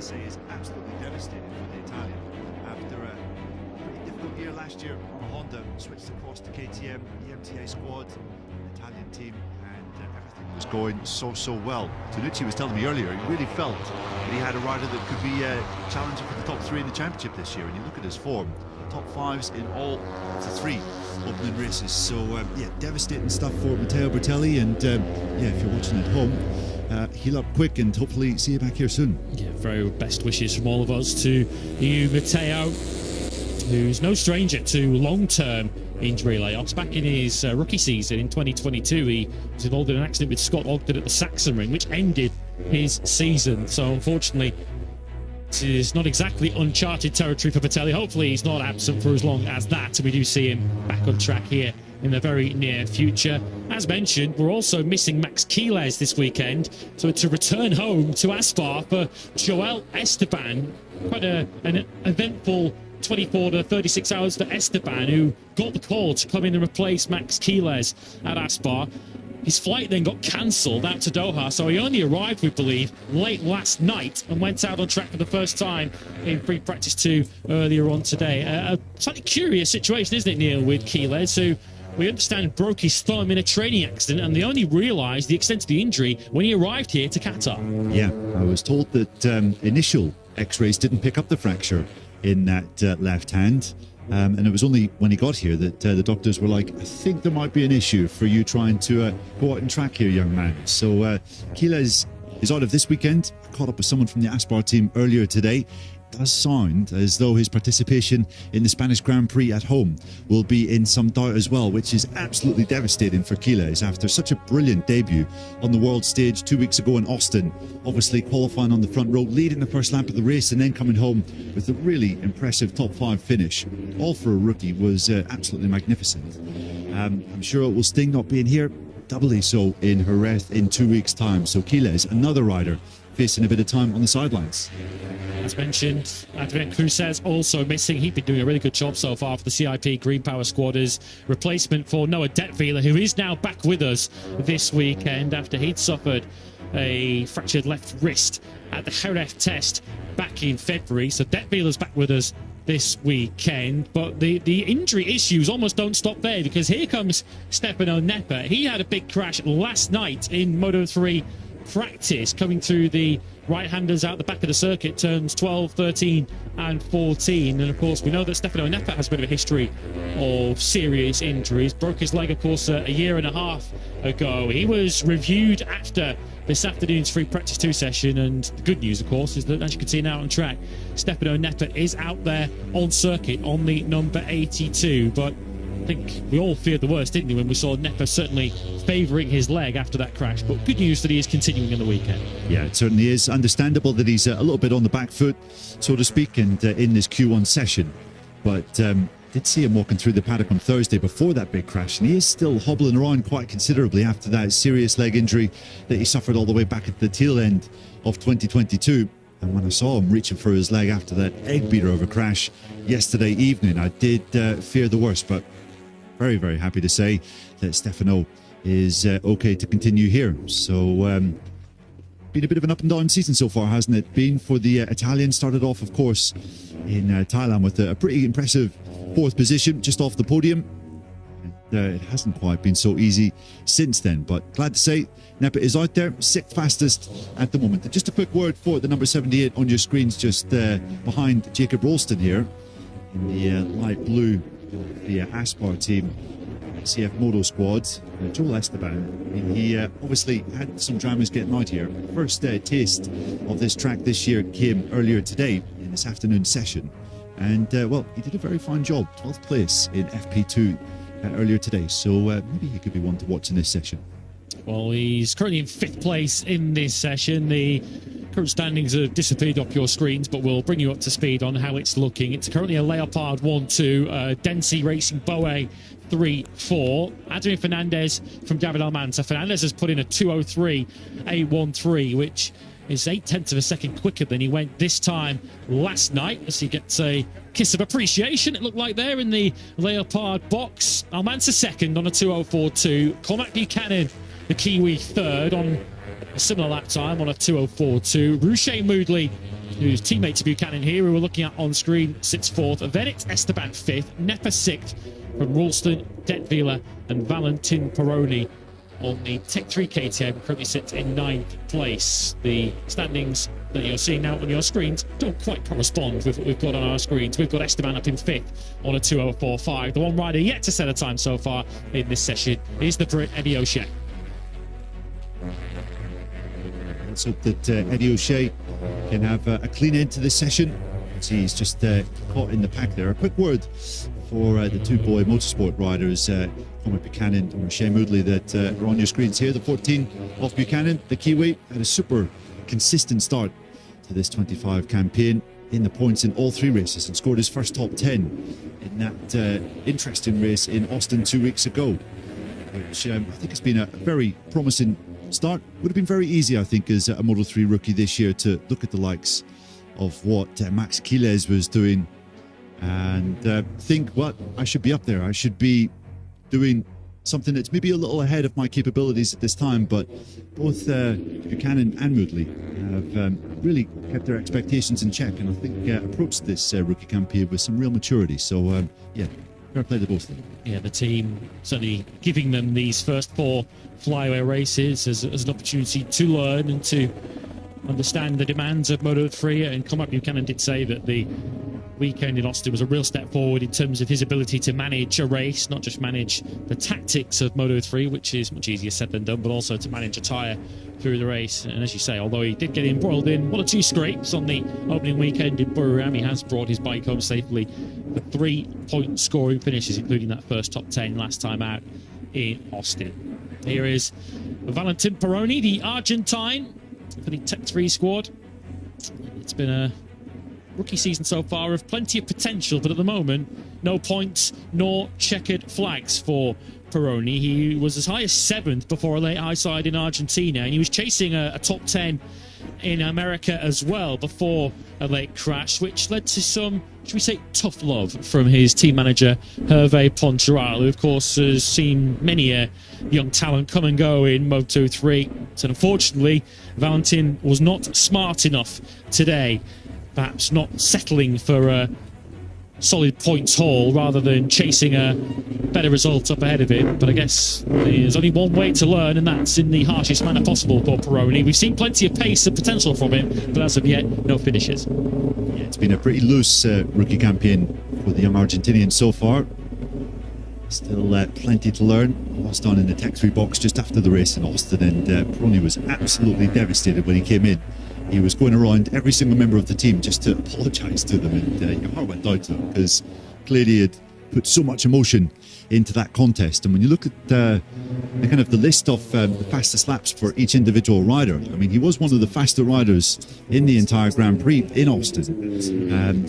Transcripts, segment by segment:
to say, is absolutely devastating for the Italian. After a pretty difficult year last year on a Honda, switched across to KTM, the MTA squad, the Italian team, and everything was going so well. Tonucci was telling me earlier, he really felt that he had a rider that could be challenging for the top three in the championship this year. And you look at his form, top fives in all the three opening races. So yeah, devastating stuff for Matteo Bertelli. And yeah, if you're watching at home, heal up quick and hopefully see you back here soon. Yeah, very best wishes from all of us to you, Matteo, who's no stranger to long-term injury layoffs. Back in his rookie season in 2022, he was involved in an accident with Scott Ogden at the Sachsenring, which ended his season. So unfortunately, it is not exactly uncharted territory for Bertelli. Hopefully he's not absent for as long as that, and we do see him back on track here in the very near future. As mentioned, we're also missing Max Quiles this weekend, so to return home to Aspar for Joel Esteban. Quite an eventful 24 to 36 hours for Esteban, who got the call to come in and replace Max Quiles at Aspar. His flight then got cancelled out to Doha, so he only arrived, we believe, late last night and went out on track for the first time in free practice 2 earlier on today. A slightly curious situation, isn't it, Neil, with Quiles, who we understand broke his thumb in a training accident, and they only realised the extent of the injury when he arrived here to Qatar. Yeah, I was told that initial x-rays didn't pick up the fracture in that left hand. And it was only when he got here that the doctors were like, I think there might be an issue for you trying to go out and track here, young man. So Quiles is out of this weekend. I caught up with someone from the Aspar team earlier today. It does sound as though his participation in the Spanish Grand Prix at home will be in some doubt as well, which is absolutely devastating for Quiles after such a brilliant debut on the world stage 2 weeks ago in Austin. Obviously qualifying on the front row, leading the first lap of the race, and then coming home with a really impressive top 5 finish. All for a rookie was absolutely magnificent. I'm sure it will sting not being here, doubly so in Jerez in 2 weeks' time. So Quiles, another rider facing a bit of time on the sidelines. As mentioned, Adrian Cruzes also missing. He's been doing a really good job so far for the CIP Green Power squad as replacement for Noah Detweiler, who is now back with us this weekend after he'd suffered a fractured left wrist at the Jerez test back in February. So Detweiler's back with us this weekend, but the injury issues almost don't stop there, because here comes Stefano Neppe. He had a big crash last night in Moto3 practice, coming through the right-handers out the back of the circuit, turns 12, 13 and 14. And of course we know that Stefano Neppe has a bit of a history of serious injuries. Broke his leg, of course, a year and a half ago. He was reviewed after this afternoon's free practice 2 session, and the good news, of course, is that, as you can see now on track, Stefano Neppe is out there on circuit on the number 82. But I think we all feared the worst, didn't we, when we saw Neppe certainly favouring his leg after that crash. But good news that he is continuing in the weekend. Yeah, it certainly is. Understandable that he's a little bit on the back foot, so to speak, and in this Q1 session. But did see him walking through the paddock on Thursday before that big crash, and he is still hobbling around quite considerably after that serious leg injury that he suffered all the way back at the tail end of 2022. And when I saw him reaching for his leg after that egg beater of a crash yesterday evening, I did fear the worst. But very, very happy to say that Stefano is okay to continue here. So been a bit of an up and down season so far, hasn't it been for the Italian? Started off, of course, in Thailand with a pretty impressive 4th position, just off the podium. It hasn't quite been so easy since then, but glad to say Neppe is out there, 6th fastest at the moment. And just a quick word for the number 78 on your screens, just behind Jacob Rolston here in the light blue, the Aspar team, CF Moto squad. Joel Esteban, he obviously had some dramas getting out here. First taste of this track this year came earlier today in this afternoon session, and well, he did a very fine job, 12th place in FP2 earlier today, so maybe he could be one to watch in this session. Well, he's currently in 5th place in this session. The current standings have disappeared off your screens, but we'll bring you up to speed on how it's looking. It's currently a Leopard 1-2, Dempsey Racing Boe 3-4. Adrian Fernandez from David Almanza. Fernandez has put in a 2:03 A13, which is 0.8 of a second quicker than he went this time last night, as he gets a kiss of appreciation, it looked like, there in the Leopard box. Almanza second on a 2:04.2. Cormac Buchanan, the Kiwi, third on a similar lap time on a 2:04.2. Ruche Moodley who's teammate to Buchanan here, who we're looking at on screen, sits fourth. Then it's Esteban fifth, Nepa sixth, from Ralston, Detweiler and Valentin Peroni on the Tech 3 KTM, currently sits in ninth place. The standings that you're seeing now on your screens don't quite correspond with what we've got on our screens. We've got Esteban up in fifth on a 2:04.5. The one rider yet to set a time so far in this session is the Brit Eddie O'Shea. Let's hope that Eddie O'Shea can have a clean end to this session. He's just caught in the pack there. A quick word for the two boy motorsport riders, Cormac Buchanan and Shea Moodley, that are on your screens here. The 14 of Buchanan, the Kiwi, had a super consistent start to this 25 campaign in the points in all three races and scored his first top 10 in that interesting race in Austin 2 weeks ago, which I think has been a very promising start. Would have been very easy, I think, as a Moto3 rookie this year to look at the likes of what Max Quiles was doing and think, well, I should be up there. I should be doing something that's maybe a little ahead of my capabilities at this time. But both Buchanan and Moodley have really kept their expectations in check, and I think approached this rookie campaign with some real maturity. So, yeah, fair play to both of them. Yeah, the team certainly giving them these first four flyaway races as an opportunity to learn and to understand the demands of Moto3. And Cormac Buchanan did say that the weekend in Austin was a real step forward in terms of his ability to manage a race, not just manage the tactics of Moto3, which is much easier said than done, but also to manage a tyre through the race. And as you say, although he did get embroiled in one or two scrapes on the opening weekend in Buriram, he has brought his bike home safely for 3-point scoring finishes, including that first top 10 last time out in Austin. Here is Valentin Peroni, the Argentine, for the Tech 3 squad. It's been a rookie season so far of plenty of potential, but at the moment, no points nor checkered flags for Peroni. He was as high as 7th before a late high side in Argentina, and he was chasing a top 10 in America as well before a late crash, which led to some, should we say, tough love from his team manager, Hervé Poncharal, who of course has seen many a young talent come and go in Moto3. So unfortunately, Valentin was not smart enough today, perhaps not settling for a solid points haul rather than chasing a better result up ahead of him. But I guess there's only one way to learn, and that's in the harshest manner possible for Peroni. We've seen plenty of pace and potential from him, but as of yet, no finishes. Yeah, it's been a pretty loose rookie campaign for the young Argentinian so far. Still plenty to learn. Lost on in the Tech 3 box just after the race in Austin, and Peroni was absolutely devastated when he came in. He was going around every single member of the team just to apologise to them, and your heart went out to him because clearly he had put so much emotion into that contest. And when you look at the kind of the list of the fastest laps for each individual rider, I mean, he was one of the faster riders in the entire Grand Prix in Austin,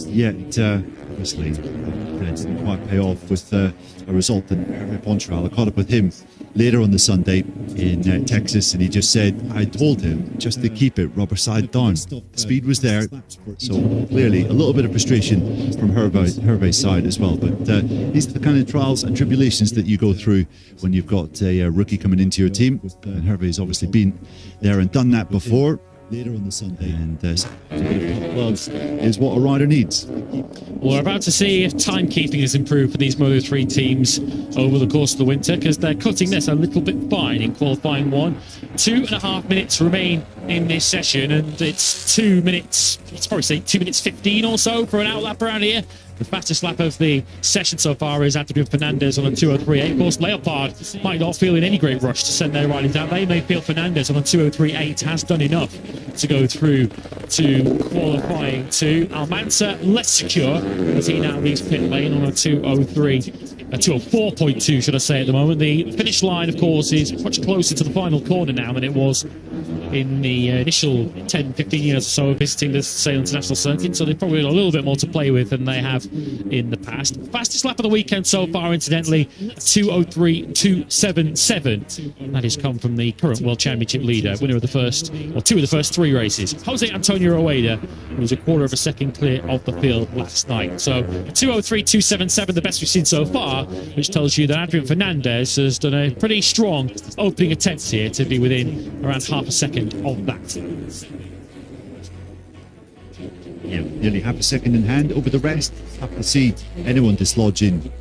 yet obviously it didn't quite pay off with a result. And Hervé Poncharal, I caught up with him later on the Sunday in Texas, and he just said, I told him just to keep it rubber side down. The speed was there, so clearly a little bit of frustration from Hervé's side as well. But these are the kind of trials and tribulations that you go through when you've got a rookie coming into your team, and Hervé's obviously been there and done that before. Later on the Sunday, and a bit of love is what a rider needs. Well, we're about to see if timekeeping has improved for these Moto3 teams over the course of the winter, because they're cutting this a little bit fine in qualifying one. 2.5 minutes remain in this session, and it's 2 minutes, let's probably say 2 minutes 15 or so for an outlap around here. The fastest lap of the session so far is Adrian Fernandez on a 2:03.8. Of course, Leopard might not feel in any great rush to send their riders out. They may feel Fernandez on a 2:03.8 has done enough to go through to qualifying two. Almanza less secure as he now leaves pit lane on a 2:04.2, should I say, at the moment. The finish line, of course, is much closer to the final corner now than it was in the initial 10-15 years or so of visiting the Sail International Circuit, so they've probably got a little bit more to play with than they have in the past. Fastest lap of the weekend so far, incidentally, 2:03.277. That has come from the current World Championship leader, winner of the first, or two of the first three races, Jose Antonio Rueda, who was a quarter of a second clear of the field last night. So 2:03.277, the best we've seen so far, which tells you that Adrian Fernandez has done a pretty strong opening attempt here to be within around half a second of that. nearly half a second in hand over the rest. Tough to see anyone dislodging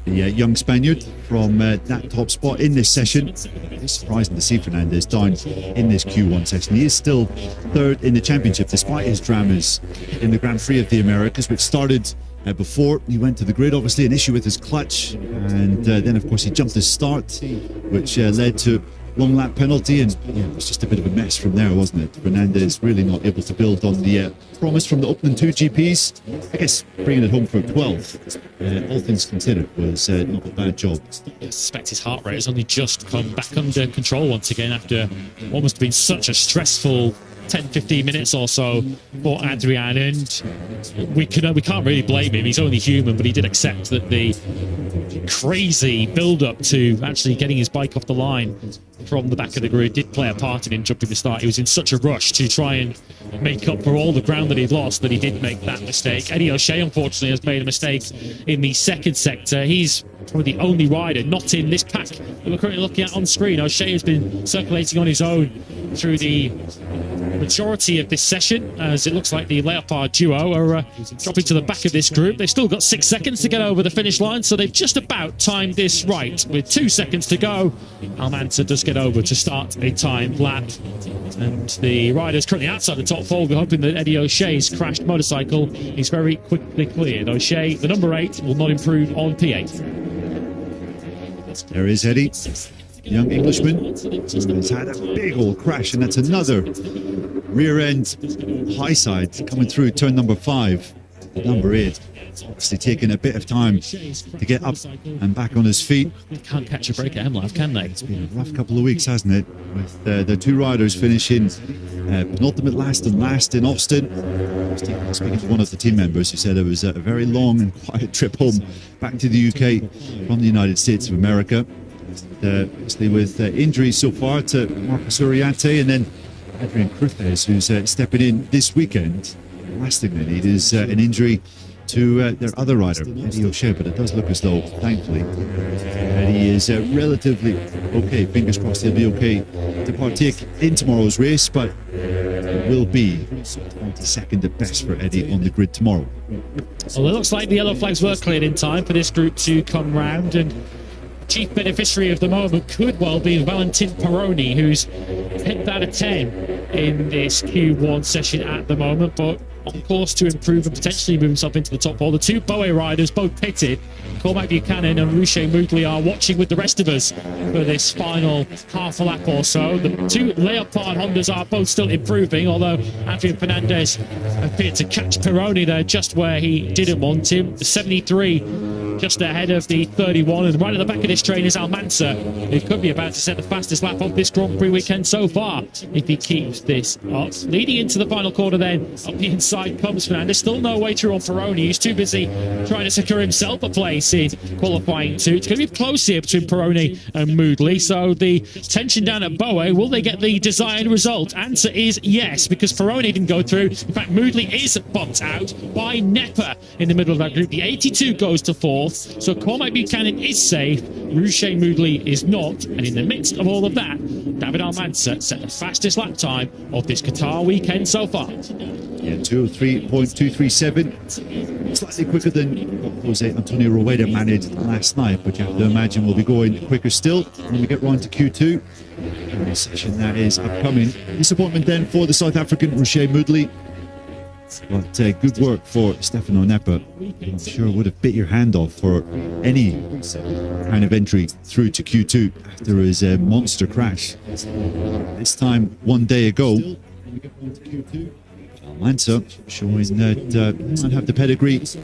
the young Spaniard from that top spot in this session. It's surprising to see Fernandez down in this Q1 session. He is still third in the championship despite his dramas in the Grand Prix of the Americas, which started before he went to the grid. Obviously an issue with his clutch, and then of course he jumped his start, which led to long lap penalty, and it was just a bit of a mess from there, wasn't it? Fernandez really not able to build on the promise from the opening 2 GPs. I guess bringing it home for 12th, all things considered, was not a bad job. I suspect his heart rate has only just come back under control once again after what must have been such a stressful 10-15 minutes or so for Adrian, and we can't really blame him. He's only human, but he did accept that the crazy build-up to actually getting his bike off the line from the back of the grid did play a part in him jumping the start. He was in such a rush to try and make up for all the ground that he'd lost that he did make that mistake. Eddie O'Shea, unfortunately, has made a mistake in the second sector. He's probably the only rider not in this pack that we're currently looking at on screen. O'Shea has been circulating on his own through the majority of this session, as it looks like the Leopard duo are dropping to the back of this group. They've still got 6 seconds to get over the finish line, so they've just about timed this right. With 2 seconds to go, Almanza does get over to start a timed lap, and the riders currently outside the top 4. We're hoping that Eddie O'Shea's crashed motorcycle is very quickly cleared. O'Shea, the number 8, will not improve on P8. There is Eddie, young Englishman, who has had a big old crash, and that's another rear end high side coming through turn number 5. Number 8 obviously taking a bit of time to get up and back on his feet. They can't catch a break at MLive, can they? It's been a rough couple of weeks, hasn't it? With the 2 riders finishing penultimate last and last in Austin. Speaking to one of the team members who said it was a very long and quiet trip home back to the UK from the United States of America. Obviously with injuries so far to Marcus Uriarte and then Adrian Cruz, who's stepping in this weekend. The last thing they need is an injury to their other rider, Eddie O'Shea, but it does look as though, thankfully, Eddie is relatively okay. Fingers crossed he'll be okay to partake in tomorrow's race, but it will be 22nd at best for Eddie on the grid tomorrow. Well, it looks like the yellow flags were cleared in time for this group to come round, and chief beneficiary of the moment could well be Valentin Peroni, who's 10th out of 10 in this Q1 session at the moment, but on course to improve and potentially move himself into the top 4. The 2 Boe riders, both pitted. Cormac Buchanan and Ruche Mugli are watching with the rest of us for this final half a lap or so. The 2 Leopard Hondas are both still improving, although Adrian Fernandez appeared to catch Peroni there just where he didn't want him. The 73 just ahead of the 31, and right at the back of this train is Almanza, who could be about to set the fastest lap of this Grand Prix weekend so far if he keeps this up. Leading into the final quarter then, up the inside comes Fernandez. Still no way through on Peroni. He's too busy trying to secure himself a place in qualifying 2. It's going to be close here between Peroni and Moodley, so the tension down at Boe, will they get the desired result? Answer is yes, because Peroni didn't go through. In fact, Moodley is bumped out by Nepper in the middle of that group. The 82 goes to 4th, so Cormac Buchanan is safe, Ruche Moodley is not, and in the midst of all of that, David Almanza set the fastest lap time of this Qatar weekend so far. Yeah, 203.237, slightly quicker than what Jose Antonio Rueda managed last night, but you have to imagine we'll be going quicker still when we get round to Q2. The session that is upcoming. Disappointment then for the South African Ruche Moodley, but good work for Stefano Nepper. I'm sure would have bit your hand off for any kind of entry through to Q2 after his monster crash. This time 1 day ago. Almanza showing that he might have the pedigree to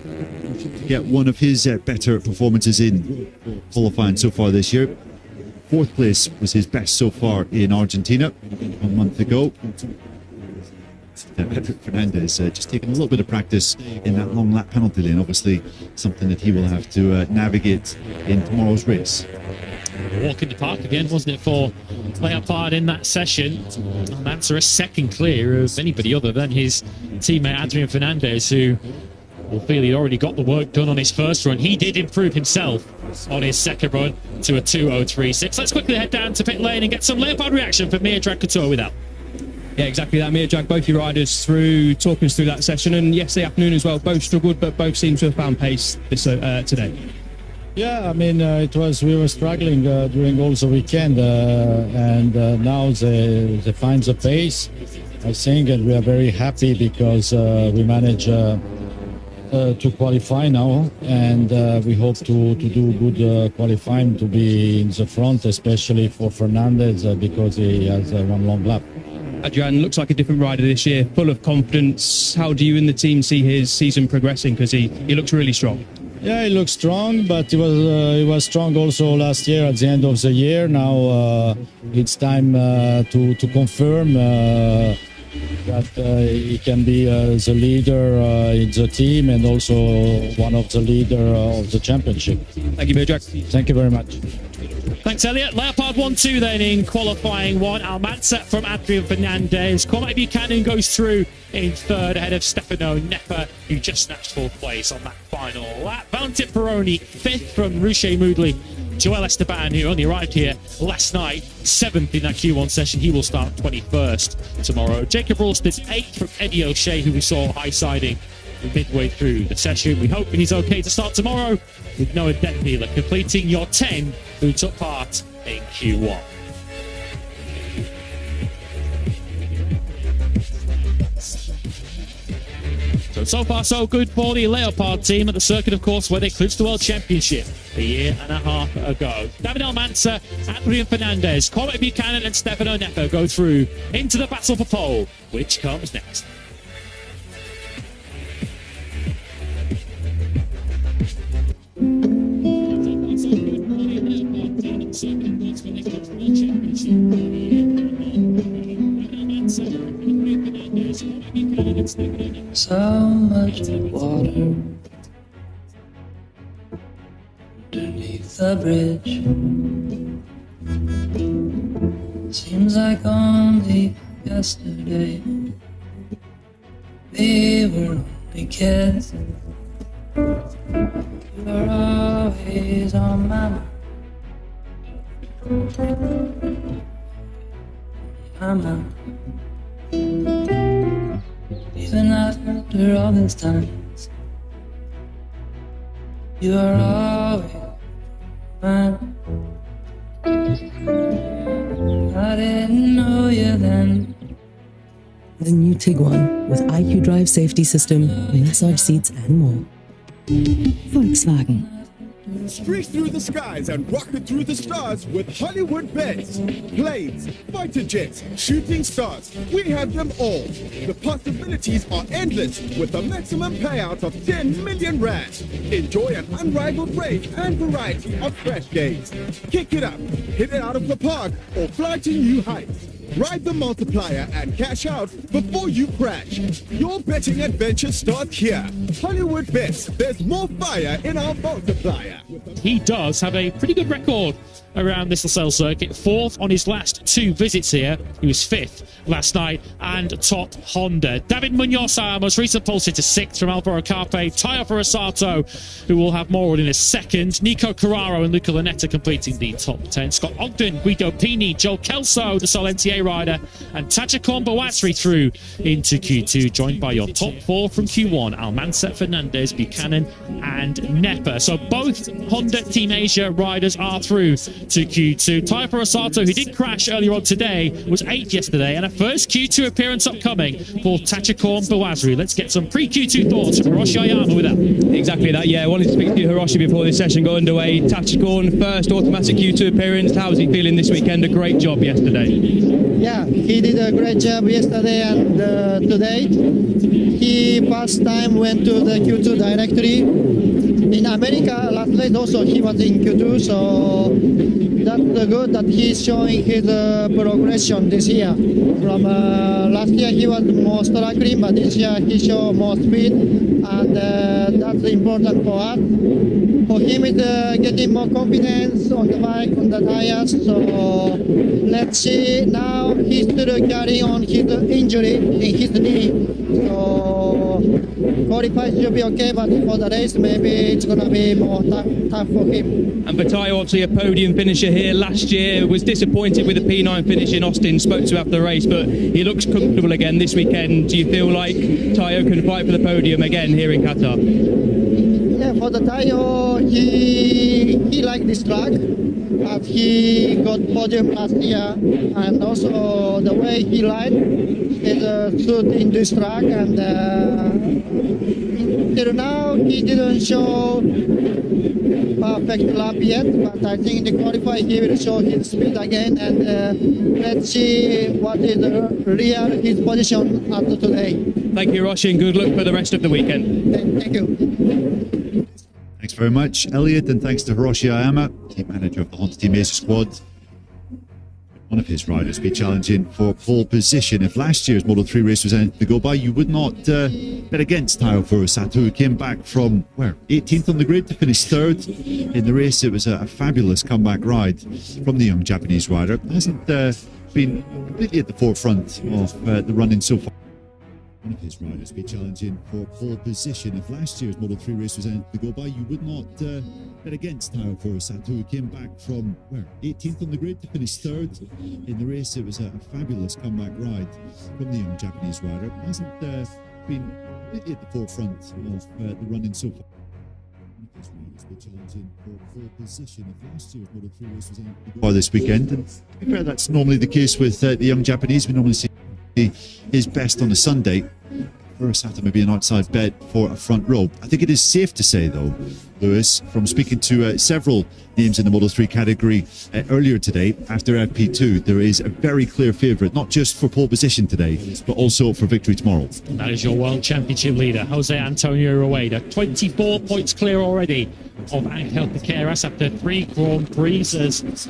get one of his better performances in qualifying so far this year. 4th place was his best so far in Argentina 1 month ago. Fernandez just taking a little bit of practice in that long lap penalty lane, obviously something that he will have to navigate in tomorrow's race. Walk in the park again, wasn't it, for Leopard in that session? Almanza a second clear of anybody other than his teammate Adrian Fernandez, who will feel he already got the work done on his first run. He did improve himself on his second run to a 2:03.6. Let's quickly head down to pit lane and get some Leopard reaction from Mia Couture with that. Yeah, exactly that. Mia, Jack, both your riders through, talking us through that session, and yesterday afternoon as well. Both struggled, but both seem to have found pace this today. Yeah, I mean, we were struggling during all the weekend, and now they find the pace, I think, and we are very happy because we managed to qualify now, and we hope to do good qualifying, to be in the front, especially for Fernandez, because he has one long lap. Adrian looks like a different rider this year, full of confidence. How do you and the team see his season progressing? Because he looks really strong. Yeah, he looks strong, but he was strong also last year at the end of the year. Now it's time to confirm that he can be the leader in the team and also one of the leader of the championship. Thank you, Jack. Thank you very much. Thanks, Elliot. Leopard 1-2 then in qualifying one. Almanza from Adrian Fernandez. Cormac Buchanan goes through in third ahead of Stefano Nepper, who just snatched fourth place on that final lap. Valentin Peroni fifth from Ruche Moodley. Joel Esteban, who only arrived here last night, seventh in that Q1 session. He will start 21st tomorrow. Jacob Ralston's eighth from Eddie O'Shea, who we saw high-siding midway through the session. We hope he's okay to start tomorrow with Noah Detmiller completing your 10 who took part in Q1. So far so good for the Leopard team at the circuit, of course, where they clinched the World Championship a year and a half ago. David Almanza, Adrian Fernandez, Cormac Buchanan and Stefano Nepper go through into the battle for pole, which comes next. So much water underneath the bridge. Seems like only yesterday we were only kids. You were always on my mind. Even after all this time, you are always mine. I didn't know you then. The new Tiguan with IQ Drive safety system, massage seats and more. Volkswagen. Streak through the skies and rocket through the stars with Hollywood bets. Planes, fighter jets, shooting stars. We have them all. The possibilities are endless with a maximum payout of 10 million rand. Enjoy an unrivaled range and variety of crash games. Kick it up, hit it out of the park, or fly to new heights. Ride the multiplier and cash out before you crash. Your betting adventure starts here. Hollywood Bets, there's more fire in our multiplier. He does have a pretty good record around this LaSalle circuit. Fourth on his last two visits here. He was fifth last night and top Honda. David Munoz, our most recent pole sitter, sixth from Alvaro Carpe. Tayo Farasato, who will have more in a second. Nico Carraro and Luca Lanetta completing the top 10. Scott Ogden, Guido Pini, Joel Kelso, the Solentier rider, and Tachikon Bawasri through into Q2, joined by your top four from Q1, Almanza, Fernandez, Buchanan, and Nepper. So both Honda Team Asia riders are through to Q2. Tayo Farasato, who did crash earlier on today, was 8th yesterday, and a first Q2 appearance upcoming for Tachikon Bawasri. Let's get some pre-Q2 thoughts from Hiroshi Ayama with that. Exactly that, yeah. I wanted to speak to you, Hiroshi, before this session got underway. Tachikon, first automatic Q2 appearance. How's he feeling this weekend? A great job yesterday. Yeah, he did a great job yesterday and today. He first time went to the Q2 directory. In America, last night also he was in Q2, so that's good that he's showing his progression this year. From last year he was more struggling, but this year he showed more speed, and that's important for us. for him it's getting more confidence on the bike, on the tires. So let's see. Now he's still carrying on his injury in his knee. So qualify should be okay, but for the race maybe it's gonna be more tough for him. And for Tayo, obviously a podium finisher here last year, was disappointed with the P9 finish in Austin, spoke to after the race, but he looks comfortable again this weekend. Do you feel like Tayo can fight for the podium again here in Qatar? Yeah, for the Tayo, he liked this track, but he got podium last year, and also the way he rides is suit in this track, and till now he didn't show perfect lap yet, but I think in the qualify he will show his speed again, and let's see what is his position after today. Thank you, Roshi, and good luck for the rest of the weekend. Thank you. Thanks very much, Elliot, and thanks to Hiroshi Ayama, team manager of the Honda Team Acer squad. One of his riders be challenging for pole position. If last year's Moto3 race was anything to go by, you would not bet against Tayo Furusato, who came back from, 18th on the grid to finish 3rd in the race. It was a fabulous comeback ride from the young Japanese rider. Hasn't been completely at the forefront of the running so far. One of his riders be challenging for pole position. If last year's Moto3 race was anything to go by, you would not bet against Tayo Furusato, who came back from 18th on the grid to finish 3rd in the race. It was a fabulous comeback ride from the young Japanese rider. Hasn't been completely at the forefront of the running so far. One of his riders be challenging for pole position. If last year's Moto3 race was anything to go by this weekend, and to be fair, that's normally the case with the young Japanese. We normally see his best on a Sunday. Furusato may be an outside bet for a front row. I think it is safe to say, though, Lewis, from speaking to several names in the Moto3 category earlier today, after FP2, there is a very clear favourite, not just for pole position today, but also for victory tomorrow. That is your World Championship leader, Jose Antonio Rueda. 24 points clear already of Angel Piqueras after 3 Grand Prix. As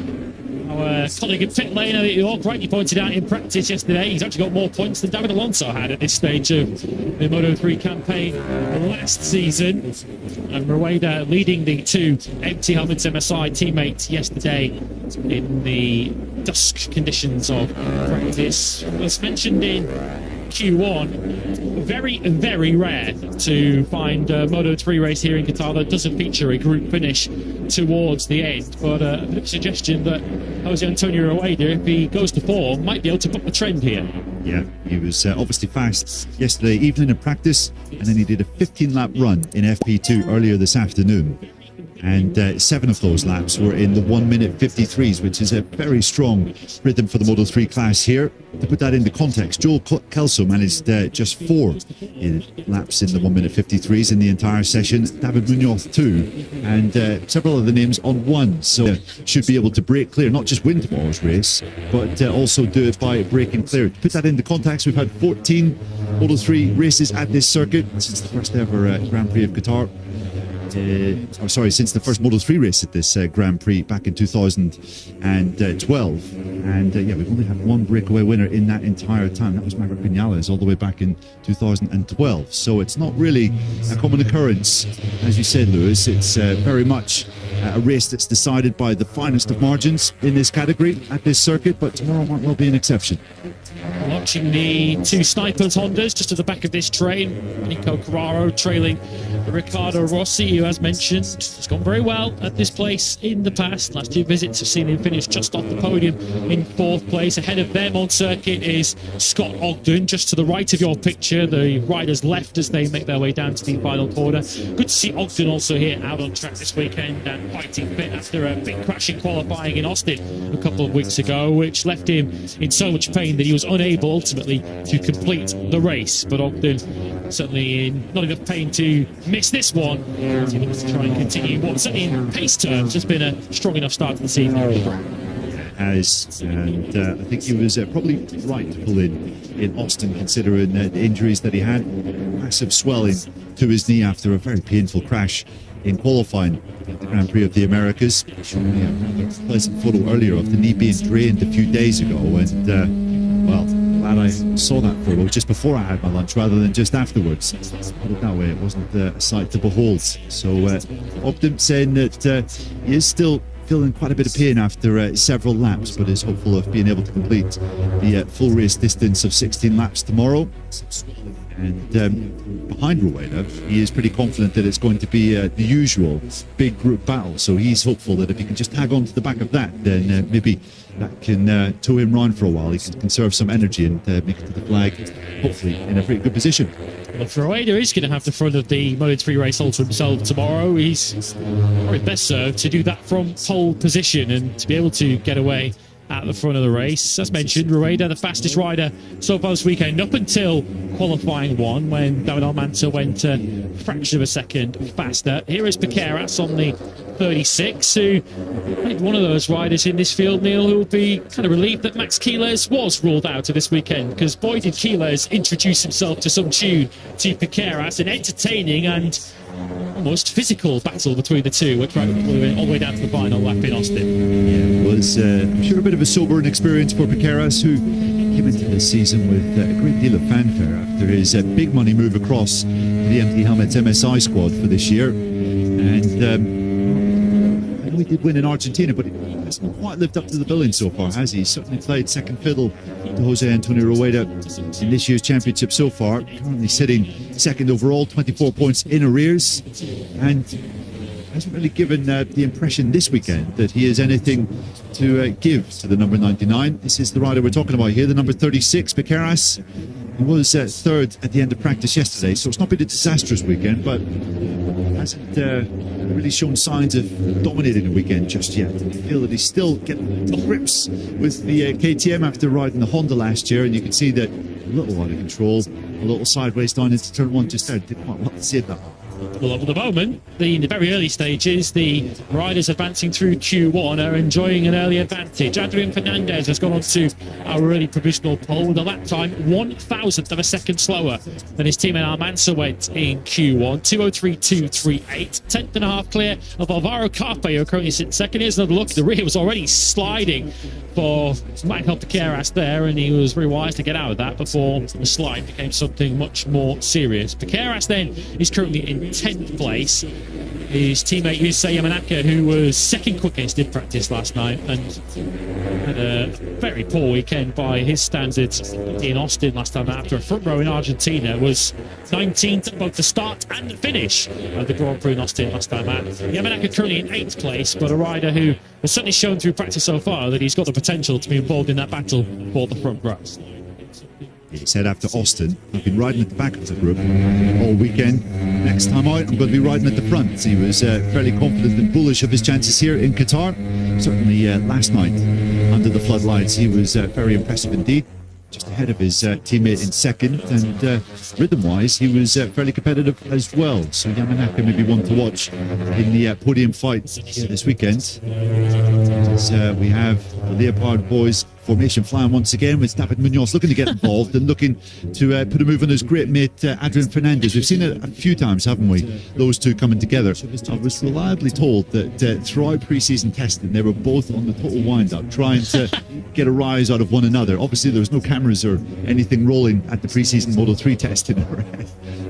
our colleague at pit lane, you all rightly pointed out in practice yesterday, he's actually got more points than David Alonso had at this stage of the Moto3 campaign last season. And Rueda leading the 2 empty helmets MSI teammates yesterday in the dusk conditions of practice. As mentioned in Q1, very, very rare to find a Moto3 race here in Qatar that doesn't feature a group finish towards the end. But a bit of a suggestion that Jose Antonio Rueda, if he goes to form, might be able to buck the trend here. Yeah, he was obviously fast yesterday evening in practice, and then he did a 15-lap run in FP2 earlier this afternoon. And 7 of those laps were in the 1-minute 53s, which is a very strong rhythm for the Moto3 class here. To put that into context, Joel Kelso managed just 4 laps in the 1-minute 53s in the entire session. David Munoz 2, and several other names on 1. So should be able to break clear, not just win tomorrow's race, but also do it by breaking clear. To put that into context, we've had 14 Moto3 races at this circuit since the first ever Grand Prix of Qatar. Since the first Moto3 race at this Grand Prix back in 2012. And we've only had 1 breakaway winner in that entire time. That was Maverick Vinales all the way back in 2012. So it's not really a common occurrence, as you said, Lewis. It's very much a race that's decided by the finest of margins in this category at this circuit, but tomorrow might well be an exception. Watching the 2 snipers Hondas just at the back of this train. Nico Carraro trailing Riccardo Rossi, who, as mentioned, has gone very well at this place in the past. Last 2 visits have seen him finish just off the podium in 4th place. Ahead of them on circuit is Scott Ogden, just to the right of your picture. The riders left as they make their way down to the final corner. Good to see Ogden also here out on track this weekend and fighting fit after a big crash in qualifying in Austin a couple of weeks ago, which left him in so much pain that he was unable ultimately to complete the race. But Ogden certainly in not enough pain to miss this one. He looks to try and continue what certainly in pace terms has been a strong enough start to the season. I think he was probably right to pull in Austin, considering the injuries that he had. Massive swelling to his knee after a very painful crash in qualifying at the Grand Prix of the Americas. Showing me a pleasant photo earlier of the knee being drained a few days ago, and glad I saw that photo just before I had my lunch rather than just afterwards. Put it that way, it wasn't a sight to behold. So Optim saying that he is still feeling quite a bit of pain after several laps, but is hopeful of being able to complete the full race distance of 16 laps tomorrow. And behind Rueda, he is pretty confident that it's going to be the usual big group battle. So he's hopeful that if he can just tag on to the back of that, then maybe that can tow him round for a while. He can conserve some energy and make it to the flag, hopefully in a pretty good position. Well, Rueda is going to have the front of the Moto3 race all to himself tomorrow. He's probably best served to do that from pole position and to be able to get away at the front of the race. As mentioned, Rueda, the fastest rider so far this weekend, up until qualifying one, when David Almanza went a fraction of a second faster. Here is Piqueras on the 36, who one of those riders in this field, Neil, who will be kind of relieved that Max Quiles was ruled out of this weekend, because boy did Quiles introduce himself to some tune to Piqueras, an entertaining and almost physical battle between the two, which ran all the way down to the final lap in Austin. Yeah, it was, I'm sure, a bit of a sobering experience for Piqueras, who came into this season with a great deal of fanfare after his big money move across the MT Helmets MSI squad for this year. And I know he did win in Argentina, but he hasn't quite lived up to the billing so far, has he? He's certainly played second fiddle to Jose Antonio Rueda in this year's championship so far, currently sitting second overall, 24 points in arrears, and hasn't really given the impression this weekend that he has anything to give to the number 99. This is the rider we're talking about here, the number 36, Piqueras. He was third at the end of practice yesterday, so it's not been a disastrous weekend, but hasn't really shown signs of dominating the weekend just yet. I feel that he's still getting to grips with the KTM after riding the Honda last year, and you can see that a little out of control, a little sideways down into turn one just there. Did quite well to save that. Well, at the moment, in the very early stages, the riders advancing through Q1 are enjoying an early advantage. Adrian Fernandez has gone on to our early provisional pole with a lap time 1,000th of a second slower than his teammate Almanza went in Q1. 2:03.238, 10th and a half clear of Alvaro Carpe, who currently sits second. Here's another look. The rear was already sliding for Michael Piqueras there, and he was very wise to get out of that before the slide became something much more serious. Piqueras then is currently in 10th place. His teammate Yusei Yamanaka, who was second quickest in practice last night and had a very poor weekend by his standards in Austin last time after a front row in Argentina, was 19th at both the start and the finish of the Grand Prix in Austin last time out. Yamanaka currently in 8th place, but a rider who has certainly shown through practice so far that he's got the potential to be involved in that battle for the front row. He said after Austin, I've been riding at the back of the group all weekend. Next time out, I'm going to be riding at the front. He was fairly confident and bullish of his chances here in Qatar. Certainly last night, under the floodlights, he was very impressive indeed. Just ahead of his teammate in second, and rhythm-wise, he was fairly competitive as well. So Yamanaka may be one to watch in the podium fight here this weekend. As we have the Leopard boys formation flying once again, with David Munoz looking to get involved and looking to put a move on his great mate Adrian Fernandez. We've seen it a few times, haven't we? Those two coming together. I was reliably told that throughout pre-season testing, they were both on the total wind-up, trying to get a rise out of one another. Obviously, there was no cameras or anything rolling at the pre-season Moto3 testing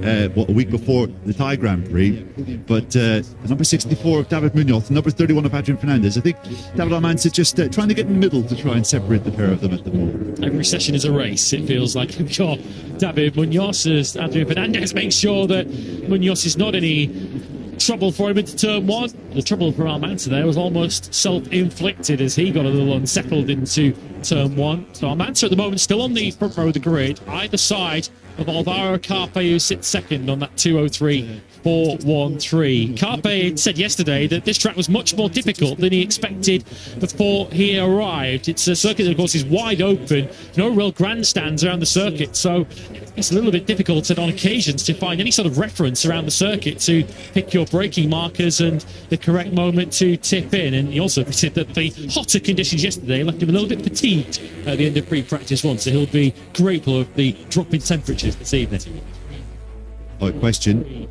a week before the Thai Grand Prix. But the number 64 of David Munoz, the number 31 of Adrian Fernandez, I think David Almanza just trying to get in the middle to try and separate the pair of them at the moment. Every session is a race, it feels like. I'm sure David Munoz, as Adrian Fernandez makes sure that Munoz is not any trouble for him into turn one. The trouble for Almanza there was almost self-inflicted as he got a little unsettled into turn one. So Almanza at the moment still on the front row of the grid, either side of Alvaro Carpe, who sits second on that 2:03.413. Carpe said yesterday that this track was much more difficult than he expected before he arrived. It's a circuit that, of course, is wide open, no real grandstands around the circuit, so it's a little bit difficult on occasions to find any sort of reference around the circuit to pick your braking markers and the correct moment to tip in. And he also said that the hotter conditions yesterday left him a little bit fatigued at the end of pre-practice one, so he'll be grateful of the drop in temperatures this evening. Question,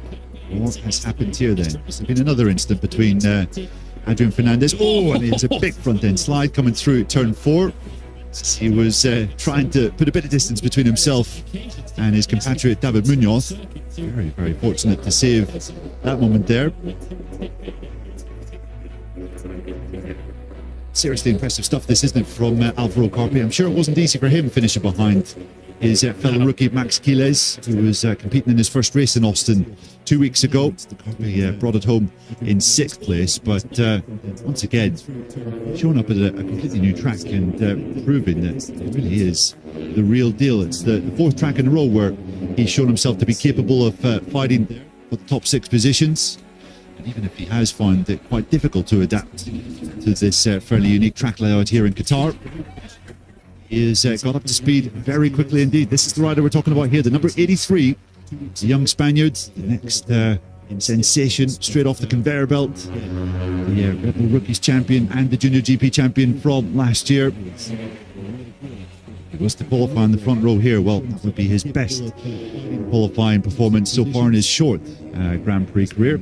what has happened here then? There's been another incident between Adrian Fernandez. Oh, and there's a big front end slide coming through at turn 4. He was trying to put a bit of distance between himself and his compatriot David Munoz. Very, very fortunate to save that moment there. Seriously impressive stuff, this, isn't it, from Alvaro Carpe? I'm sure it wasn't easy for him finishing behind his fellow rookie Max Quiles, who was competing in his first race in Austin 2 weeks ago. Carpe brought it home in 6th place, but once again, showing up at a completely new track and proving that it really is the real deal. It's the 4th track in a row where he's shown himself to be capable of fighting for the top 6 positions. And even if he has found it quite difficult to adapt to this fairly unique track layout here in Qatar, he has got up to speed very quickly indeed. This is the rider we're talking about here, the number 83, the young Spaniard, the next sensation straight off the conveyor belt, the Red Bull Rookies champion and the Junior GP champion from last year. If he was to qualify in the front row here, well, that would be his best qualifying performance so far in his short Grand Prix career.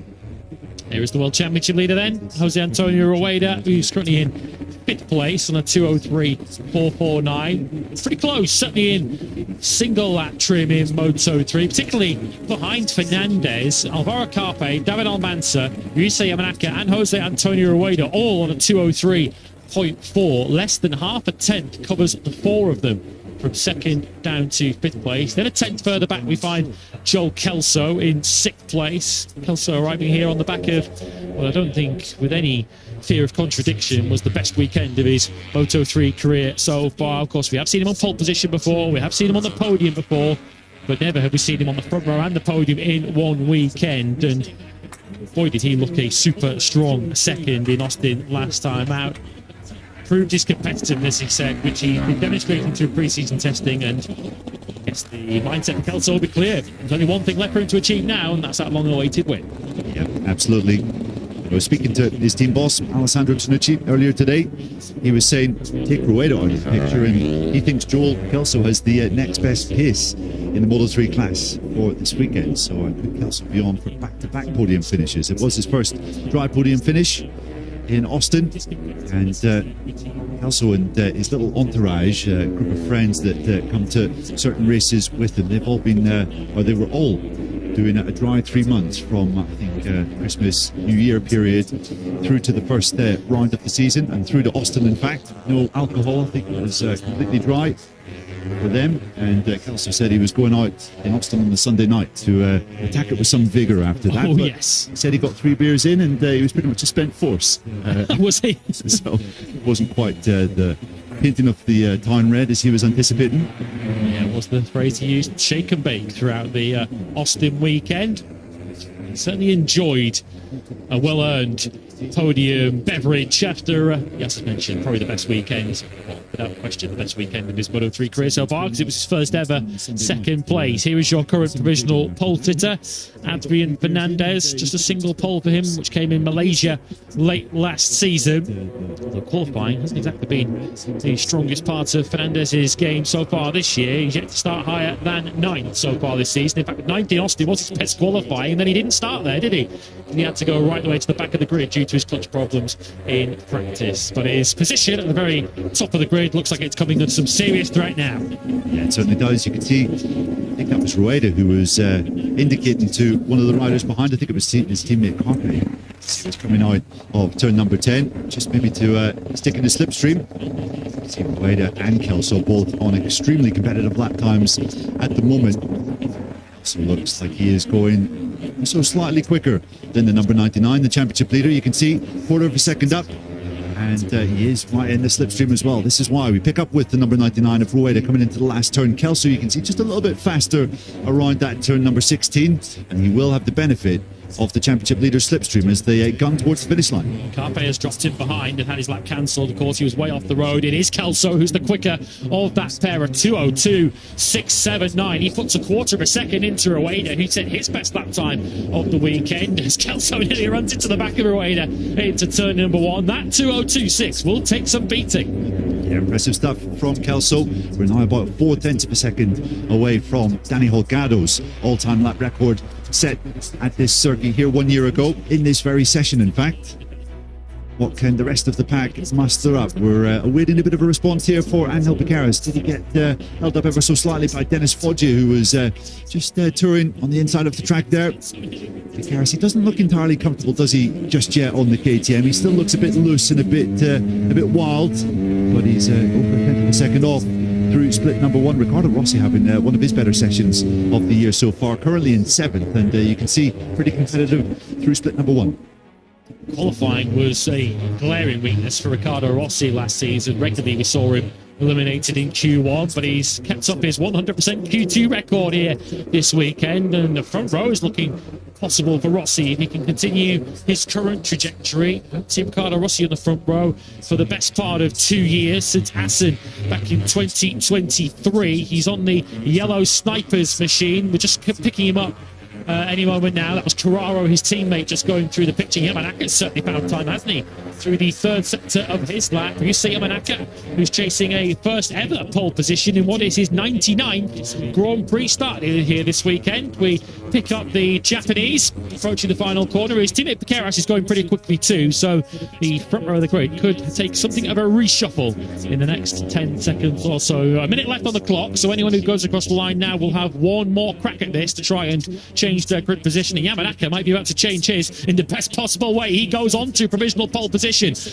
Here is the World Championship leader then, Jose Antonio Rueda, who's currently in 5th place on a 2:03.449. Pretty close, certainly in single lap trim in Moto 3, particularly behind Fernandez, Alvaro Carpe, David Almanza, Yusa Yamanaka and Jose Antonio Rueda, all on a 2:03.4. Less than half a tenth covers the 4 of them from 2nd down to 5th place. Then a 10th further back we find Joel Kelso in 6th place. Kelso arriving here on the back of, well, I don't think with any fear of contradiction, was the best weekend of his Moto 3 career so far. Of course, we have seen him on pole position before, we have seen him on the podium before, but never have we seen him on the front row and the podium in one weekend. And boy, did he look a super strong 2nd in Austin last time out. Proved his competitiveness, he said, which he's been demonstrating through pre-season testing, and I guess the mindset of Kelso will be clear. There's only one thing left for him to achieve now, and that's that long-awaited win. Yeah, absolutely. I was speaking to his team boss, Alessandro Tonucci, earlier today. He was saying, take Rueda out of the picture, and he thinks Joel Kelso has the next best pace in the Moto 3 class for this weekend. So could Kelso be on for back-to-back podium finishes? It was his first dry podium finish in Austin, and Kelso and his little entourage, a group of friends that come to certain races with him, they've all been, or they were all doing a dry 3 months from, I think, Christmas, New Year period through to the first round of the season, and through to Austin, in fact. No alcohol, I think it was completely dry for them. And Kelso said he was going out in Austin on the Sunday night to attack it with some vigour after that. Oh, but yes. He said he got 3 beers in, and he was pretty much a spent force. Was he? So it wasn't quite the painting of the town red as he was anticipating. Yeah, was the phrase he used, shake and bake throughout the Austin weekend. He certainly enjoyed a well-earned podium beverage after, yes, as mentioned, probably the best weekend, well, without question, the best weekend of his Moto 3 career so far, because it was his first ever 2nd place. Here is your current provisional pole sitter, Adrian Fernandez. Just a single pole for him, which came in Malaysia late last season. Although qualifying hasn't exactly been the strongest part of Fernandez's game so far this year. He's yet to start higher than 9th so far this season. In fact, 9th in Austin was his best qualifying, and then he didn't start there, did he? He had to go right the way to the back of the grid due to his clutch problems in practice. But his position at the very top of the grid looks like it's coming under some serious threat now. Yeah, it certainly does. You can see, I think that was Rueda who was indicating to one of the riders behind, I think it was his teammate Carpe. He was coming out of turn number 10, just maybe to stick in the slipstream. See Rueda and Kelso both on extremely competitive lap times at the moment. So looks like he is going so slightly quicker than the number 99, the championship leader. You can see 1/4 of a second up, and he is right in the slipstream as well. This is why we pick up with the number 99 of Rueda coming into the last turn. Kelso, you can see just a little bit faster around that turn number 16, and he will have the benefit of the championship leader's slipstream as they gun towards the finish line. Carpe has dropped in behind and had his lap cancelled. Of course, he was way off the road. It is Kelso who's the quicker of that pair, a 2:02.679. He puts a 1/4 of a second into Rueda, who set his best lap time of the weekend, as Kelso nearly runs into the back of Rueda into turn number 1. That 2:02.6 will take some beating. Yeah, impressive stuff from Kelso. We're now about 4/10 of a second away from Danny Holgado's all-time lap record set at this circuit here 1 year ago, in this very session, in fact. what can the rest of the pack muster up? We're awaiting a bit of a response here for Angel Piqueras. Did he get held up ever so slightly by Dennis Foggia, who was just touring on the inside of the track there? Piqueras, he doesn't look entirely comfortable, does he, just yet on the KTM? He still looks a bit loose and a bit wild, but he's over a second off through split number one. Ricardo Rossi having one of his better sessions of the year so far, currently in 7th, and you can see pretty competitive through split number one. Qualifying was a glaring weakness for Ricardo Rossi last season. Regularly we saw him eliminated in Q1, but he's kept up his 100% Q2 record here this weekend, and the front row is looking possible for Rossi if he can continue his current trajectory. See Ricardo Rossi on the front row for the best part of 2 years, since Assen back in 2023. He's on the yellow snipers machine. We're just picking him up any moment now. That was Carraro, his teammate, just going through the picture. Yamanaka's certainly found time, hasn't he? Through the third sector of his lap. You see Yamanaka, who's chasing a first ever pole position in what is his 99th Grand Prix start here this weekend. We pick up the Japanese approaching the final corner. His teammate Piqueras is going pretty quickly too, so the front row of the grid could take something of a reshuffle in the next 10 seconds or so. A minute left on the clock, so anyone who goes across the line now will have one more crack at this to try and change their grid position. And Yamanaka might be about to change his in the best possible way. He goes on to provisional pole position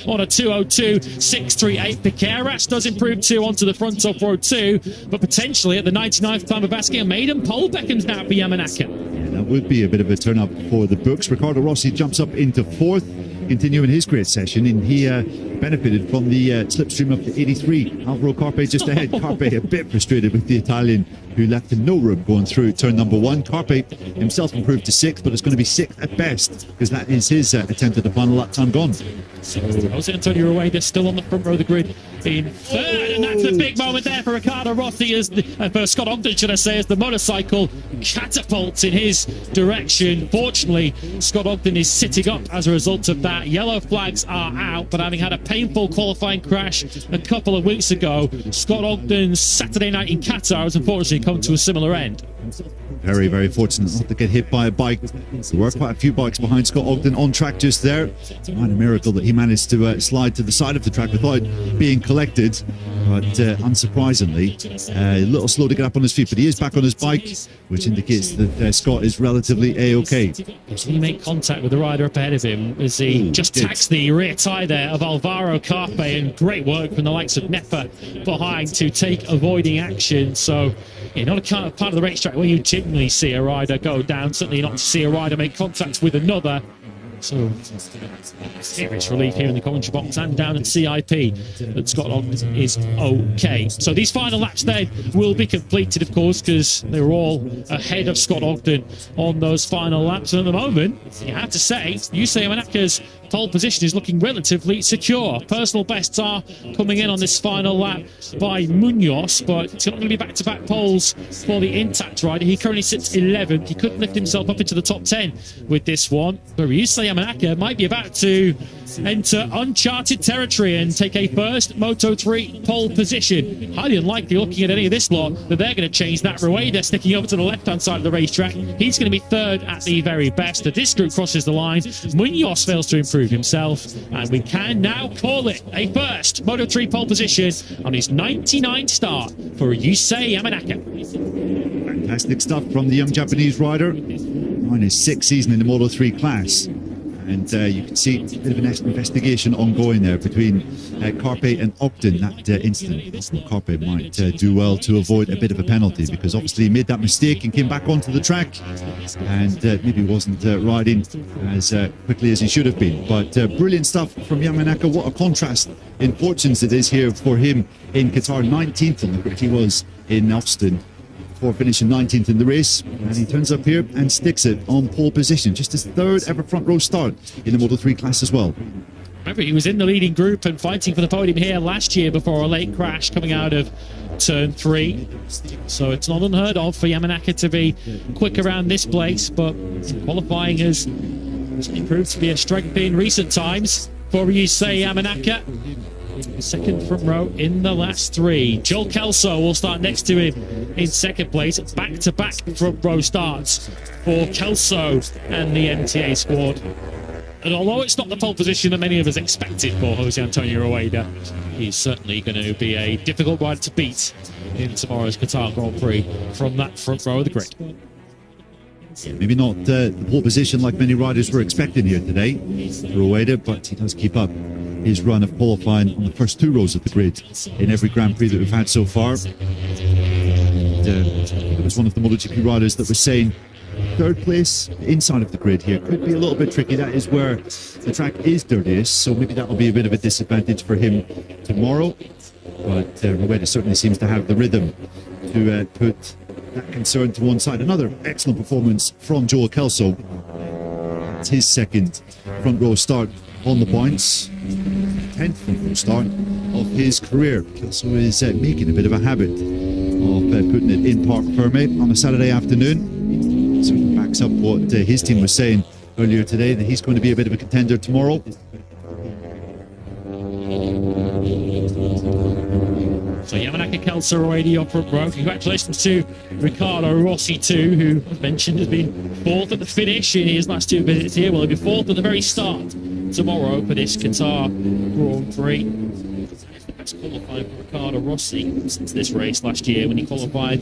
on a 2:02.638. Piqueras does improve 2 onto the front of row 2, but potentially at the 99th time of asking, a maiden pole beckons now for Yamanaka. Yeah, that would be a bit of a turn up for the books. Ricardo Rossi jumps up into 4th, continuing his great session, and he benefited from the slipstream of the 83. Alvaro Carpe just ahead. Carpe a bit frustrated with the Italian, who left him no room going through turn number 1. Carpe himself improved to 6th, but it's going to be 6th at best, because that is his attempt at the final lap time gone. So Jose Antonio Rueda still on the front row of the grid in 3rd, and that's a big moment there for Ricardo Rossi, as for Scott Ogden, should I say, as the motorcycle catapults in his direction. Fortunately, Scott Ogden is sitting up as a result of that. Yellow flags are out, but having had a painful qualifying crash a couple of weeks ago, Scott Ogden's Saturday night in Qatar has unfortunately come to a similar end. Very, very fortunate not to get hit by a bike. There were quite a few bikes behind Scott Ogden on track just there. Quite a miracle that he managed to slide to the side of the track without being collected. But unsurprisingly, a little slow to get up on his feet, but he is back on his bike, which indicates that Scott is relatively A-OK. He made contact with the rider up ahead of him as he just taxed the rear tyre there of Alvaro Carpe, and great work from the likes of Nepa behind to take avoiding action. So, yeah, not a kind of part of the racetrack where you genuinely see a rider go down, certainly not to see a rider make contact with another. So, serious relief here in the commentary box and down at CIP that Scott Ogden is okay. So these final laps then will be completed, of course, because they were all ahead of Scott Ogden on those final laps. And at the moment, you have to say, Yusei Yamanaka's pole position is looking relatively secure. Personal bests are coming in on this final lap by Munoz, but it's not going to be back-to-back poles for the intact rider. He currently sits 11th. He could lift himself up into the top 10 with this one, but Yusei Yamanaka might be about to enter uncharted territory and take a first Moto3 pole position. Highly unlikely, looking at any of this lot, that they're going to change that. Rueda sticking over to the left-hand side of the racetrack. He's going to be 3rd at the very best. This group crosses the line. Munoz fails to improve himself, and we can now call it a first Moto3 pole position on his 99th start for Yusei Yamanaka. Fantastic stuff from the young Japanese rider on his 6th season in the Moto3 class. And you can see a bit of an investigation ongoing there between Carpe and Ogden. That incident, Carpe might do well to avoid a bit of a penalty, because obviously he made that mistake and came back onto the track and maybe wasn't riding as quickly as he should have been. But brilliant stuff from Yamanaka. What a contrast in fortunes it is here for him in Qatar. 19th on the grid he was in Austin, before finishing 19th in the race, and he turns up here and sticks it on pole position. Just his 3rd ever front row start in the Moto3 class as well. Remember, he was in the leading group and fighting for the podium here last year before a late crash coming out of turn 3. So it's not unheard of for Yamanaka to be quick around this place, but qualifying has proved to be a strength in recent times for Yusei Yamanaka. 2nd front row in the last 3. Joel Kelso will start next to him in 2nd place. Back-to-back front row starts for Kelso and the MTA squad. And although it's not the pole position that many of us expected for Jose Antonio Rueda, he's certainly going to be a difficult rider to beat in tomorrow's Qatar Grand Prix from that front row of the grid. Yeah, maybe not the pole position like many riders were expecting here today, Rueda, but he does keep up his run of qualifying on the first 2 rows of the grid in every Grand Prix that we've had so far. And, it was one of the MotoGP riders that was saying 3rd place inside of the grid here could be a little bit tricky. That is where the track is dirtiest, so maybe that will be a bit of a disadvantage for him tomorrow. But Rueda certainly seems to have the rhythm to put that concern to one side. Another excellent performance from Joel Kelso. It's his 2nd front row start on the points, 10th front row start of his career. Kelso is making a bit of a habit of putting it in Parc Ferme on a Saturday afternoon. Certainly backs up what his team was saying earlier today, that he's going to be a bit of a contender tomorrow. So Yamanaka, Kelso already up front row. Congratulations to Riccardo Rossi too, who I mentioned has been 4th at the finish in his last 2 visits here. Well, he'll be 4th at the very start tomorrow for this Qatar Grand Prix. Best qualifying for Riccardo Rossi since this race last year when he qualified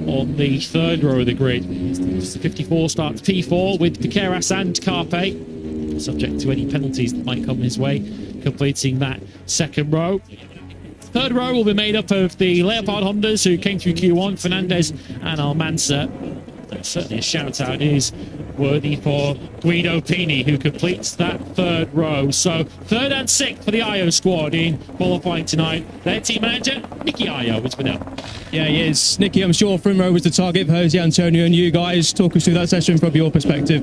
on the 3rd row of the grid. 54 starts P4 with Piqueras and Carpe, subject to any penalties that might come his way, completing that 2nd row. 3rd row will be made up of the Leopard Hondas who came through Q1, Fernandez and Almanza. Certainly a shout out is worthy for Guido Pini, who completes that 3rd row. So 3rd and 6th for the Ayo squad in qualifying tonight. Their team manager, Nicky Ayo, is with them. Yeah, he is. Nicky, I'm sure front row was the target for Jose Antonio, and you guys talk us through that session from your perspective.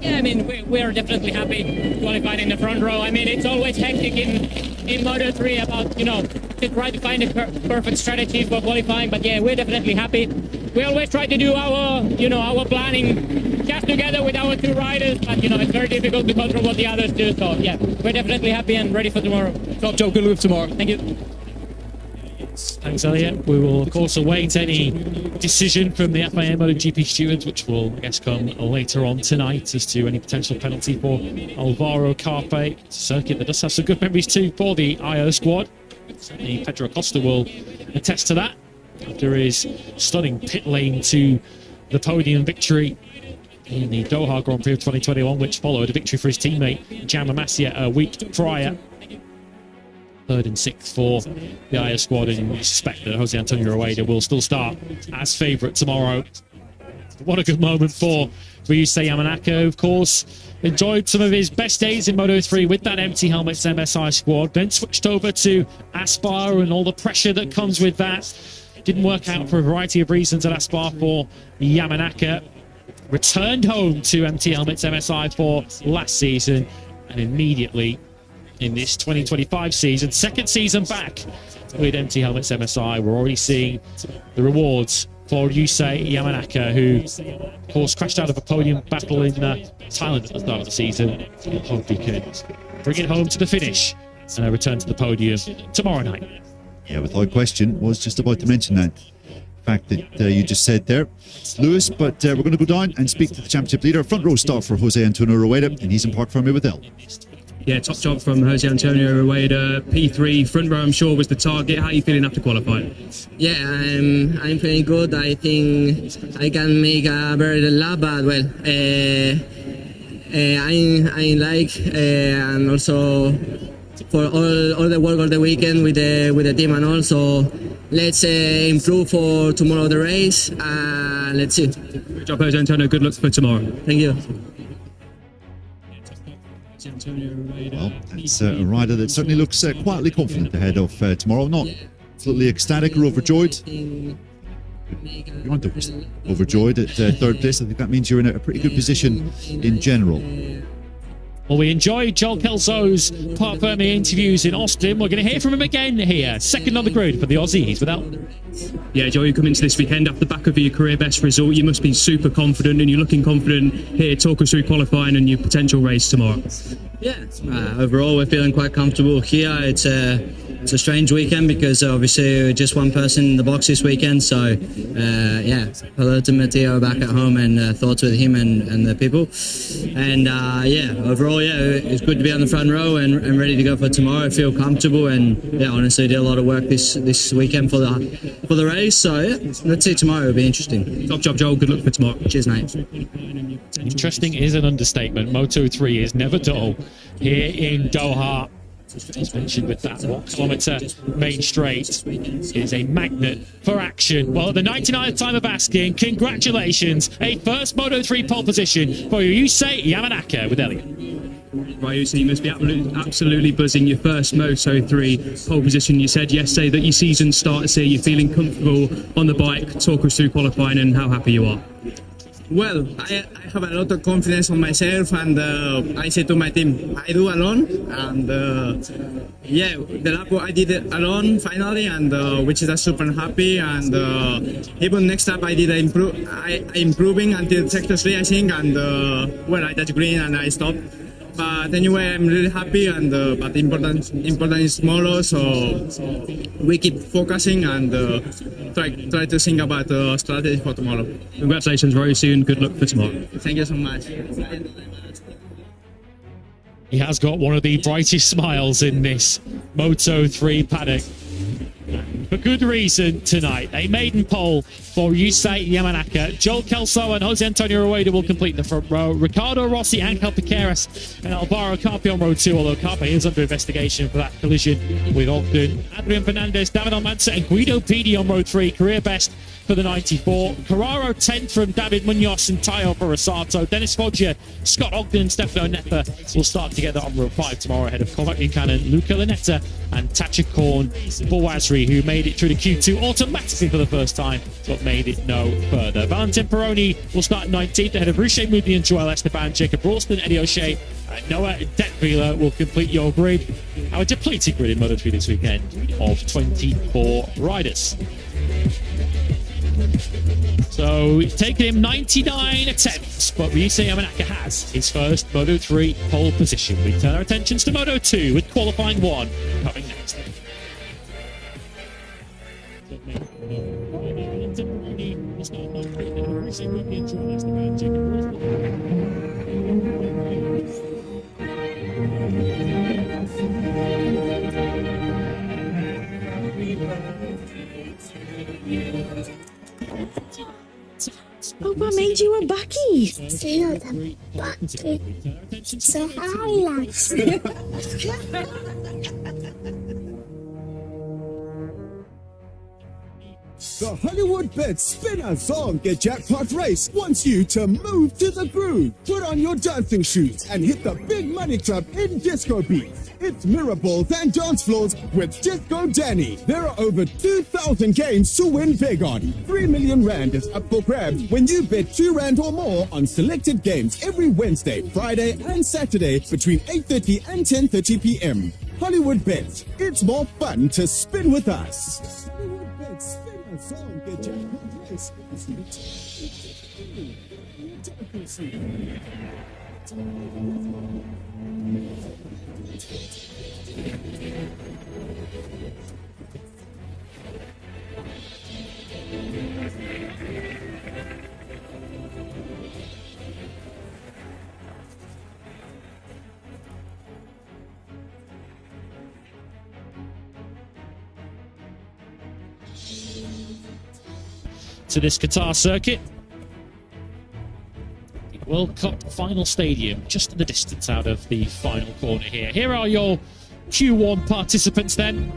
Yeah, I mean, we're definitely happy qualifying in the front row. I mean, it's always hectic in Moto3 about, you know, to try to find a perfect strategy for qualifying. But yeah, we're definitely happy. We always try to do our, you know, our planning just together with our 2 riders. But, you know, it's very difficult to control what the others do. So yeah, we're definitely happy and ready for tomorrow. Top job, good luck tomorrow. Thank you. Thanks, Elliot. We will, of course, await any decision from the FIA MotoGP stewards, which will, I guess, come later on tonight as to any potential penalty for Alvaro Carpe. It's a circuit that does have some good memories too for the Ayo squad. Certainly Pedro Acosta will attest to that after his stunning pit lane to the podium victory in the Doha Grand Prix of 2021, which followed a victory for his teammate Jan Masia a week prior. 3rd and 6th for the Ayo squad, and you suspect that Jose Antonio Rueda will still start as favourite tomorrow. What a good moment for Ryusei Yamanaka, of course. Enjoyed some of his best days in Moto3 with that empty helmets MSI squad, then switched over to Aspar and all the pressure that comes with that. Didn't work out for a variety of reasons at Aspar for Yamanaka. Returned home to empty helmets MSI for last season, and immediately in this 2025 season, 2nd season back with empty helmets MSI, we're already seeing the rewards for Ryusei Yamanaka, who, of course, crashed out of a podium battle in Thailand at the start of the season. I hope he can bring it home to the finish and return to the podium tomorrow night. Yeah, without question. Was just about to mention that fact that you just said there, Lewis. But we're going to go down and speak to the championship leader. Front row start for Jose Antonio Rueda, and he's in Parc Ferme with Elle. Yeah, top job from Jose Antonio Rueda. P3 front row, I'm sure, was the target. How are you feeling after qualifying? Yeah, I'm feeling good. I think I can make a better lap, but well, I like and also for all the work of the weekend with the team and all. So let's improve for tomorrow the race. Let's see. Good job, Jose Antonio. Good luck for tomorrow. Thank you. Well, that's a rider that certainly looks quietly confident ahead of tomorrow. Not absolutely ecstatic or overjoyed. You aren't overjoyed at 3rd place. I think that means you're in a pretty good position in general. Well, we enjoyed Joel Kelso's Parc Ferme interviews in Austin. We're going to hear from him again here, 2nd on the grid for the Aussies without. Yeah, Joel, you come into this weekend off the back of your career best result. You must be super confident, and you're looking confident here. Talk us through qualifying and your potential race tomorrow. Yeah, overall we're feeling quite comfortable here. It's it's a strange weekend because obviously just one person in the box this weekend. So yeah, hello to Matteo back at home, and thoughts with him and the people. And yeah, overall, yeah, it's good to be on the front row and ready to go for tomorrow. I feel comfortable, and yeah, honestly, did a lot of work this weekend for the race. So yeah, let's see tomorrow. It'll be interesting. Top job, Joel. Good luck for tomorrow. Cheers, mate. Interesting is an understatement. Moto3 is never dull here in Doha. As mentioned, with that 1 kilometre main straight is a magnet for action. Well, at the 99th time of asking, congratulations, a first Moto3 pole position for Yusei Yamanaka with Elliott. Right, so you must be absolutely buzzing. Your first Moto3 pole position. You said yesterday that your season starts here. You're feeling comfortable on the bike. Talk us through qualifying and how happy you are. Well, I have a lot of confidence on myself, and I say to my team, I do alone, and yeah, the lap I did it alone finally, and which is super happy, and even next lap I did improving until sector 3, I think, and well, I touched green and I stopped. But anyway, I'm really happy, and but important is moto, so we keep focusing and try to think about the strategy for tomorrow. Congratulations, very soon. Good luck for tomorrow. Thank you so much. He has got one of the brightest smiles in this Moto3 paddock. For good reason tonight. A maiden pole for Yusei Yamanaka. Joel Kelso and Jose Antonio Rueda will complete the front row. Ricardo Rossi, Angel Piqueras and Alvaro Carpi on row 2, although Carpi is under investigation for that collision with Ogden. Adrian Fernandez, David Almanza and Guido Pidi on row 3. Career best for the 94. Carraro 10th from David Munoz and Tayo Barasato. Dennis Foggia, Scott Ogden and Stefano Neffa will start together on row 5 tomorrow ahead of Cormac Buchanan, Luca Lanetta and Tatcha Korn Bawazri, who made it through the Q2 automatically for the first time, but made it no further. Valentin Peroni will start 19th ahead of Ruche Moody and Joel Esteban. Jacob Ralston, Eddie O'Shea and Noah Detweiler will complete your grid. Our depleted grid in Moto3 this weekend of 24 riders. So it's taken him 99 attempts, but Yusei Yamanaka has his first Moto3 pole position. We turn our attentions to Moto2 with qualifying 1 coming next. Oh, what made you a bucky? See, the bucky. So highlights. The Hollywood Bet Spinner Zonke Jackpot Race wants you to move to the groove. Put on your dancing shoes and hit the big money club in disco beats. It's mirror balls and dance floors with Disco Danny. There are over 2,000 games to win big on. 3 million rand is up for grabs when you bet 2 rand or more on selected games every Wednesday, Friday and Saturday between 8:30 and 10:30 p.m. Hollywood Bets. It's more fun to spin with us. Hollywood Bets Spinner Zonke Jackpot Race. To this Qatar circuit, the World Cup final stadium, just in the distance out of the final corner here. Here are your Q1 participants then.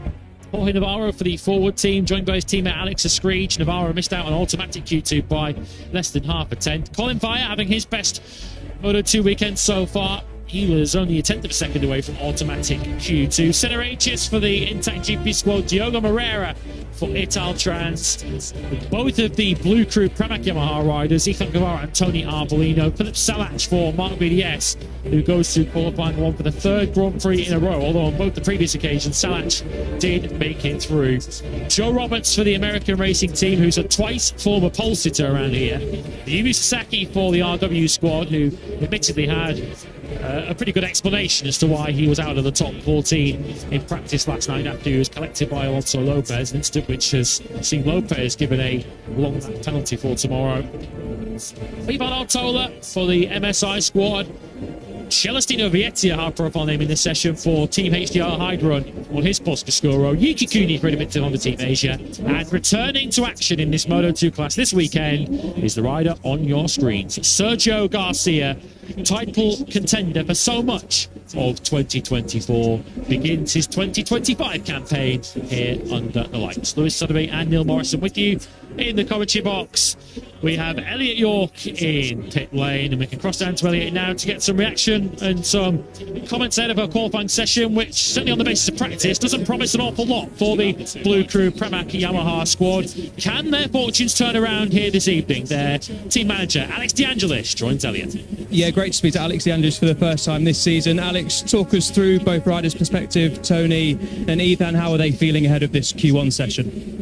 Jorge Navarro for the forward team, joined by his teammate Alex Escreech. Navarro missed out on automatic Q2 by less than half a tenth. Colin Vire having his best Moto2 weekend so far. He was only a tenth of a second away from automatic Q2. Center H's for the Intact GP squad, Diogo Moreira for Italtrans. Both of the Blue Crew Pramac Yamaha riders, Ethan Guevara and Tony Arbolino. Philip Salach for Mark BDS, who goes through qualifying 1 for the 3rd Grand Prix in a row, although on both the previous occasions, Salach did make it through. Joe Roberts for the American Racing Team, who's a twice former pole sitter around here. Yumi Sasaki for the RW squad, who admittedly had a pretty good explanation as to why he was out of the top 14 in practice last night after he was collected by Alonso Lopez, an incident which has seen Lopez given a long lap penalty for tomorrow. Ivan Artola for the MSI squad. Celestino Vietti, a high-profile name in this session for Team HDR Hydron on his Boscoscuro. Yuki Kuni for Edmonton on the Team Asia. And returning to action in this Moto2 class this weekend is the rider on your screens, Sergio Garcia, title contender for so much of 2024, begins his 2025 campaign here under the lights. Lewis Sotheby and Neil Morrison with you in the commentary box. We have Elliot York in pit lane, and we can cross down to Elliot now to get some reaction and some comments out of our qualifying session, which certainly on the basis of practice doesn't promise an awful lot for the Blue Crew Pramac Yamaha squad. Can their fortunes turn around here this evening? Their team manager Alex DeAngelis joins Elliot. Yeah, great to speak to Alex DeAngelis for the first time this season. Alex, talk us through both riders' perspective. Tony and Ethan, how are they feeling ahead of this Q1 session?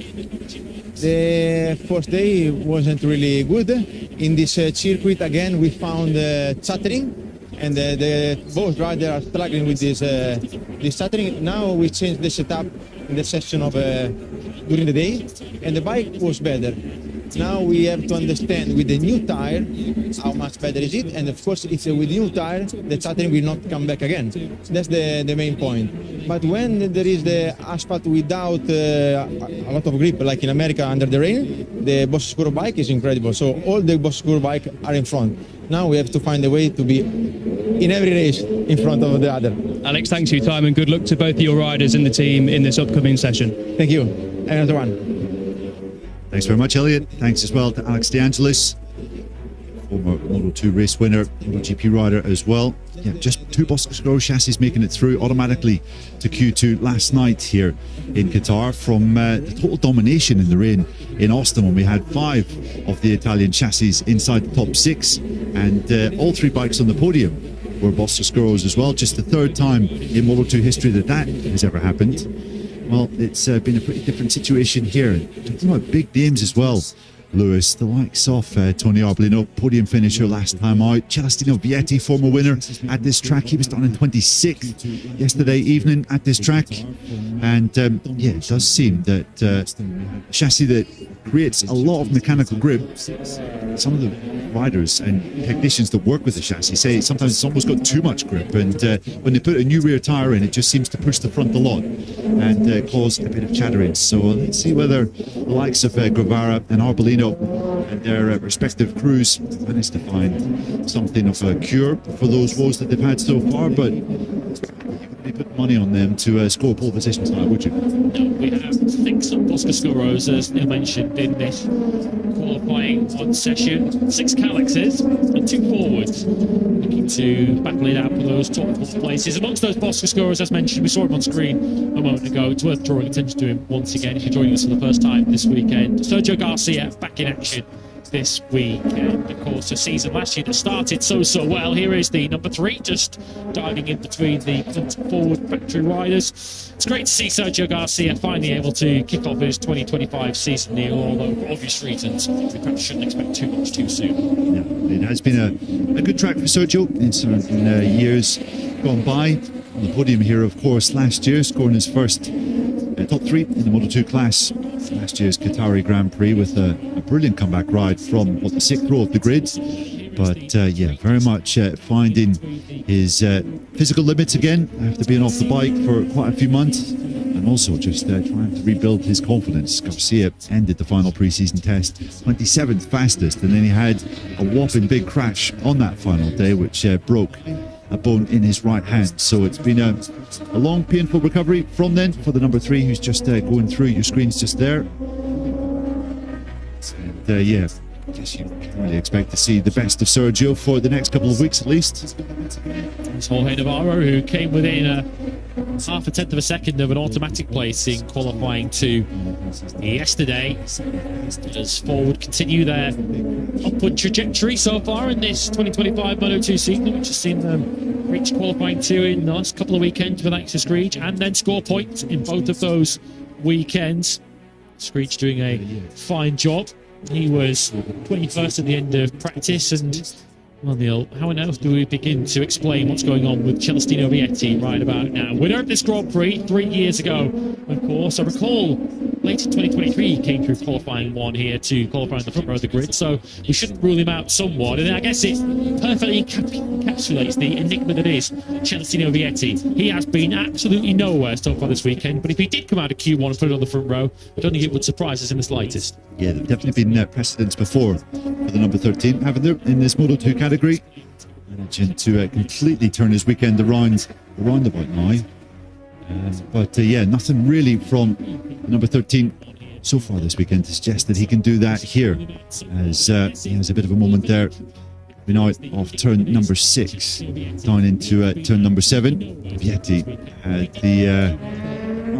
The first day wasn't really good. In this circuit, again, we found stuttering, and both riders are struggling with this stuttering. Now we changed the setup in the session of during the day, and the bike was better. Now we have to understand with the new tire how much better is it, and of course it's with new tire the stuttering will not come back again. That's the main point. But when there is the asphalt without a lot of grip, like in America under the rain, the Boscoscuro bike is incredible. So all the Boscoscuro bike are in front. Now we have to find a way to be in every race in front of the other. Alex, thanks for your time and good luck to both of your riders and the team in this upcoming session. Thank you. Another one. Thanks very much, Elliot. Thanks as well to Alex DeAngelis, former Moto2 race winner, MotoGP rider as well. Yeah, just 2 Boscoscuro chassis making it through automatically to Q2 last night here in Qatar from the total domination in the rain in Austin when we had 5 of the Italian chassis inside the top 6, and all 3 bikes on the podium were Boscoscuros as well. Just the 3rd time in Moto2 history that has ever happened. Well, it's been a pretty different situation here. Talking about big names as well, Lewis, the likes of Tony Arbolino, podium finisher last time out. Celestino Vietti, former winner at this track. He was done in 26th yesterday evening at this track. And yeah, it does seem that a chassis that creates a lot of mechanical grip. Some of the riders and technicians that work with the chassis say sometimes it's almost got too much grip, and when they put a new rear tyre in, it just seems to push the front a lot and cause a bit of chattering. So let's see whether the likes of Guevara and Arbolino and their respective crews manage to find something of a cure for those woes that they've had so far. But you wouldn't be putting money on them to score pole position tonight, would you? No, we have 6 Boscoscuros, as Neil mentioned, in this qualifying one session. 6 Calixes and 2 forwards looking to battle it out for those top 4 places. Amongst those Boscoscuros, as mentioned, we saw him on screen a moment ago. It's worth drawing attention to him once again if you're joining us for the first time this weekend. Sergio Garcia back in action this week, and of course a season last year that started so well. Here is the number 3 just diving in between the forward factory riders. It's great to see Sergio Garcia finally able to kick off his 2025 season, Neil, although for obvious reasons we perhaps shouldn't expect too much too soon. Yeah, it has been a good track for Sergio in certain years gone by. On the podium here, of course, last year, scoring his first top 3 in the Moto2 class. Last year's Qatari Grand Prix with a brilliant comeback ride from the 6th row of the grid. But yeah, very much finding his physical limits again after being off the bike for quite a few months, and also just trying to rebuild his confidence. Garcia ended the final pre-season test 27th fastest, and then he had a whopping big crash on that final day, which broke a bone in his right hand. So it's been a long, painful recovery from then for the number 3, who's just going through your screens just there. And yeah, I guess you can really expect to see the best of Sergio for the next couple of weeks at least. It's Jorge Navarro, who came within half a tenth of a second of an automatic place in qualifying 2 yesterday, as Forward continue their upward trajectory so far in this 2025 Moto2 season, which has seen them reach qualifying 2 in the last couple of weekends with Alex Screech, and then score points in both of those weekends. Screech doing a fine job. He was 21st at the end of practice, and Well, Neil, how on earth do we begin to explain what's going on with Celestino Vietti right about now? Winner of this Grand Prix 3 years ago, of course. I recall late in 2023 he came through qualifying one here to qualify in the front row of the grid, so we shouldn't rule him out somewhat. And I guess it perfectly encapsulates the enigma that is Celestino Vietti. He has been absolutely nowhere so far this weekend, but if he did come out of Q1 and put it on the front row, I don't think it would surprise us in the slightest. Yeah, there've definitely been precedents before for the number 13, haven't there, in this Moto 2 category. Managing to completely turn his weekend around about now. But yeah, nothing really from number 13 so far this weekend to suggest that he can do that here, as he has a bit of a moment there. Been out off turn number 6 down into turn number 7. Vietti had the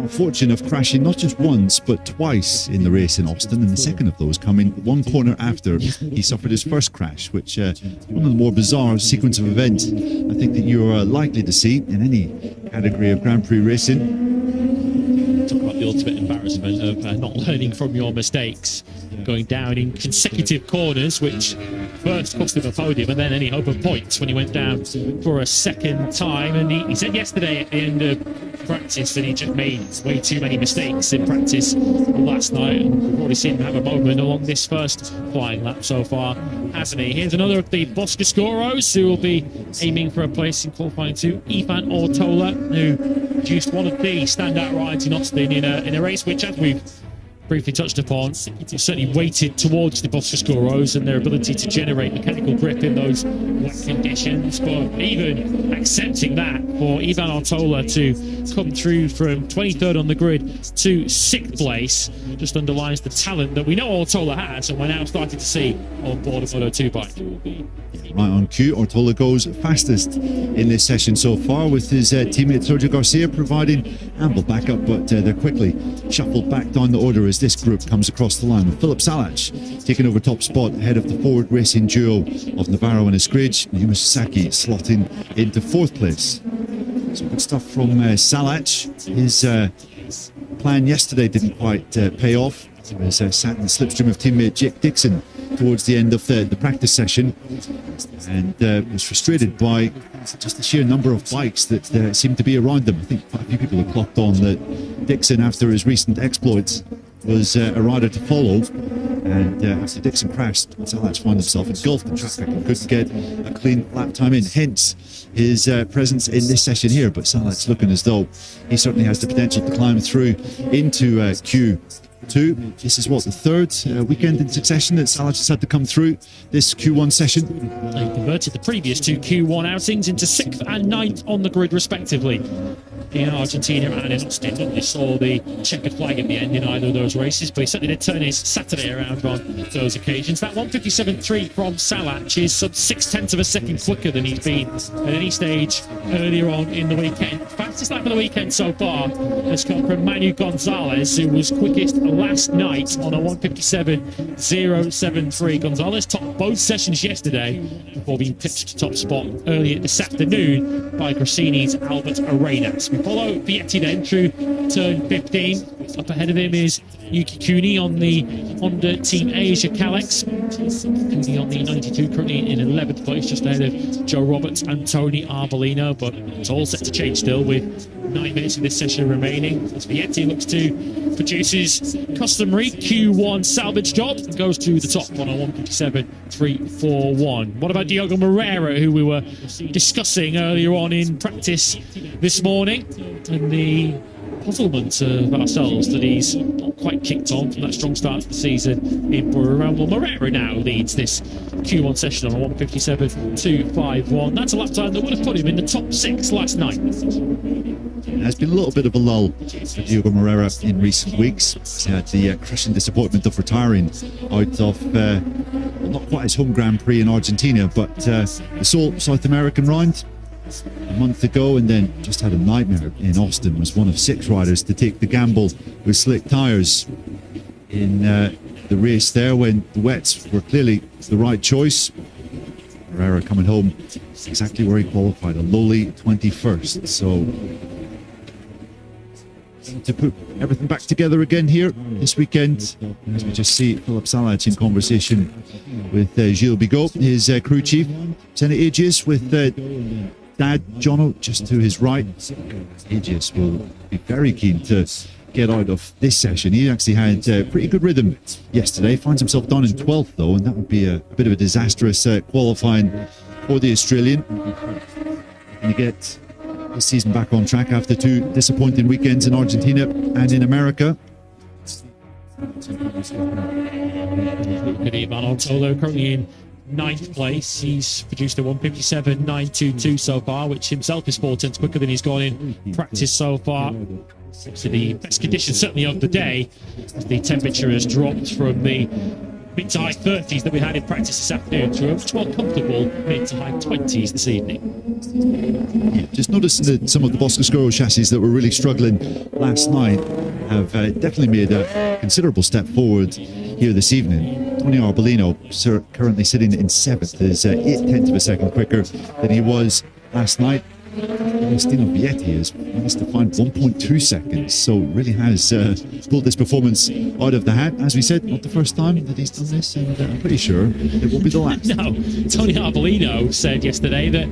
fortune of crashing not just once but twice in the race in Austin, and the second of those coming one corner after he suffered his first crash, which one of the more bizarre sequence of events I think that you are likely to see in any category of Grand Prix racing. Talk about the ultimate embarrassment of not learning from your mistakes, going down in consecutive corners, which first cost him a podium and then any hope of points when he went down for a second time. And he said yesterday at the end of practice that he just made way too many mistakes in practice last night, and we've already seen him have a moment along this first flying lap so far, hasn't he? Here's another of the Boscoscoros who will be aiming for a place in qualifying 2. Ivan Ortola, who produced one of the standout rides in Austin in a race which, as we've briefly touched upon, certainly weighted towards the Boscoscoros and their ability to generate mechanical grip in those wet conditions. But even accepting that, for Ivan Ortola to come through from 23rd on the grid to 6th place just underlines the talent that we know Ortola has, and we're now starting to see on board a Moto 2 bike. Right on cue, Ortola goes fastest in this session so far, with his teammate Sergio Garcia providing ample backup, but they're quickly shuffled back down the order as this group comes across the line, with Philip Salach taking over top spot ahead of the forward racing duo of Navarro and Escridge, and Yuma Sasaki slotting into 4th place. So good stuff from Salach. His plan yesterday didn't quite pay off. He was sat in the slipstream of teammate Jake Dixon towards the end of the practice session, and was frustrated by just the sheer number of bikes that seemed to be around them. I think quite a few people have clocked on that Dixon, after his recent exploits, was a rider to follow, and after Dixon crashed, Salach found himself engulfed in traffic and couldn't get a clean lap time in, hence his presence in this session here. But Salach's looking as though he certainly has the potential to climb through into Q2. This is what, the 3rd weekend in succession that Salach has had to come through this Q1 session. They converted the previous 2 Q1 outings into 6th and 9th on the grid respectively in Argentina and in Austin. Nobody saw the checkered flag at the end in either of those races, but he certainly did turn his Saturday around on those occasions. That 1:57.3 from Salach is sub 0.6 of a second quicker than he's been at any stage earlier on in the weekend. Fastest lap of the weekend so far has come from Manu Gonzalez, who was quickest last night on a 1:57.073. Gonzalez topped both sessions yesterday before being pitched to top spot earlier this afternoon by Grassini's Albert Arenas. We follow Vietti then through turn 15. Up ahead of him is Yuki Kuni on the Honda Team Asia Kalex. Kuni on the 92, currently in 11th place, just ahead of Joe Roberts and Tony Arbolino, but it's all set to change still with 9 minutes of this session remaining, as Vietti looks to produce his customary Q1 salvage job and goes to the top on a 1:57.341. What about Diogo Moreira, who we were discussing earlier on in practice this morning, and the puzzlement of ourselves that he's not quite kicked on from that strong start to the season in Buriram? Well, Moreira now leads this Q1 session on a 1:57.251. That's a lap time that would have put him in the top 6 last night. There's been a little bit of a lull for Diogo Moreira in recent weeks. He's had the crushing disappointment of retiring out of not quite his home Grand Prix in Argentina, but the sole South American round a month ago, and then just had a nightmare in Austin. Was one of 6 riders to take the gamble with slick tyres in the race there, when the wets were clearly the right choice. Moreira coming home exactly where he qualified, a lowly 21st. So to put everything back together again here this weekend. As we just see Philippe Salac in conversation with Gilles Bigot, his crew chief. Senna Agius with Dad Jono just to his right. Agius will be very keen to get out of this session. He actually had pretty good rhythm yesterday. Finds himself down in 12th though, and that would be a bit of a disastrous qualifying for the Australian. And you get this season back on track after 2 disappointing weekends in Argentina and in America. Good Ivan Ortolo currently in 9th place. He's produced a 1:57.922 so far, which himself is 4 tenths quicker than he's gone in practice so far. So the best condition certainly of the day, as the temperature has dropped from the mid to high 30s that we had in practice this afternoon to a much more comfortable mid to high 20s this evening. Yeah, just noticing that some of the Boscoscuro chassis that were really struggling last night have definitely made a considerable step forward here this evening. Tony Arbolino currently sitting in 7th, is 0.8 of a second quicker than he was last night. Stino Vietti has managed to find 1.2 seconds, so really has pulled this performance out of the hat. As we said, not the first time that he's done this, and I'm pretty sure it won't be the last. No, Tony Arbolino said yesterday that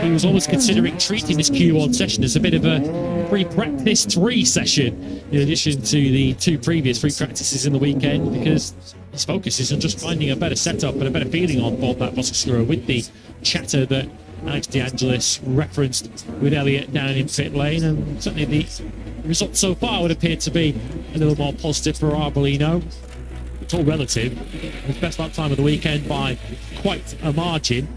he was almost considering treating this Q1 session as a bit of a pre-practice 3 session, in addition to the 2 previous free practices in the weekend, because his focus is on just finding a better setup and a better feeling on board that Boscoscuro, with the chatter that Alex De Angelis referenced with Elliott down in pit lane, and certainly the results so far would appear to be a little more positive for Arbolino. It's all relative. His best lap time of the weekend by quite a margin.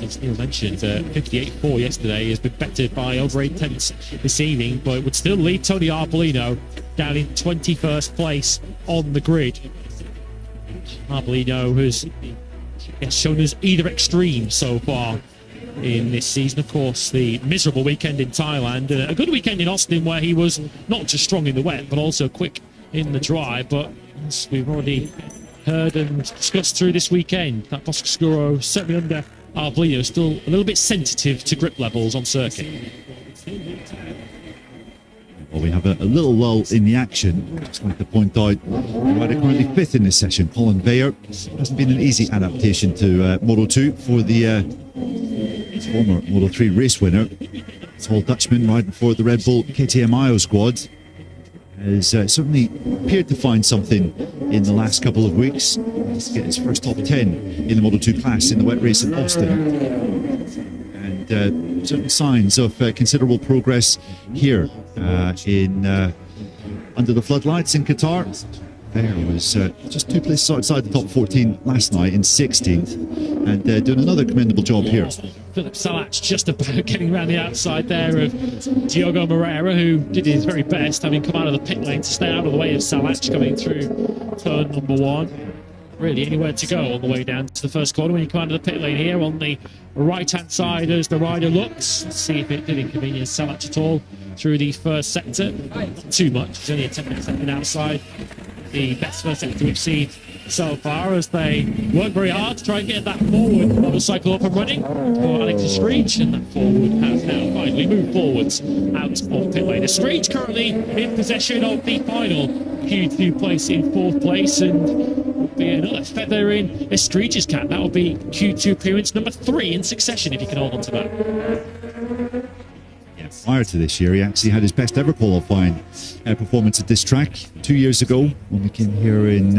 As Neil mentioned, 58.4 yesterday has been bettered by over 8 tenths this evening, but it would still leave Tony Arbolino down in 21st place on the grid. Arbolino has shown us either extreme so far in this season. Of course, the miserable weekend in Thailand, a good weekend in Austin where he was not just strong in the wet but also quick in the dry. But as we've already heard and discussed through this weekend, that Boscoscuro, certainly under Arbolino, is still a little bit sensitive to grip levels on circuit. Well, we have a little lull in the action. Just like to point out, right, currently 5th in this session. Colin Veyer hasn't been an easy adaptation to Moto 2 for the former Moto 3 race winner. Tall Dutchman riding for the Red Bull KTM IO squad has certainly appeared to find something in the last couple of weeks. He's to get his first top 10 in the Moto 2 class in the wet race in Austin. And certain signs of considerable progress here in under the floodlights in Qatar. There was just 2 places outside the top 14 last night in 16th, and doing another commendable job here. Philippe Salac just about getting around the outside there of Diogo Moreira, who did his very best, having come out of the pit lane to stay out of the way of Salac coming through turn number 1. Really anywhere to go on the way down to the first corner when you come out of the pit lane here on the right-hand side as the rider looks. Let's see if it did inconvenience Salac at all through the first sector. Not too much, it's only a 10-minute outside. The best first sector we've seen so far, as they work very hard to try and get that forward motorcycle up and running for Alex Estridge, and that forward has now finally moved forwards out of pit lane. Estridge currently in possession of the final Q2 place in 4th place, and will be another feather in Estridge's cap. That will be Q2 appearance number 3 in succession if he can hold on to that. Prior to this year, he actually had his best ever qualifying performance at this track 2 years ago when we came here in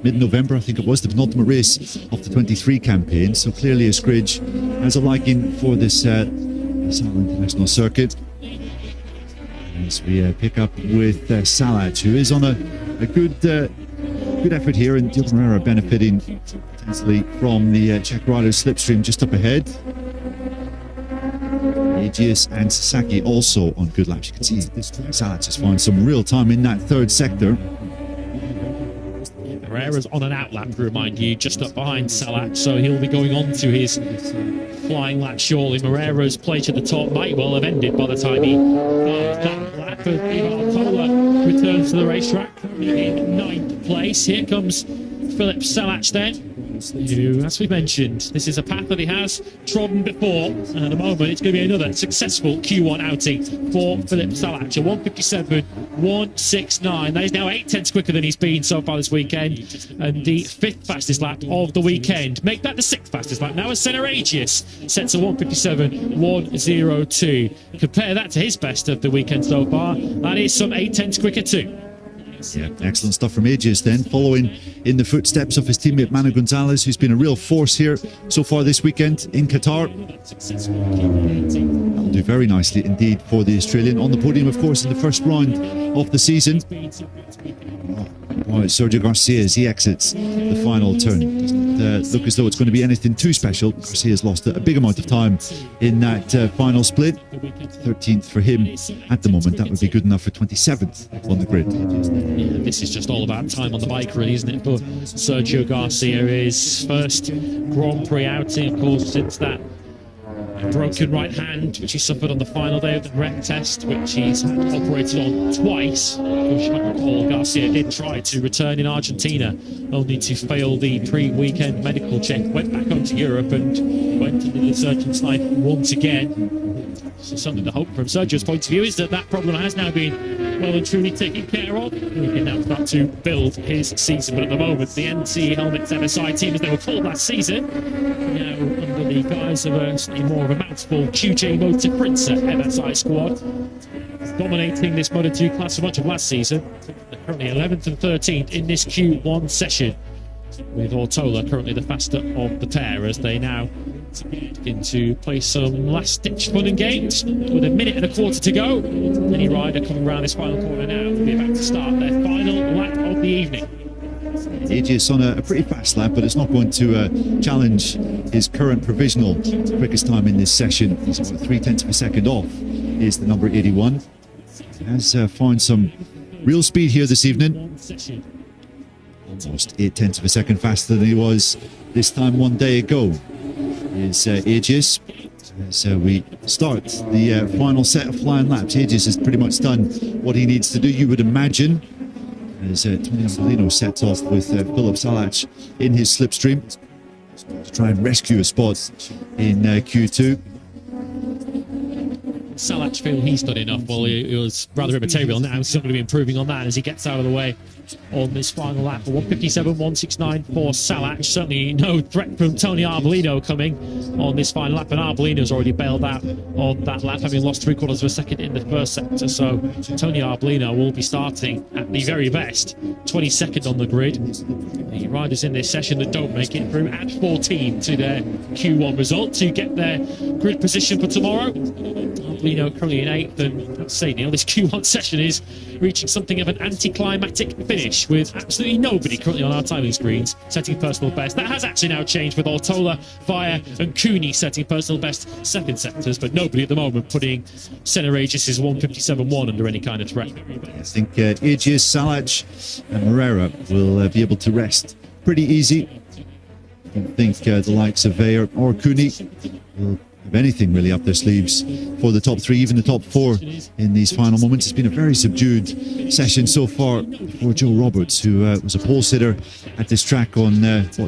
mid-November, I think it was, the penultimate race of the 23 campaign. So clearly Estridge has a liking for this international circuit. As we pick up with Salac, who is on a good effort here, and Diogo Moreira benefiting intensely from the Czech rider's slipstream just up ahead. Agius and Sasaki also on good laps. You can see Salac has found some real time in that 3rd sector. Moreira's on an out lap, to remind you, just up behind Salac, so he'll be going on to his flying lap shortly. Moreira's place at the top might well have ended by the time he finds that lap. Ivan Ortolo returns to the racetrack in 9th place. Here comes Philippe Salac then. who, as we mentioned, this is a path that he has trodden before, and at the moment it's going to be another successful Q1 outing for Filip Salac. A 1:57.169. That is now 8/10 quicker than he's been so far this weekend, and the 5th fastest lap of the weekend. Make that the 6th fastest lap now, as Senna Agius sets a 1:57.102. Compare that to his best of the weekend so far. That is some 8/10 quicker too. Yeah, excellent stuff from Agius then, following in the footsteps of his teammate Manu Gonzalez, who's been a real force here so far this weekend in Qatar. That'll do very nicely indeed for the Australian. On the podium, of course, in the first round of the season. Oh, it's Sergio Garcia as he exits the final turn. Doesn't look as though it's going to be anything too special. Garcia's lost a big amount of time in that final split. 13th for him at the moment. That would be good enough for 27th on the grid. Yeah, this is just all about time on the bike, really, isn't it? For Sergio Garcia, his first Grand Prix outing, of course, since that broken right hand, which he suffered on the final day of the rec test, which he's operated on twice. Of course, you might recall Garcia did try to return in Argentina, only to fail the pre-weekend medical check, went back home to Europe and went into the surgeon's life once again. So something to hope from Sergio's point of view is that that problem has now been well and truly taken care of. He can now start to build his season, but at the moment the NC Helmets MSI team, as they were called last season, now under the guise of a slightly more of a mouthful QJ Motor Prix MSI squad, dominating this Moto2 class for much of last season. They're currently 11th and 13th in this Q1 session, with Ortola currently the faster of the pair, as they now begin to play some last-ditch fun and games with a minute and a quarter to go. Any rider coming around this final corner now will be about to start their final lap of the evening. Agius on a pretty fast lap, but it's not going to challenge his current provisional quickest time in this session. He's about 0.3 of a second off is the number 81. He has found some real speed here this evening. Almost 0.8 of a second faster than he was this time one day ago is Agius. So we start the final set of flying laps. Agius has pretty much done what he needs to do, you would imagine, as Tony Arbolino sets off with Filip Salac in his slipstream to try and rescue a spot in Q2. Salac feel he's done enough. Well, he was rather immaterial now. He's not going to be improving on that as he gets out of the way on this final lap. 1:57.169 for Salac. Certainly no threat from Tony Arbolino coming on this final lap, and Arbolino's already bailed out on that lap, having lost 3/4 of a second in the first sector. So Tony Arbolino will be starting at the very best 22nd on the grid. The riders in this session that don't make it through add 14 to their Q1 result to get their grid position for tomorrow. Arbolino currently in 8th, and I'd say, Neil, this Q1 session is reaching something of an anticlimactic finish, with absolutely nobody currently on our timing screens setting personal best. That has actually now changed, with Ortola, Fire and Cooney setting personal best second sectors, but nobody at the moment putting Senna Agius' 1:57.1 under any kind of threat. I think Agius, Salac and Moreira will be able to rest pretty easy. I don't think the likes of Veyer or Cooney will have anything really up their sleeves for the top three, even the top four in these final moments. It's been a very subdued session so far for Joe Roberts, who was a pole sitter at this track on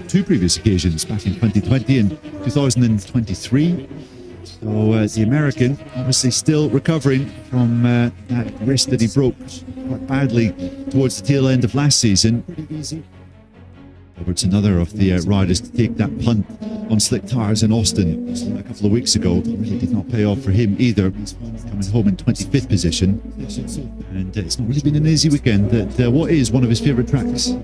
two previous occasions, back in 2020 and 2023. So the American obviously still recovering from that wrist that he broke quite badly towards the tail end of last season. Roberts, another of the riders to take that punt on slick tyres in Austin a couple of weeks ago. Really did not pay off for him either, coming home in 25th position. And it's not really been an easy weekend at what is one of his favourite tracks.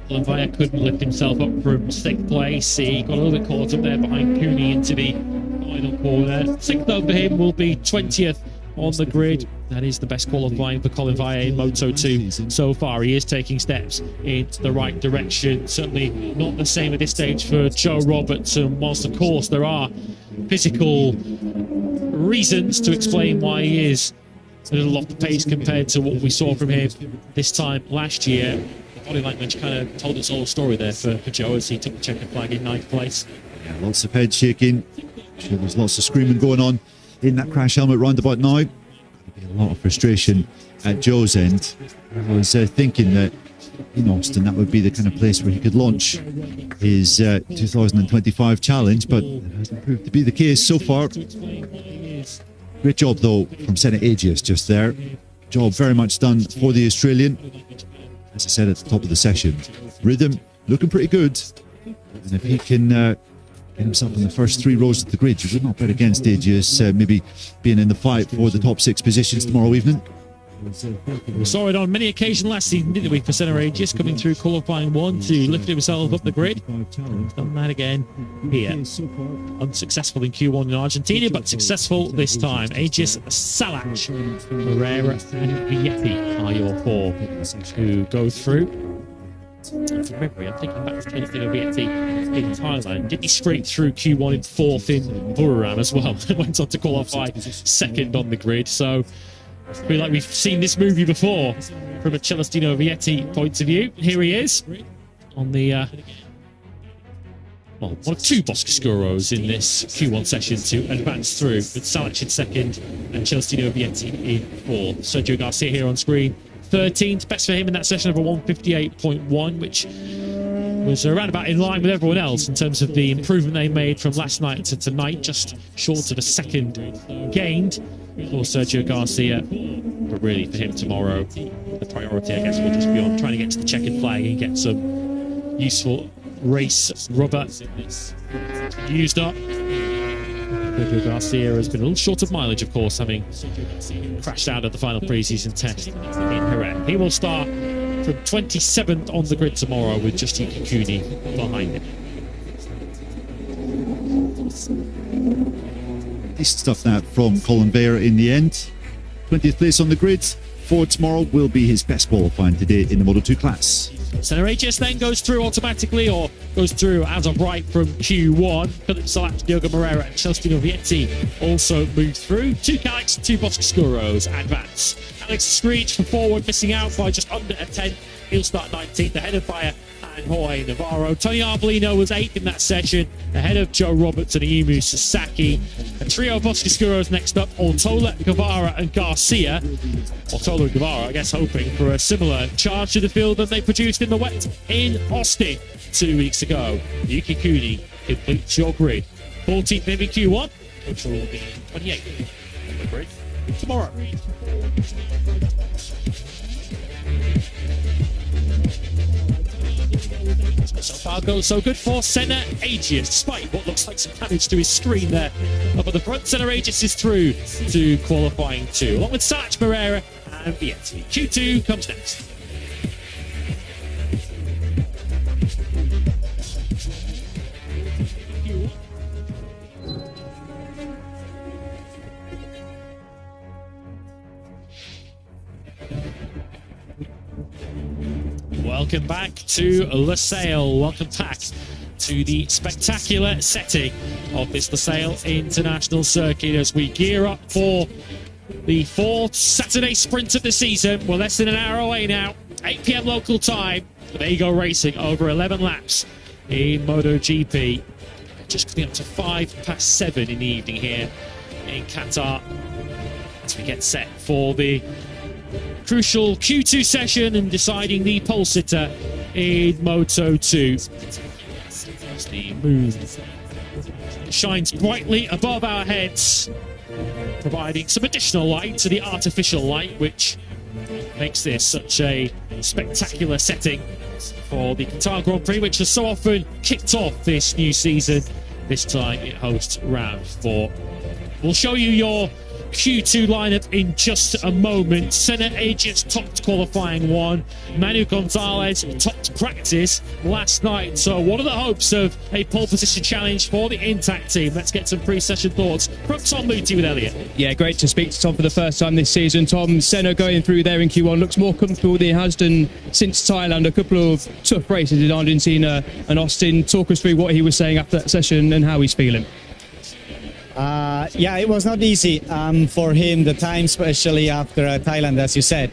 Vaya couldn't lift himself up from 6th place. He got a little bit caught up there behind Cooney into the final corner. 6th over him will be 20th on the grid. That is the best qualifying for Colin Vaya in Moto2 so far. He is taking steps in the right direction. Certainly not the same at this stage for Joe Roberts. And whilst, of course, there are physical reasons to explain why he is a little off the pace compared to what we saw from him this time last year, the body language kind of told its whole story there for Joe as he took the checkered flag in 9th place. Yeah, lots of head shaking. I'm sure there's lots of screaming going on in that crash helmet roundabout now. Be a lot of frustration at Joe's end. I was thinking that in Austin. That would be the kind of place where he could launch his 2025 challenge, but it hasn't proved to be the case so far. Great job, though, from Senna Agius just there. Job very much done for the Australian. As I said at the top of the session, rhythm looking pretty good. And if he can get himself in the first 3 rows of the grid, you would not bet against Agius maybe being in the fight for the top 6 positions tomorrow evening. We saw it on many occasions last season, didn't we, for Senna Agius, coming through qualifying 1 to lift himself up the grid. Done that again here. Unsuccessful in Q1 in Argentina, but successful this time. Agius, Salach, Moreira and Vietti are your 4 who go through. From memory, I'm thinking back to Vietti in Thailand. Did he scrape through Q1 in 4th in Buriram as well? Went on to qualify 2nd on the grid, so I feel like we've seen this movie before from a Celestino Vietti point of view. Here he is on the one of 2 Boscoscuros in this Q1 session to advance through, with Salach in 2nd and Celestino Vietti in 4th. Sergio Garcia here on screen, 13th, best for him in that session of a 158.1, which was around about in line with everyone else in terms of the improvement they made from last night to tonight, just short of a second gained for Sergio Garcia. But really for him tomorrow, the priority, I guess, will just be on trying to get to the checkered flag and get some useful race rubber used up. Sergio Garcia has been a little short of mileage, of course, having crashed out of the final pre-season test in Jerez. He will start from 27th on the grid tomorrow with just Yuki Kuni behind him. Decent stuff that from Colin Vare in the end. 20th place on the grid. For tomorrow will be his best qualifying today in the Moto 2 class. Senna Agius then goes through automatically, or goes through as of right from Q1. Philip Salach, Diogo Moreira and Celestino Vietti also move through. 2 Calix, 2 Boscoscuros advance. Alex Screech for forward, missing out by just under a 10th. He'll start 19th, ahead of Bayer and Jorge Navarro. Tony Arbolino was 8th in that session, ahead of Joe Roberts and Iimu Sasaki. A trio of Boscoscuros next up, Ortola, Guevara and Garcia. Ortola and Guevara, I guess, hoping for a similar charge to the field that they produced in the wet in Austin 2 weeks ago. Yuki Kuni completes your grid. 14th in Q1, which will be 28th on the grid tomorrow. So far goes so good for Senna Agius, despite what looks like some damage to his screen there. Up at the front, Senna Agius is through to qualifying 2, along with Salach, Moreira and Vietti. Q2 comes next. Welcome back to Losail. Welcome back to the spectacular setting of this Losail International Circuit as we gear up for the 4th Saturday sprint of the season. We're less than an hour away now, 8 p.m. local time. There you go, racing over 11 laps in Moto GP. Just coming up to 7:05 in the evening here in Qatar as we get set for the crucial Q2 session and deciding the pole sitter in Moto 2. As the moon shines brightly above our heads, providing some additional light to the artificial light, which makes this such a spectacular setting for the Qatar Grand Prix, which has so often kicked off this new season. This time it hosts round 4. We'll show you your Q2 lineup in just a moment. Senna Agius topped qualifying 1. Manu Gonzalez topped practice last night. So what are the hopes of a pole position challenge for the Intact team? Let's get some pre-session thoughts from Tom Luthi with Elliot. Yeah, great to speak to Tom for the first time this season. Tom, Senna going through there in Q1 looks more comfortable than he has done since Thailand. A couple of tough races in Argentina and Austin. Talk us through what he was saying after that session and how he's feeling. Yeah, it was not easy for him, the time, especially after Thailand, as you said.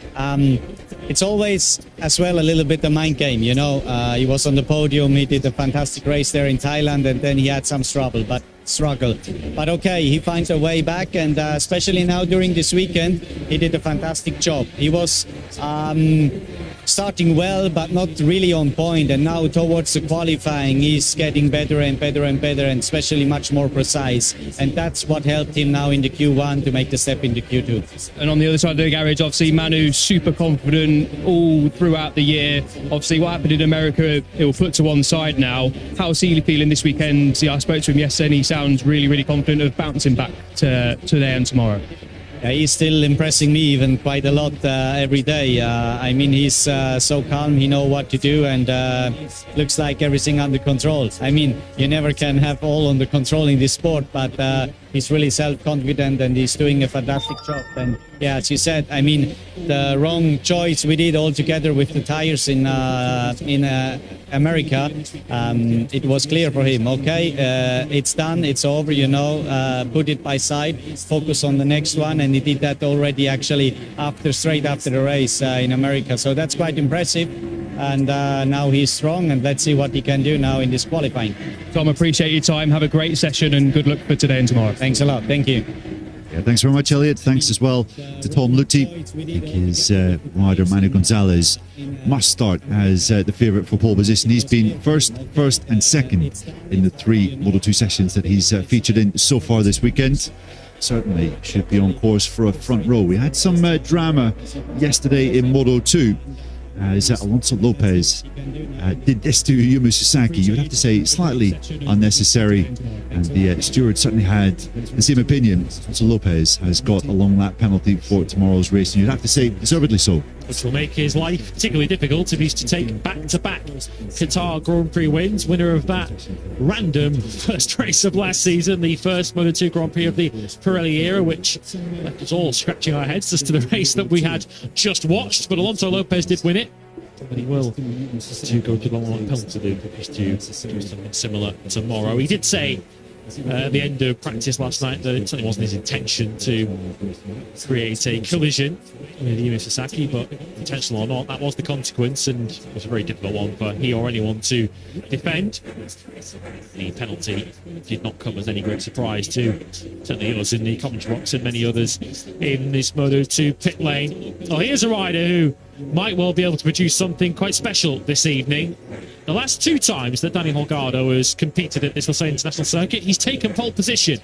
It's always, as well, a little bit the mind game, you know. He was on the podium, he did a fantastic race there in Thailand, and then he had some struggle. But okay, he finds a way back, and especially now during this weekend, he did a fantastic job. He was starting well, but not really on point. And now towards the qualifying, he's getting better and better and better, and especially much more precise. And that's what helped him now in the Q1 to make the step into Q2. And on the other side of the garage, obviously, Manu super confident all throughout the year. Obviously, what happened in America, it will put to one side now. How's he feeling this weekend? See, I spoke to him yesterday, and he sounds really, really confident of bouncing back to today and tomorrow. Yeah, he's still impressing me even quite a lot every day. I mean, he's so calm, he knows what to do, and looks like everything under control. I mean, you never can have all under control in this sport, but he's really self-confident and he's doing a fantastic job. And yeah, as you said, I mean, the wrong choice we did altogether with the tires in America, it was clear for him. Okay, it's done, it's over, you know, put it by side, focus on the next one, and he did that already actually straight after the race in America. So that's quite impressive. And now he's strong, and let's see what he can do now in this qualifying. Tom, appreciate your time. Have a great session and good luck for today and tomorrow. Thanks a lot. Thank you. Yeah, thanks very much, Elliot. Thanks as well to Tom Lutti. I think his rider Manu Gonzalez must start as the favourite for pole position. He's been first and second in the 3 Moto2 sessions that he's featured in so far this weekend. Certainly should be on course for a front row. We had some drama yesterday in Moto2 as Alonso Lopez did this to Yumu Sasaki. You would have to say slightly unnecessary, and the steward certainly had the same opinion. Alonso Lopez has got a long lap penalty for tomorrow's race, and you'd have to say deservedly so. Which will make his life particularly difficult if he's to take back-to-back Qatar Grand Prix wins. Winner of that random first race of last season, the first Moto2 Grand Prix of the Pirelli era, which left us all scratching our heads as to the race that we had just watched. But Alonso Lopez did win it, but he will to go to the long lap penalty loop if he's to do something similar tomorrow. He did say at the end of practice last night that it certainly wasn't his intention to create a collision with Yumu Sasaki, but intentional or not, that was the consequence, and it was a very difficult one for he or anyone to defend. The penalty did not come as any great surprise to certainly us in the commentary box and many others in this Moto2 pit lane. Oh, here's a rider who might well be able to produce something quite special this evening. The last 2 times that Dani Holgado has competed at this Losail International Circuit, he's taken pole position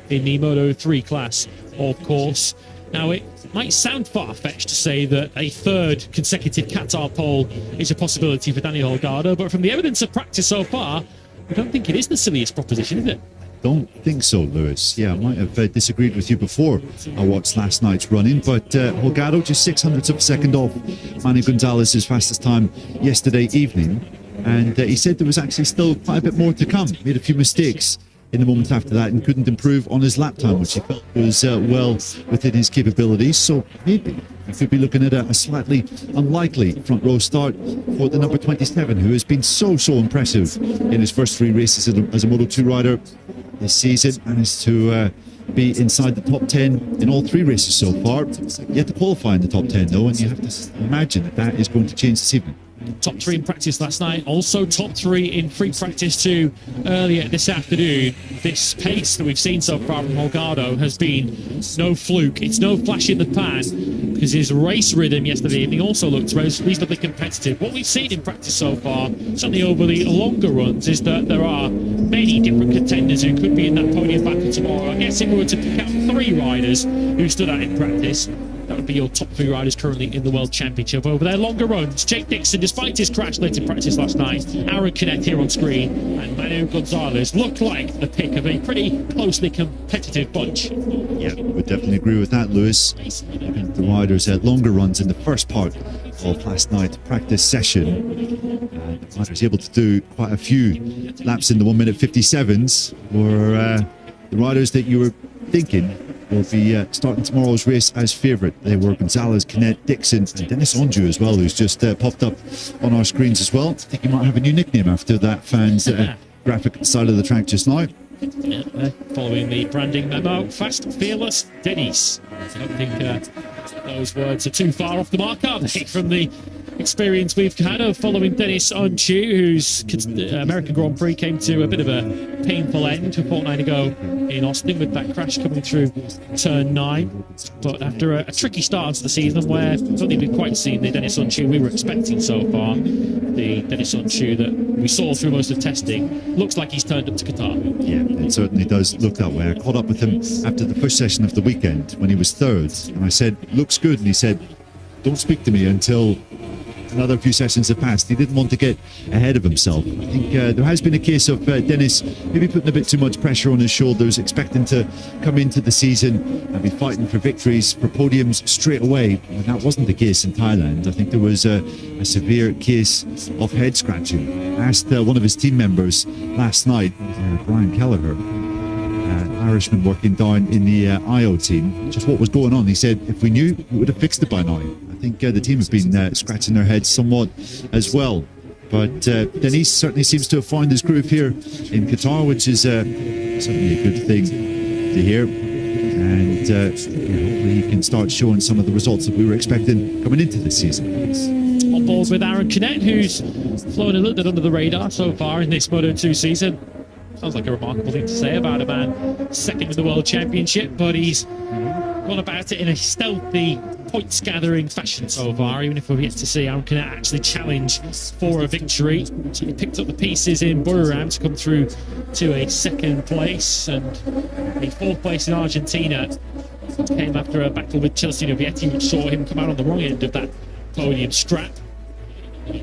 in the Moto3 class, of course. Now, it might sound far-fetched to say that a 3rd consecutive Qatar pole is a possibility for Dani Holgado, but from the evidence of practice so far, I don't think it is the silliest proposition, is it? Don't think so, Lewis. Yeah, I might have disagreed with you before I watched last night's run-in, but Holgado just 0.06 of a second off Manu Gonzalez's fastest time yesterday evening, and he said there was actually still quite a bit more to come. Made a few mistakes in the moment after that and couldn't improve on his lap time, which he felt was well within his capabilities. So maybe we could be looking at a slightly unlikely front row start for the number 27, who has been so impressive in his first 3 races as a Moto2 rider this season, and is to be inside the top 10 in all 3 races so far. Yet to qualify in the top 10 though, and you have to imagine that is going to change this evening. Top 3 in practice last night, also top 3 in free practice too earlier this afternoon. This pace that we've seen so far from Holgado has been no fluke, it's no flash in the pan, because his race rhythm yesterday evening also looked reasonably competitive. What we've seen in practice so far, certainly over the longer runs, is that there are many different contenders who could be in that podium battle tomorrow. I guess if we were to pick out 3 riders who stood out in practice, that would be your top 3 riders currently in the World Championship. Over their longer runs, Jake Dixon, despite his crash late in practice last night, Aaron Canet here on screen, and Manu Gonzalez looked like the pick of a pretty closely competitive bunch. Yeah, would definitely agree with that, Lewis. The riders had longer runs in the first part of last night's practice session. The riders able to do quite a few laps in the 1 minute 57s were the riders that you were thinking will be starting tomorrow's race as favourite. They were Gonzalez, Canet, Dixon, and Dennis Onju as well, who's just popped up on our screens as well. I think he might have a new nickname after that fan's graphic at the side of the track just now. Yeah, following the branding memo, Fast, Fearless, Dennis. I don't think those words are too far off the mark, are they, from the experience we've had of following Dennis Unchu, whose American Grand Prix came to a bit of a painful end a fortnight ago in Austin with that crash coming through turn 9. But after a tricky start to the season where we've not even quite seen the Dennis Unchu we were expecting so far, the Dennis Unchu that we saw through most of testing, looks like he's turned up to Qatar. Yeah, it certainly does look that way. I caught up with him after the first session of the weekend when he was third, and I said, looks good, and he said, don't speak to me until another few sessions have passed. He didn't want to get ahead of himself. I think there has been a case of Dennis maybe putting a bit too much pressure on his shoulders, expecting to come into the season and be fighting for victories, for podiums straight away. And that wasn't the case in Thailand. I think there was a severe case of head scratching. I asked one of his team members last night, Brian Kelleher, Irishman working down in the IO team, just what was going on. He said, if we knew, we would have fixed it by now. I think the team have been scratching their heads somewhat as well. But Denise certainly seems to have found his groove here in Qatar, which is certainly a good thing to hear. And hopefully he can start showing some of the results that we were expecting coming into this season. On board with Aaron Canet, who's flown a little bit under the radar so far in this Moto2 season. Sounds like a remarkable thing to say about a man second in the World Championship, but he's gone about it in a stealthy, points-gathering fashion so far, even if we're yet to see Aaron Canet actually challenge for a victory. So he picked up the pieces in Buriram to come through to a second place, and a fourth place in Argentina came after a battle with Celestino Vietti, which saw him come out on the wrong end of that podium strap.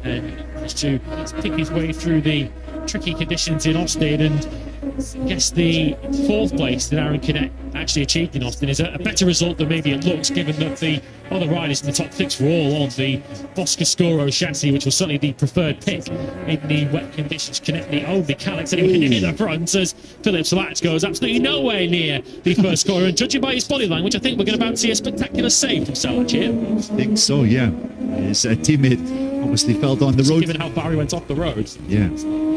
And managed to pick his way through the tricky conditions in Austin, and I guess the fourth place that Aaron Canet actually achieved in Austin is a better result than maybe it looks, given that the other riders in the top 6 were all on the Boscoscuro chassis, which was certainly the preferred pick in the wet conditions. Canet the only Calix anywhere near the front, as Philip Salat goes absolutely nowhere near the first corner, and judging by his body language, I think we're going to about to see a spectacular save from Salat here. I think so, yeah. His teammate obviously fell down the road. Given how far he went off the road. Yeah.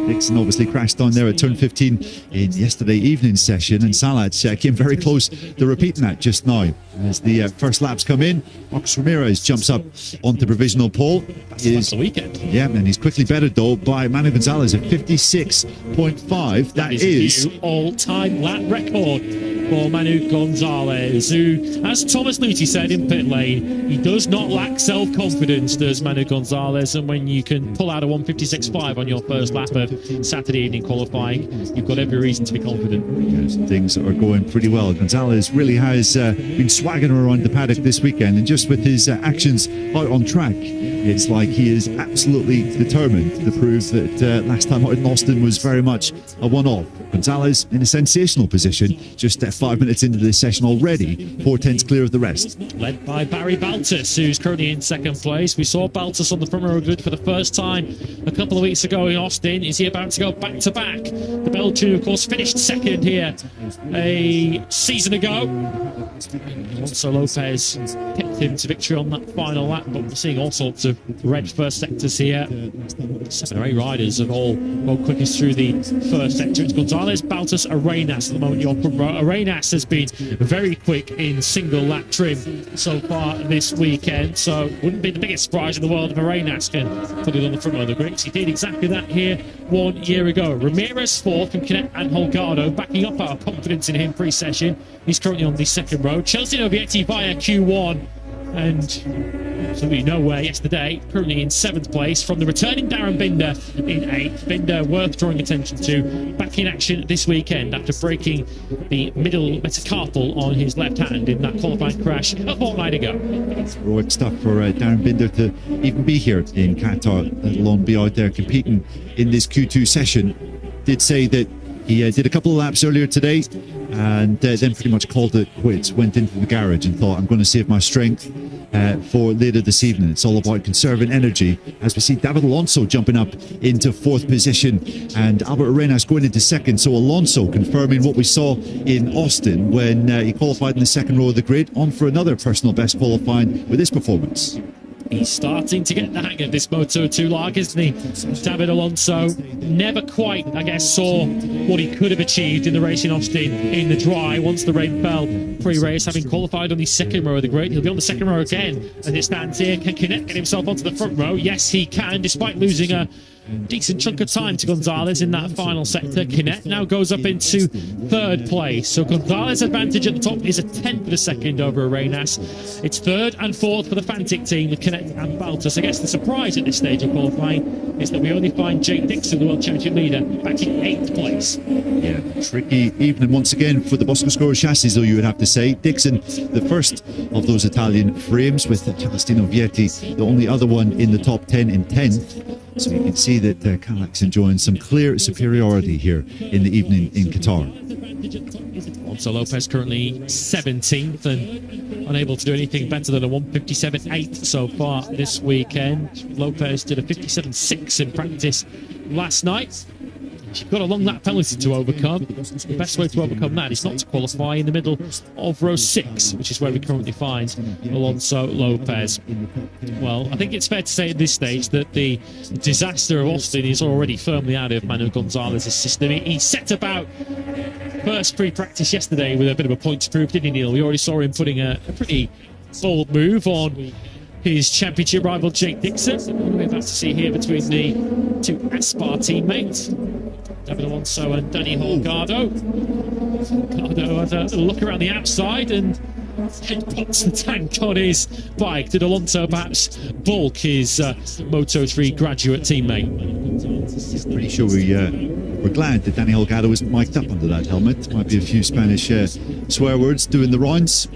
Dixon obviously crashed down there at turn 15 in yesterday evening's session, and Salat came very close to repeating that just now. As the first laps come in, Marcos Ramirez jumps up onto provisional pole. That's the weekend. Yeah, and he's quickly bettered though by Manu Gonzalez at 56.5. That is a new all-time lap record for Manu Gonzalez, who, as Thomas Luthi said in pit lane, he does not lack self-confidence, does Manu Gonzalez, and when you can pull out a 156.5 on your first lap of Saturday evening qualifying, you've got every reason to be confident. Yes, things are going pretty well. Gonzalez really has been swaggering around the paddock this weekend, and just with his actions out on track, it's like he is absolutely determined to prove that last time out in Austin was very much a one-off. Gonzalez in a sensational position, just 5 minutes into this session already, 4/10 clear of the rest. Led by Barry Baltus, who's currently in second place. We saw Baltus on the front row grid for the first time a couple of weeks ago in Austin. Is he about to go back-to-back? The Belgian, of course, finished second here a season ago. Alonso Lopez picked him to victory on that final lap, but we're seeing all sorts of red first sectors here. 7 or 8 riders have all quickest through the first sector. It's Gonzalez, Baltus, Arenas at the moment you're front row. Arenas has been very quick in single lap trim so far this weekend, so wouldn't be the biggest surprise in the world if Arenas can put it on the front row of the grid. He did exactly that here 1 year ago. Ramirez fourth from Canet and Holgado, backing up our confidence in him pre-session. He's currently on the second row. Celestino Vietti via Q1 and absolutely nowhere yesterday, currently in 7th place from the returning Darren Binder in 8th. Binder worth drawing attention to, back in action this weekend after breaking the middle metacarpal on his left hand in that qualifying crash a fortnight ago. Heroic stuff for Darren Binder to even be here in Qatar, let alone be out there competing in this Q2 session. Did say that he did a couple of laps earlier today and then pretty much called it quits, went into the garage and thought, I'm going to save my strength for later this evening. It's all about conserving energy, as we see David Alonso jumping up into 4th position and Albert Arenas going into 2nd. So Alonso confirming what we saw in Austin when he qualified in the 2nd row of the grid, on for another personal best qualifying with this performance. He's starting to get the hang of this Moto2 lag, isn't he? David Alonso never quite, I guess, saw what he could have achieved in the race in Austin in the dry once the rain fell pre-race, having qualified on the second row of the grid. He'll be on the second row again as it stands here. Can Canet get himself onto the front row? Yes, he can, despite losing a decent chunk of time to Gonzalez in that final sector. Canet now goes up into third place. So Gonzalez's advantage at the top is a tenth of a second over Arenas. It's third and fourth for the Fantic team with Canet and Baltus. I guess the surprise at this stage of qualifying is that we only find Jake Dixon, the World Championship leader, back in 8th place. Yeah, tricky evening once again for the Boscoscuro chassis, though, you would have to say. Dixon, the first of those Italian frames, with Celestino Vietti, the only other one in the top 10 in 10th. So you can see that Cadillacs enjoying some clear superiority here in the evening in Qatar. Alonso Lopez currently 17th and unable to do anything better than a 1:57.8 so far this weekend. Lopez did a 57.6 in practice last night. You've got a long lap penalty to overcome. The best way to overcome that is not to qualify in the middle of row 6, which is where we currently find Alonso Lopez. Well, I think it's fair to say at this stage that the disaster of Austin is already firmly out of Manuel Gonzalez's system. He set about first pre-practice yesterday with a bit of a point to prove, didn't he, Neil? We already saw him putting a pretty bold move on his championship rival Jake Dixon. We're about to see here between the two Aspar teammates, David Alonso and Danny Holgado. Holgado had a look around the outside and headbutts the tank on his bike. Did Alonso perhaps balk his Moto3 graduate teammate? Pretty sure we're glad that Danny Holgado was mic'd up under that helmet. Might be a few Spanish swear words doing the rounds.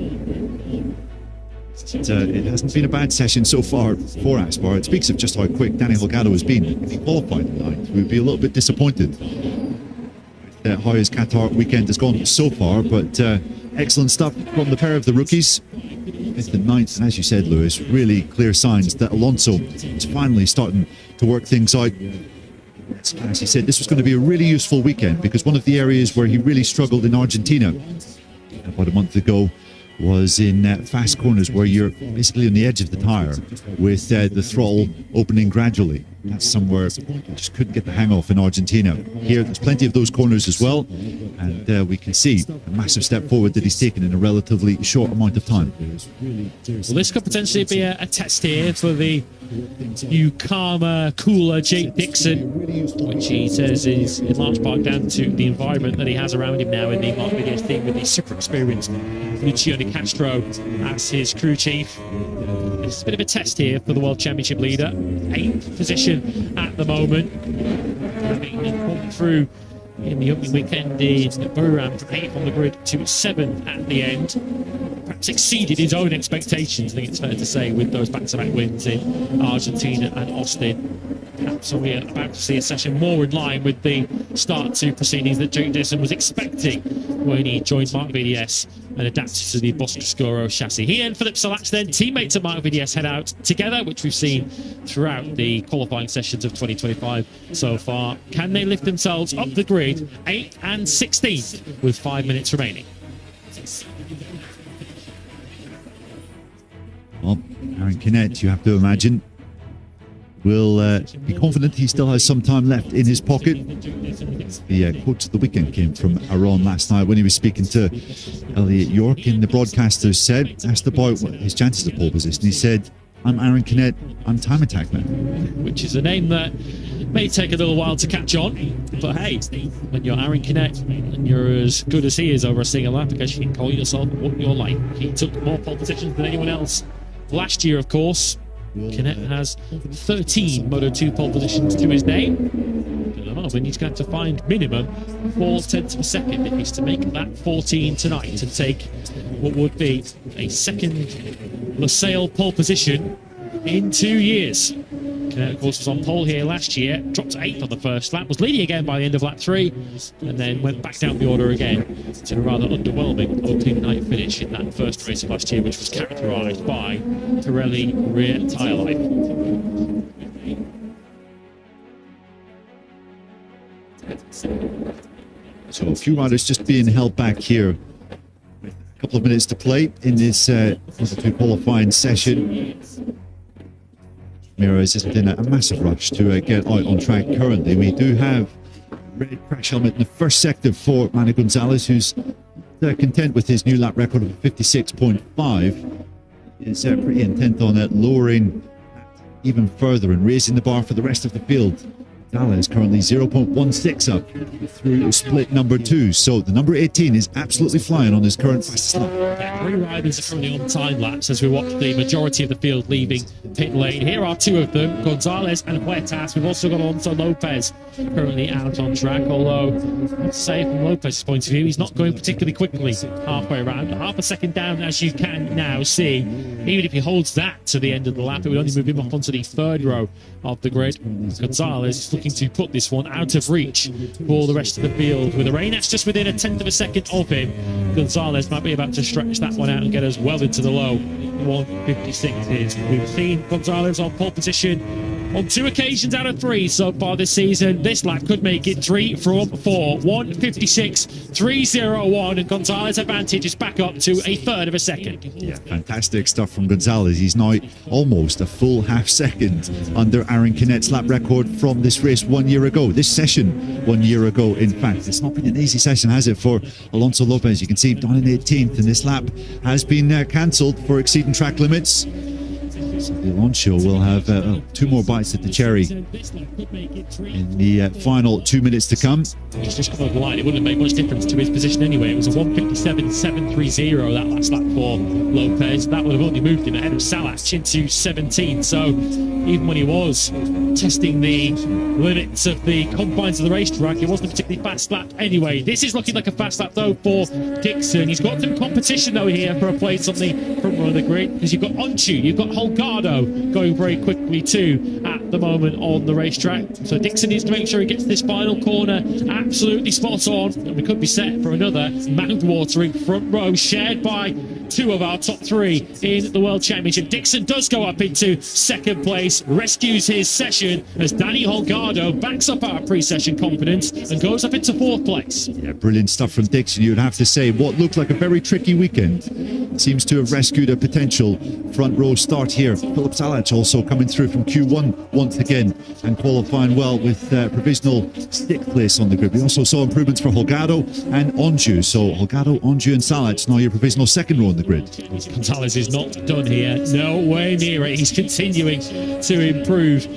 It hasn't been a bad session so far for Aspar. It speaks of just how quick Danny Holgado has been. If he qualified tonight, we'd be a little bit disappointed with how his Qatar weekend has gone so far, but excellent stuff from the pair of the rookies. 5th and 9th, and as you said, Lewis, really clear signs that Alonso is finally starting to work things out. As he said, this was going to be a really useful weekend, because one of the areas where he really struggled in Argentina about a month ago was in fast corners where you're basically on the edge of the tyre with the throttle opening gradually. That's somewhere you just couldn't get the hang of in Argentina. Here, there's plenty of those corners as well, and we can see a massive step forward that he's taken in a relatively short amount of time. Well, this could potentially be a test here for the new, calmer, cooler Jake Dixon, which he says is in large part down to the environment that he has around him now in the Mark Videos team, with the super experienced Luciano Castro as his crew chief. It's a bit of a test here for the World Championship leader. 8th position at the moment, having come through in the opening weekend in Buram from 8th on the grid to 7th at the end. Perhaps exceeded his own expectations, I think it's fair to say, with those back-to-back wins in Argentina and Austin. Perhaps we're about to see a session more in line with the start to proceedings that Jake Dixon was expecting when he joined Mark VDS and adapted to the Boscoscuro chassis. He and Philip Salach, then teammates at Mark VDS, head out together, which we've seen throughout the qualifying sessions of 2025 so far. Can they lift themselves up the grid 8th and 16th with 5 minutes remaining? Well, Aaron Canet, you have to imagine, will be confident he still has some time left in his pocket. The quote of the weekend came from Aaron last night when he was speaking to Elliot York, and the broadcaster said, asked about his chances of pole position, he said, "I'm Aaron Canet, I'm time attack man." Which is a name that may take a little while to catch on, but hey, when you're Aaron Canet and you're as good as he is over a single lap, I guess you can call yourself what you're like. He took more pole positions than anyone else last year, of course. Canet has 13 Moto2 pole positions to his name. At the moment, he's going to find minimum 4/10 of a second if he's to make that 14 tonight and take what would be a second Losail pole position in 2 years. Canet, of course, was on pole here last year, dropped to 8th on the first lap, was leading again by the end of lap 3, and then went back down the order again to a rather underwhelming opening night finish in that first race of last year, which was characterised by Pirelli rear tyre life. So a few riders just being held back here. A couple of minutes to play in this Moto2 qualifying session. Mira is just in a massive rush to get out on track currently. We do have red crash helmet in the first sector for Manu Gonzalez, who's content with his new lap record of 56.5. Is pretty intent on lowering that even further and raising the bar for the rest of the field. Gonzalez currently 0.16 up through split number 2. So the number 18 is absolutely flying on his current fastest lap. Yeah, 3 riders are currently on time laps as we watch the majority of the field leaving pit lane. Here are 2 of them, Gonzalez and Huertas. We've also got Alonso Lopez currently out on track, although let's say from Lopez's point of view, he's not going particularly quickly halfway around. Half a second down, as you can now see. Even if he holds that to the end of the lap, it would only move him up onto the 3rd row of the grid. Gonzalez is looking to put this one out of reach for the rest of the field. With Arenas just within a 1/10 of a second of him, Gonzalez might be about to stretch that one out and get us well into the low 156s. We've seen Gonzalez on pole position on 2 occasions out of 3 so far this season. This lap could make it 3 from 4. 156.301, and Gonzalez' advantage is back up to a 1/3 of a second. Yeah, fantastic stuff from Gonzalez. He's now almost a full half second under Aaron Canette's lap record from this race 1 year ago. This session 1 year ago, in fact. It's not been an easy session, has it, for Alonso Lopez? You can see down in 18th, and this lap has been cancelled for exceeding track limits. So Alonso will have 2 more bites at the cherry in the final 2 minutes to come. He's just come over the line. It wouldn't have made much difference to his position anyway. It was a 157.730 that last lap for Lopez. That would have only moved him ahead of Salach into 17th. So even when he was testing the limits of the confines of the racetrack, it wasn't a particularly fast lap anyway. This is looking like a fast lap though for Dixon. He's got some competition though here for a place on the front row of the grid, because you've got Onchu, you've got Holgado going very quickly too at the moment on the racetrack. So Dixon needs to make sure he gets this final corner absolutely spot on, and we could be set for another mouth-watering front row shared by 2 of our top 3 in the World Championship. Dixon does go up into 2nd place, rescues his session as Danny Holgado backs up our pre-session confidence and goes up into 4th place. Yeah, brilliant stuff from Dixon, you'd have to say. What looked like a very tricky weekend seems to have rescued a potential front row start here. Philip Salach also coming through from Q1 once again and qualifying well with provisional 6th place on the grid. We also saw improvements for Holgado and Onju. So Holgado, Onju and Salach now your provisional 2nd row on the grid. Gonzalez is not done here. No way near it. He's continuing to improve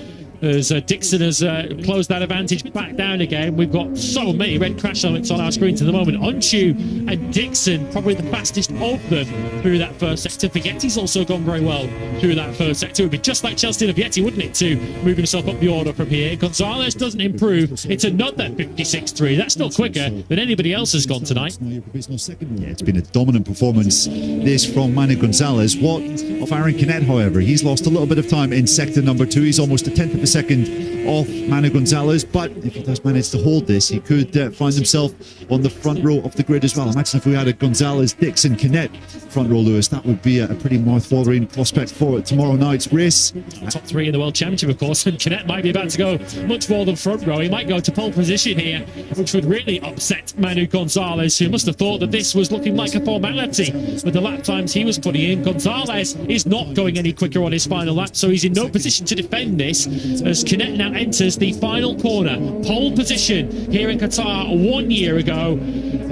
as Dixon has closed that advantage back down again. We've got so many red crash helmets on our screens at the moment. Onchu and Dixon probably the fastest of them through that first sector. Vietti's also gone very well through that first sector. It would be just like Chelsea Vietti, wouldn't it, to move himself up the order from here. Gonzalez doesn't improve. It's another 56.3. That's still quicker than anybody else has gone tonight. Yeah, it's been a dominant performance this from Manu Gonzalez. What of Aaron Canet, however? He's lost a little bit of time in sector number 2. He's almost a 1/10 of a second off Manu Gonzalez, but if he does manage to hold this, he could find himself on the front row of the grid as well. Imagine if we had a Gonzalez, Dixon, Canet front row, Lewis. That would be a pretty mouth-watering prospect for tomorrow night's race. Top 3 in the World Championship, of course, and Canet might be about to go much more than front row. He might go to pole position here, which would really upset Manu Gonzalez, who must have thought that this was looking like a formality with the lap times he was putting in. Gonzalez is not going any quicker on his final lap, so he's in no position to defend this as Canet now enters the final corner. Pole position here in Qatar 1 year ago.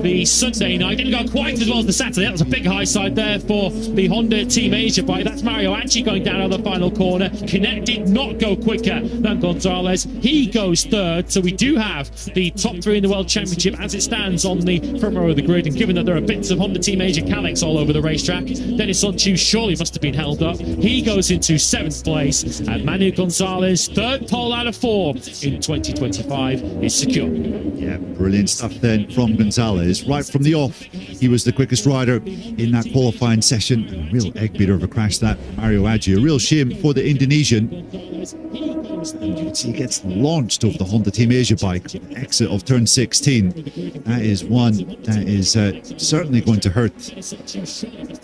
The Sunday night didn't go quite as well as the Saturday. That was a big high side there for the Honda Team Asia bike. That's Mario Anchi going down on the final corner. Canet did not go quicker than Gonzalez. He goes 3rd. So we do have the top 3 in the World Championship as it stands on the front row of the grid. And given that there are bits of Honda Team Asia Calyx all over the racetrack, Dennis Onchu surely must have been held up. He goes into 7th place. And Manu Gonzalez, 3rd pole out of 4 in 2025 is secure. Yeah, brilliant stuff then from Gonzalez. Right from the off, he was the quickest rider in that qualifying session. A real egg beater of a crash, that Mario Adji. A real shame for the Indonesian. He gets launched over the Honda Team Asia bike, exit of turn 16. That is one that is certainly going to hurt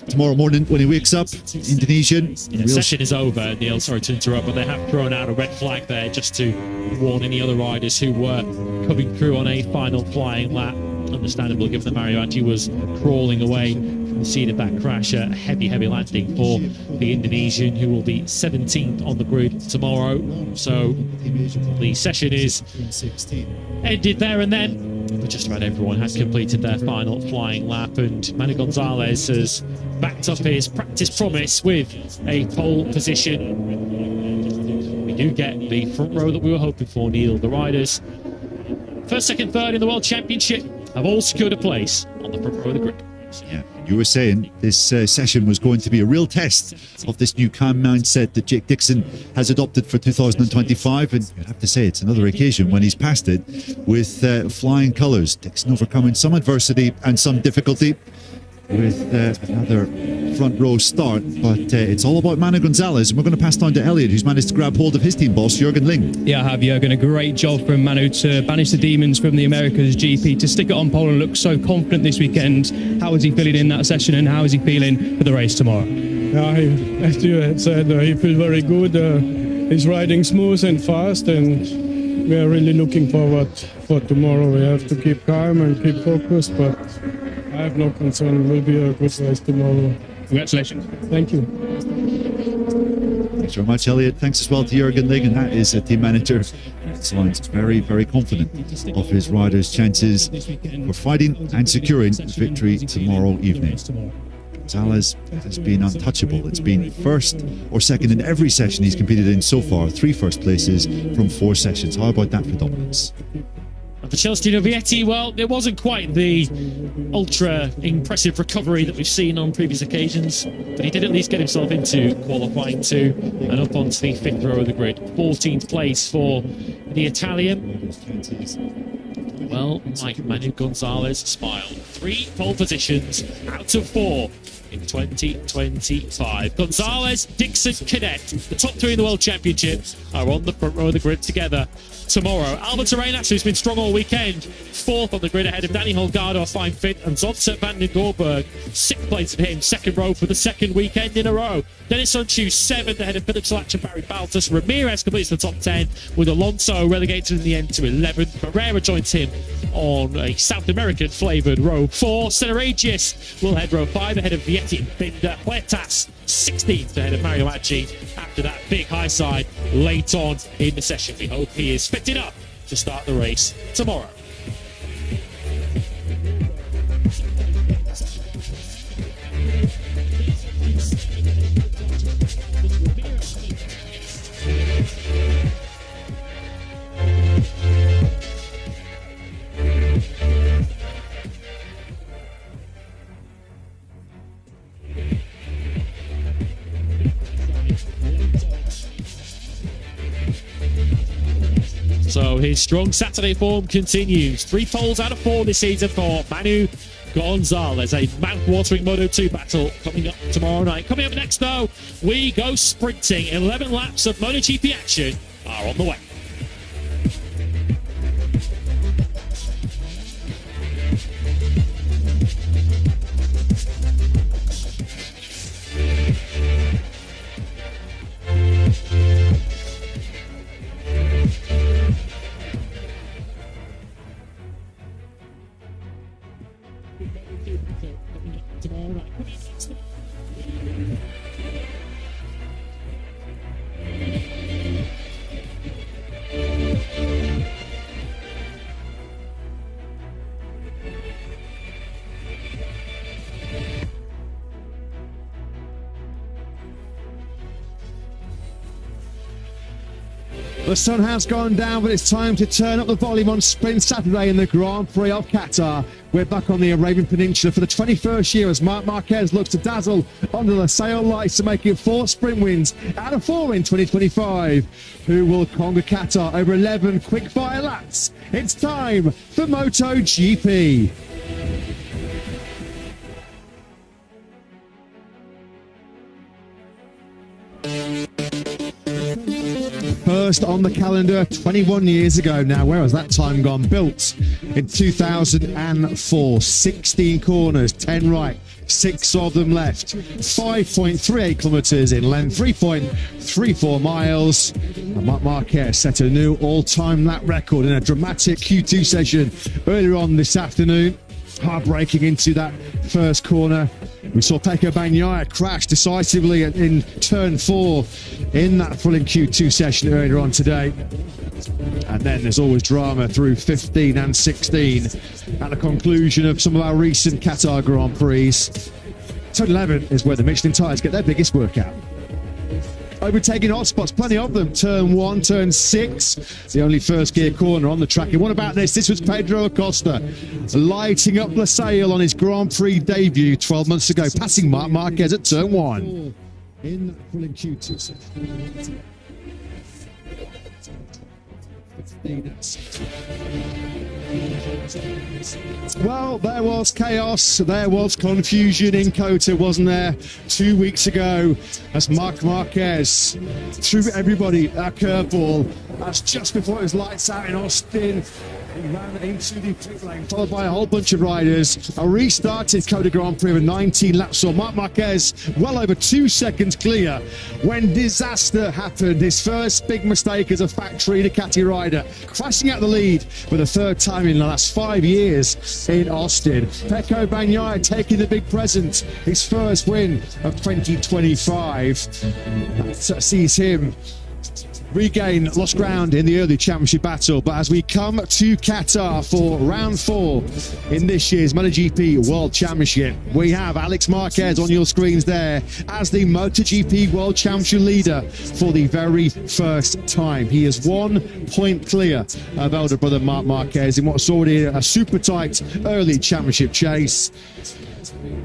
tomorrow morning when he wakes up. Indonesian. The session is over, Neil. Sorry to interrupt, but they have thrown out a red flag there just to warn any other riders who were coming through on a final flying lap. Understandable, given that Mario Adji was crawling away from the scene of that crash. A heavy landing for the Indonesian, who will be 17th on the grid tomorrow. So the session is ended there and then. But just about everyone has completed their final flying lap, and Manu Gonzalez has backed up his practice promise with a pole position. We do get the front row that we were hoping for, Neil. The riders, first, second, third in the World Championship, have all secured a place on the front row of the grid. Yeah, you were saying this session was going to be a real test of this new calm mindset that Jake Dixon has adopted for 2025, and you'd have to say it's another occasion when he's passed it with flying colours. Dixon overcoming some adversity and some difficulty with another front row start, but it's all about Manu Gonzalez, and we're going to pass it on to Elliot, who's managed to grab hold of his team boss, Jürgen Ling. Yeah, I have, Jürgen. A great job from Manu to banish the demons from the Americas GP, to stick it on pole and look so confident this weekend. How is he feeling in that session, and how is he feeling for the race tomorrow? Yeah, as you had said, he feels very good. He's riding smooth and fast, and we are really looking forward for tomorrow. We have to keep calm and keep focused, but I have no concern. It will be a good race tomorrow. Congratulations. Thank you. Thanks very much, Elliot. Thanks as well to Jürgen Ling, and that is a team manager. Sounds very confident of his riders' chances for fighting and securing victory tomorrow evening. Gonzalez has been untouchable. It's been first or second in every session he's competed in so far. 3 first places from 4 sessions. How about that for dominance? And for Celestino Vietti, well, it wasn't quite the ultra impressive recovery that we've seen on previous occasions, but he did at least get himself into qualifying 2 and up onto the 5th row of the grid. 14th place for the Italian. Well, like Manu Gonzalez smiled. 3 pole positions out of 4 in 2025. Gonzalez, Dixon, Cadet, the top 3 in the World Championship, are on the front row of the grid together tomorrow. Albert Arenas, who's been strong all weekend, 4th on the grid ahead of Danny Holgado, a fine 5th, and Zonta van den Gorberg, 6th place for him, 2nd row for the 2nd weekend in a row. Dennis Unchu, 7th ahead of Philip Salach and Barry Baltus. Ramirez completes the top 10, with Alonso relegated in the end to 11th. Pereira joins him on a South American flavoured row 4. Ceneragius will head row 5 ahead of Vietti and Binder. Huertas 16th ahead of Mario Maggi after that big high side late on in the session. We hope he is fitted up to start the race tomorrow. So his strong Saturday form continues. 3 poles out of 4 this season for Manu Gonzalez. A mouth-watering Moto2 battle coming up tomorrow night. Coming up next, though, we go sprinting. 11 laps of MotoGP action are on the way. The sun has gone down, but it's time to turn up the volume on Sprint Saturday in the Grand Prix of Qatar. We're back on the Arabian Peninsula for the 21st year as Marc Marquez looks to dazzle under the sail lights to make it 4 sprint wins out of 4 in 2025. Who will conquer Qatar over 11 quick-fire laps? It's time for Moto GP. First on the calendar 21 years ago now. Where has that time gone? Built in 2004. 16 corners, 10 right, 6 of them left. 5.38 kilometers in length, 3.34 miles. And Marc Marquez set a new all-time lap record in a dramatic Q2 session earlier on this afternoon. Hard braking into that first corner. We saw Pecco Bagnaia crash decisively in turn 4 in that thrilling Q2 session earlier on today. And then there's always drama through 15 and 16 at the conclusion of some of our recent Qatar Grand Prix. Turn 11 is where the Michelin tyres get their biggest workout. Overtaking hotspots, plenty of them. Turn 1, turn 6, the only first gear corner on the track. And what about this? This was Pedro Acosta lighting up Losail on his Grand Prix debut 12 months ago, passing Marc Marquez at turn 1. In that thrilling Q2 session. Well, there was chaos, there was confusion in Qatar, wasn't there, 2 weeks ago, as Marc Marquez threw everybody a curveball. That's just before it was lights out in Austin. He ran into the pit lane, followed by a whole bunch of riders. A restarted Qatar Grand Prix with 19 laps, saw Marc Marquez well over 2 seconds clear when disaster happened. His first big mistake as a factory Ducati rider, crashing out the lead for the 3rd time in the last 5 years in Austin. Pecco Bagnaia taking the big present, his first win of 2025. That sees him regain lost ground in the early championship battle. But as we come to Qatar for round 4 in this year's MotoGP World Championship, we have Alex Marquez on your screens there as the MotoGP World Championship leader for the very first time. He is 1 point clear of elder brother Marc Marquez in what's already a super tight early championship chase.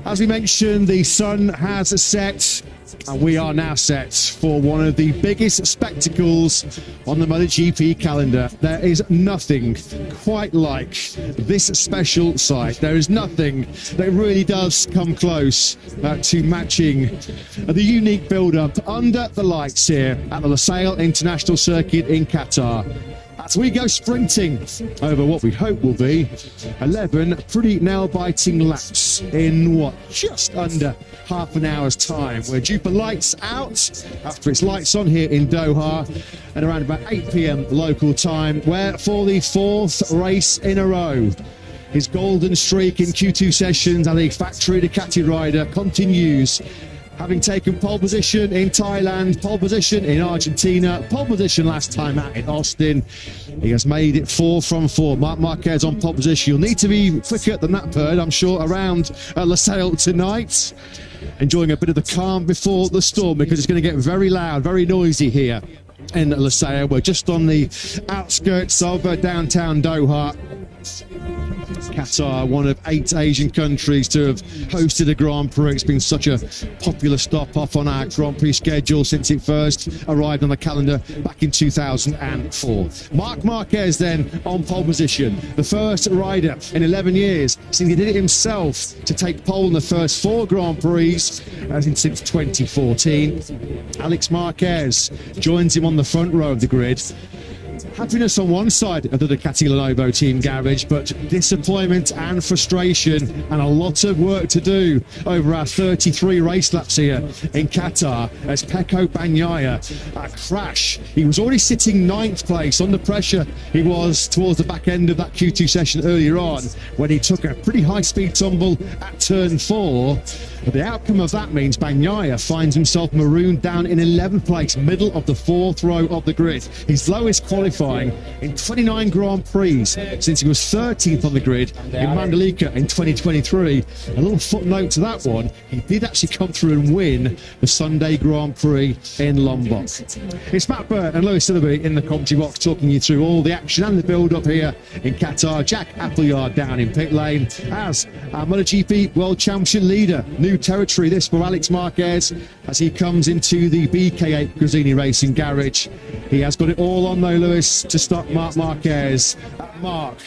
As we mentioned, the sun has set, and we are now set for one of the biggest spectacles on the MotoGP calendar. There is nothing quite like this special sight. There is nothing that really does come close to matching the unique build-up under the lights here at the Losail International Circuit in Qatar. As we go sprinting over what we hope will be 11 pretty nail-biting laps in what, just under half an hour's time. We're due for lights out after it's lights on here in Doha at around about 8 p.m. local time, where for the 4th race in a row, his golden streak in Q2 sessions as a factory Ducati rider continues. Having taken pole position in Thailand, pole position in Argentina, pole position last time out in Austin, he has made it 4 from 4. Marc Marquez on pole position. You'll need to be quicker than that bird, I'm sure, around Losail tonight. Enjoying a bit of the calm before the storm, because it's going to get very loud, very noisy here in Losail. We're just on the outskirts of downtown Doha. Qatar, one of 8 Asian countries to have hosted a Grand Prix. It's been such a popular stop off on our Grand Prix schedule since it first arrived on the calendar back in 2004. Marc Marquez then on pole position, the first rider in 11 years since he did it himself to take pole in the first 4 Grand Prix since 2014. Alex Marquez joins him on the front row of the grid. Happiness on one side of the Ducati Lenovo team garage, but disappointment and frustration and a lot of work to do over our 33 race laps here in Qatar as Pecco Bagnaia crash. He was already sitting 9th place. Under pressure he was towards the back end of that Q2 session earlier on when he took a pretty high speed tumble at turn 4. But the outcome of that means Bagnaia finds himself marooned down in 11th place, middle of the 4th row of the grid. His lowest qualifying in 29 Grand Prix since he was 13th on the grid in Mandalika in 2023. A little footnote to that one, he did actually come through and win the Sunday Grand Prix in Lombok. It's Matt Burt and Lewis Silverby in the commentary box talking you through all the action and the build-up here in Qatar. Jack Appleyard down in pit lane as our MotoGP World Championship leader. New territory this for Alex Marquez as he comes into the BK8 Gresini Racing garage. He has got it all on though, Lewis, to stop Marc Marquez. Marc,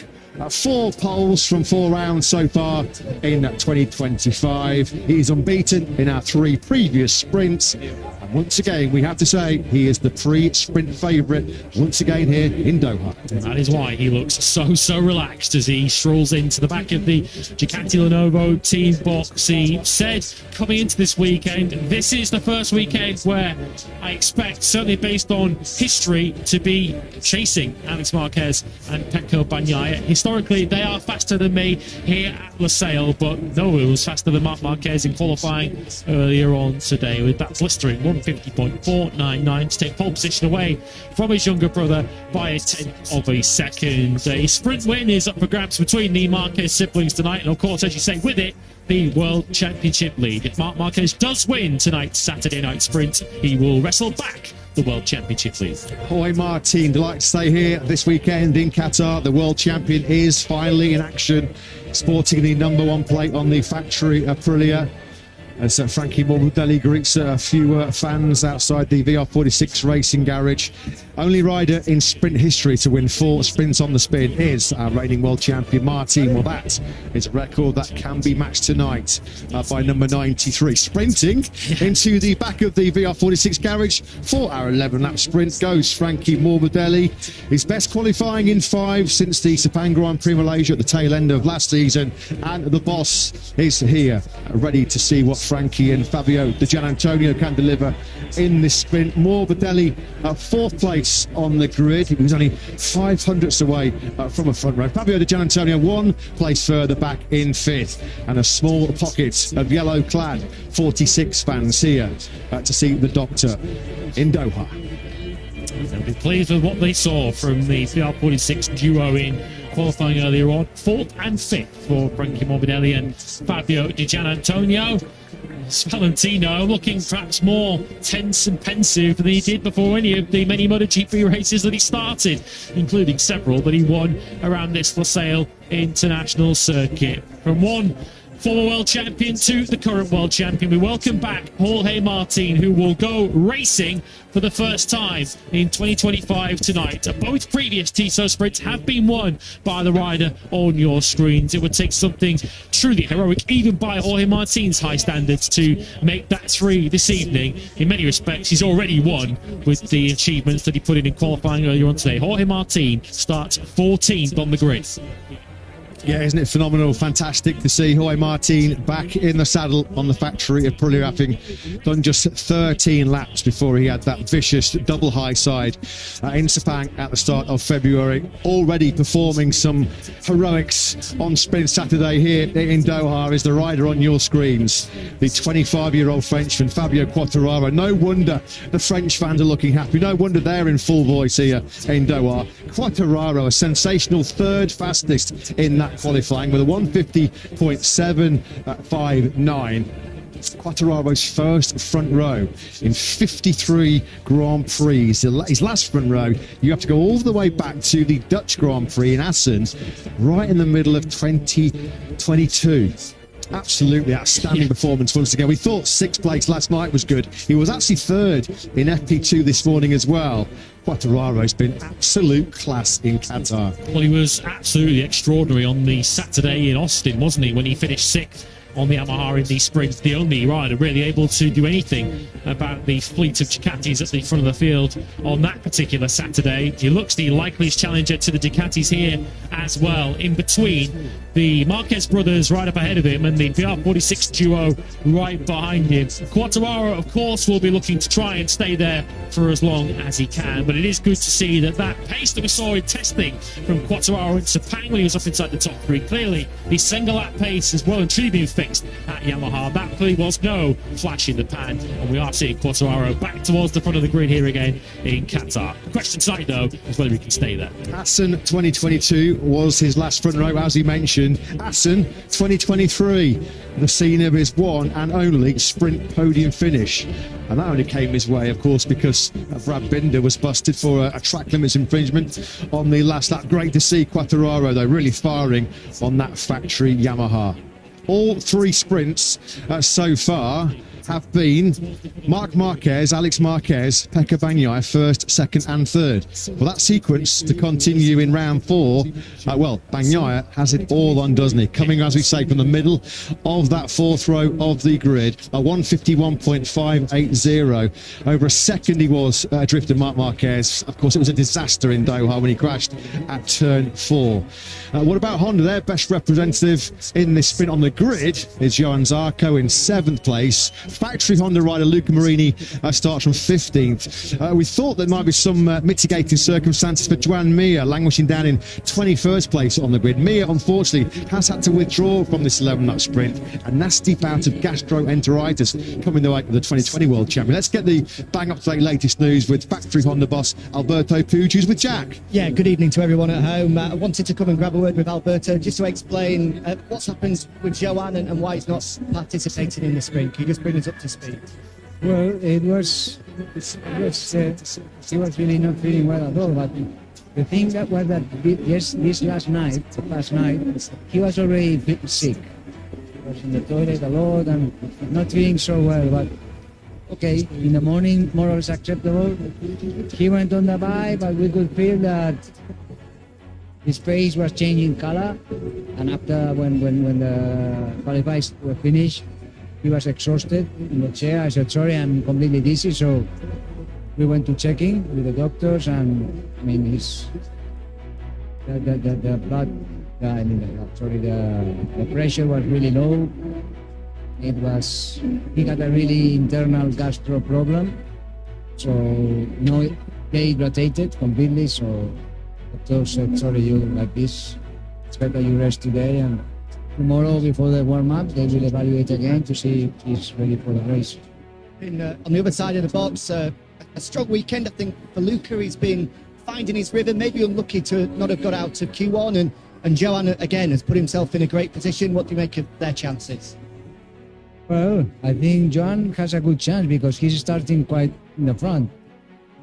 4 poles from 4 rounds so far in 2025. He's unbeaten in our 3 previous sprints. And once again, we have to say he is the pre-sprint favourite once again here in Doha. That is why he looks so relaxed as he strolls into the back of the Ducati Lenovo team box. He said coming into this weekend, this is the first weekend where I expect, certainly based on history, to be chasing Alex Marquez and Pecco Bagnaia. His historically, they are faster than me here at Losail, but no, it was faster than Marc Marquez in qualifying earlier on today with that blistering 150.499 to take pole position away from his younger brother by a tenth of a second. A sprint win is up for grabs between the Marquez siblings tonight, and of course, as you say, with it, the World Championship lead. If Marc Marquez does win tonight's Saturday night sprint, he will wrestle back the World Championship lead. Jorge Martin, delighted to stay here this weekend in Qatar. The world champion is finally in action, sporting the #1 plate on the factory Aprilia. As Frankie Morbidelli greets a few fans outside the VR46 racing garage. Only rider in sprint history to win 4 sprints on the spin is our reigning world champion Martin. Well, that is a record that can be matched tonight by number 93. Sprinting into the back of the VR46 garage for our 11-lap sprint goes Frankie Morbidelli. His best qualifying in 5 since the Sepang Grand Prix Malaysia at the tail end of last season. And the boss is here, ready to see what Frankie and Fabio Di Gianantonio can deliver in this sprint. Morbidelli at 4th place on the grid. He was only 500ths away from a front row. Fabio Di Gianantonio 1 place further back in 5th, and a small pocket of yellow-clad 46 fans here to see the Doctor in Doha. They'll be pleased with what they saw from the VR46 duo in qualifying earlier on. 4th and 5th for Frankie Morbidelli and Fabio Di Gianantonio. Valentino looking perhaps more tense and pensive than he did before any of the many MotoGP races that he started, including several that he won around this Losail International Circuit. From one former world champion to the current world champion, we welcome back Jorge Martin, who will go racing for the first time in 2025 tonight. Both previous TISO sprints have been won by the rider on your screens. It would take something truly heroic, even by Jorge Martin's high standards, to make that 3 this evening. In many respects, he's already won with the achievements that he put in qualifying earlier on today. Jorge Martin starts 14th on the grid. Yeah, isn't it phenomenal? Fantastic to see Jorge Martin back in the saddle on the factory Aprilia, having done just 13 laps before he had that vicious double high side in Sepang at the start of February. Already performing some heroics on Sprint Saturday here in Doha is the rider on your screens, the 25-year-old Frenchman Fabio Quartararo. No wonder the French fans are looking happy. No wonder they're in full voice here in Doha. Quartararo, a sensational 3rd fastest in that qualifying with a 150.759. Quartararo's first front row in 53 Grand Prix. His last front row, you have to go all the way back to the Dutch Grand Prix in Assen, right in the middle of 2022. Absolutely outstanding performance once again. We thought 6th place last night was good. He was actually 3rd in FP2 this morning as well. Quartararo's been absolute class in Qatar. Well, he was absolutely extraordinary on the Saturday in Austin, wasn't he, when he finished 6th on the Yamaha in the sprint. The only rider really able to do anything about the fleet of Ducatis at the front of the field on that particular Saturday. He looks the likeliest challenger to the Ducatis here as well. In between, the Marquez brothers right up ahead of him and the VR46 duo right behind him. Quartararo, of course, will be looking to try and stay there for as long as he can, but it is good to see that pace that we saw in testing from Quartararo in Sepang when he was up inside the top 3, clearly his single lap pace has well and truly been fixed at Yamaha. That clearly was no flash in the pan, and we are seeing Quartararo back towards the front of the grid here again in Qatar. The question tonight, though, is whether he can stay there. Assen 2022 was his last front row, as he mentioned. Assen 2023, the scene of his one and only sprint podium finish. And that only came his way, of course, because Brad Binder was busted for a track limits infringement on the last lap. Great to see Quartararo, though, really firing on that factory Yamaha. All 3 sprints so far have been Marc Marquez, Alex Marquez, Pecco Bagnaia 1st, 2nd and 3rd. For that sequence to continue in round 4, well, Bagnaia has it all on, doesn't he? Coming, as we say, from the middle of that 4th row of the grid, a 151.580. Over a second he was adrift of Marc Marquez. Of course, it was a disaster in Doha when he crashed at turn 4. What about Honda? Their best representative in this sprint on the grid is Johan Zarco in 7th place. factory Honda rider Luca Marini starts from 15th. We thought there might be some mitigating circumstances for Joan Mir, languishing down in 21st place on the grid. Mir, unfortunately, has had to withdraw from this 11-lap sprint. A nasty bout of gastroenteritis coming the way of the 2020 World Champion. Let's get the bang-up-to-date latest news with factory Honda boss Alberto Puig, who's with Jack. Yeah, good evening to everyone at home. I wanted to come and grab a word with Alberto just to explain what's happened with Joan and why he's not participating in the sprint. Can you just bring us up to speed? Well, he was really not feeling well at all, but the thing that was that this last night, he was already sick. He was in the toilet a lot and not feeling so well, but okay, in the morning, more or less acceptable. He went on the bike, but we could feel that his face was changing color, and after when the qualifiers were finished, he was exhausted in the chair. I said, sorry, I'm completely dizzy, so we went to checking with the doctors, and I mean, the pressure was really low. He got a really internal gastro problem, so dehydrated completely, so doctor said, sorry, you like this, it's better you rest today, and tomorrow before the warm-up they will evaluate again to see if he's ready for the race. On the other side of the box, a strong weekend I think for Luca. He's been finding his rhythm, maybe unlucky to not have got out to Q1, and Joan again has put himself in a great position. What do you make of their chances? Well, I think Joan has a good chance because he's starting quite in the front.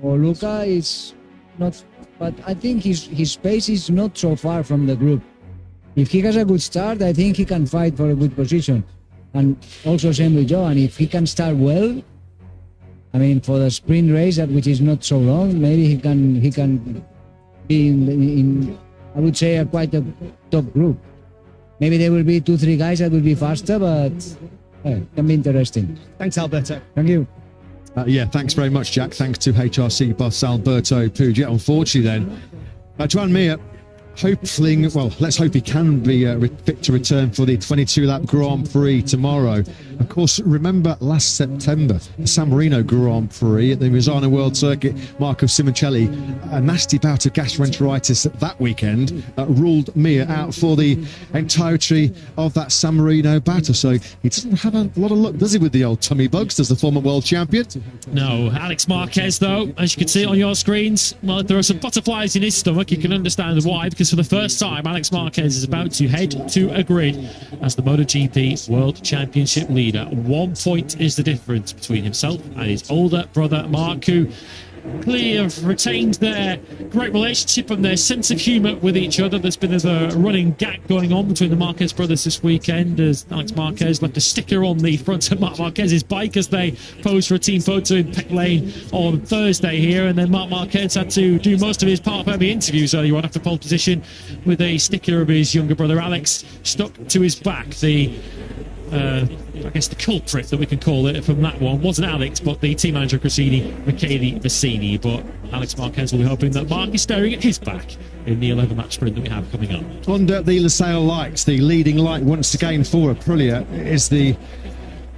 Or Luca is not, but I think his pace is not so far from the group. If he has a good start, I think he can fight for a good position. And also same with Joan, if he can start well, I mean, for the sprint race, which is not so long, maybe he can be in I would say, quite a top group. Maybe there will be 2-3 guys that will be faster, but can be interesting. Thanks, Alberto. Thank you. Yeah, thanks very much, Jack. Thanks to HRC boss Alberto Puig. Unfortunately, then, Joan Mir, hopefully, well, let's hope he can be fit to return for the 22-lap Grand Prix tomorrow. Of course, remember last September, the San Marino Grand Prix at the Misano World Circuit, Marco Simoncelli, a nasty bout of gastroenteritis that weekend ruled Mir out for the entirety of that San Marino battle. So he doesn't have a lot of luck, does he, with the old tummy bugs, does the former world champion? No, Alex Marquez, though, as you can see on your screens, well, there are some butterflies in his stomach. You can understand why, because for the first time, Alex Marquez is about to head to a grid as the MotoGP World Championship leader. 1 point is the difference between himself and his older brother, Mark, who clearly have retained their great relationship and their sense of humour with each other. There's been a running gag going on between the Marquez brothers this weekend as Alex Marquez left a sticker on the front of Marc Marquez's bike as they posed for a team photo in pit lane on Thursday here, and then Marc Marquez had to do most of his part-of-the interviews earlier on after pole position with a sticker of his younger brother Alex stuck to his back. I guess the culprit that we can call it from that one wasn't Alex, but the team manager Cressini, Michele Vecini. But Alex Marquez will be hoping that Mark is staring at his back in the 11-lap sprint that we have coming up. Under the Losail lights, the leading light once again for Aprilia is the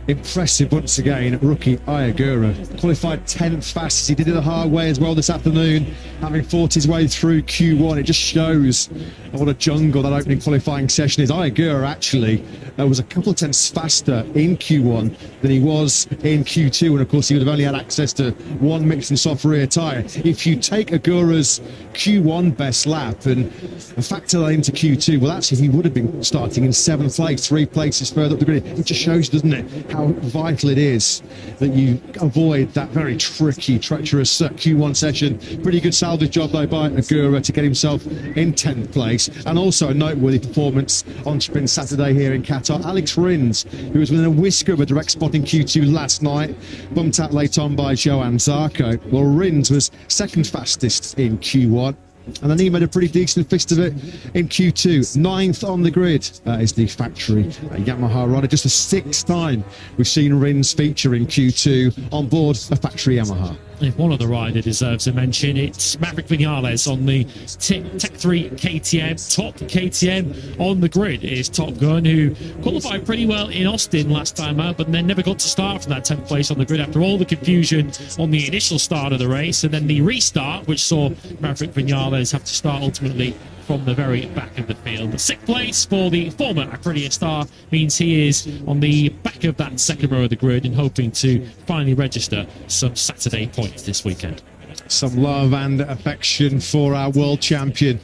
impressive, once again, rookie Ayagura. Qualified 10th fastest. He did it the hard way as well this afternoon, having fought his way through Q1. It just shows what a jungle that opening qualifying session is. Ayagura actually was a couple of tenths faster in Q1 than he was in Q2, and of course he would have only had access to one Michelin soft rear tyre. If you take Agura's Q1 best lap and factor that into Q2, well, actually he would have been starting in 7th place, 3 places further up the grid. It just shows, doesn't it, how vital it is that you avoid that very tricky, treacherous Q1 session. Pretty good salvage job though by Agura to get himself in 10th place, and also a noteworthy performance on Sprint Saturday here in Qatar. Alex Rins, who was within a whisker of a direct spot in Q2 last night, bumped out late on by Johan Zarco. Well, Rins was 2nd fastest in Q1, and then he made a pretty decent fist of it in Q2. 9th on the grid is the factory Yamaha rider. Just the 6th time we've seen Rins feature in Q2 on board a factory Yamaha. If one other rider deserves a mention, it's Maverick Vinales on the Tech 3 KTM. Top KTM on the grid is Top Gun, who qualified pretty well in Austin last time out, but then never got to start from that 10th place on the grid after all the confusion on the initial start of the race, and then the restart, which saw Maverick Vinales have to start ultimately from the very back of the field. The 6th place for the former Aprilia star means he is on the back of that second row of the grid and hoping to finally register some Saturday points this weekend. Some love and affection for our world champion,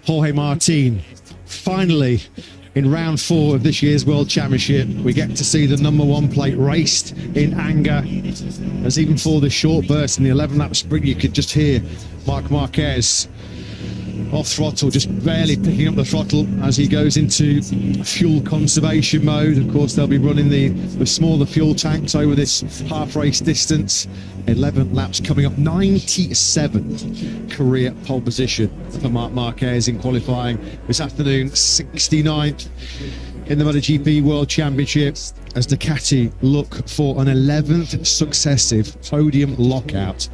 Jorge Martin. Finally, in round 4 of this year's World Championship, we get to see the #1 plate raced in anger. As even for the short burst in the 11-lap sprint, you could just hear Marc Marquez off throttle, just barely picking up the throttle as he goes into fuel conservation mode. Of course, they'll be running the smaller fuel tanks over this half race distance. 11 laps coming up, 97 career pole position for Marc Marquez in qualifying this afternoon, 69th in the MotoGP World Championship as Ducati look for an 11th successive podium lockout.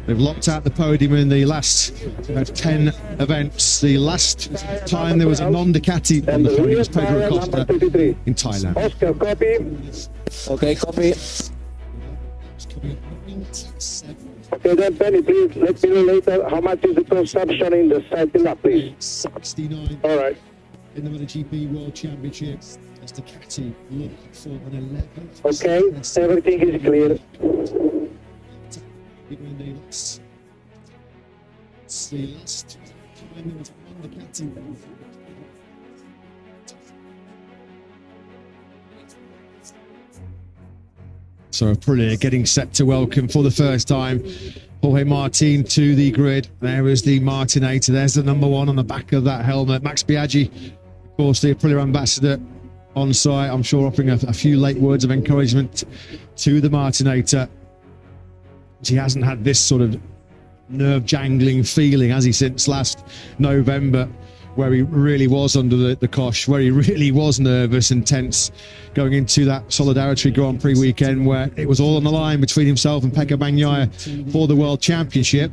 They've locked out the podium in the last 10 events. The last time there was a non-Ducati on the podium was Pedro Acosta in Thailand. Oscar, copy. Okay, copy. Okay, then Penny, please let me know later how much is the consumption in the second lap, please. 69. All right. In the MotoGP World Championship, as Ducati look for an 11th. Okay, everything is clear. When they lost, it's the last time there was a non-Ducati. So Aprilia getting set to welcome for the first time Jorge Martin to the grid. There is the Martinator. There's the #1 on the back of that helmet. Max Biaggi, of course, the Aprilia ambassador on site. I'm sure offering a few late words of encouragement to the Martinator. He hasn't had this sort of nerve-jangling feeling, has he, since last November, where he really was under the cosh, where he really was nervous and tense going into that Solidarity Grand Prix weekend, where it was all on the line between himself and Pecco Bagnaia for the World Championship.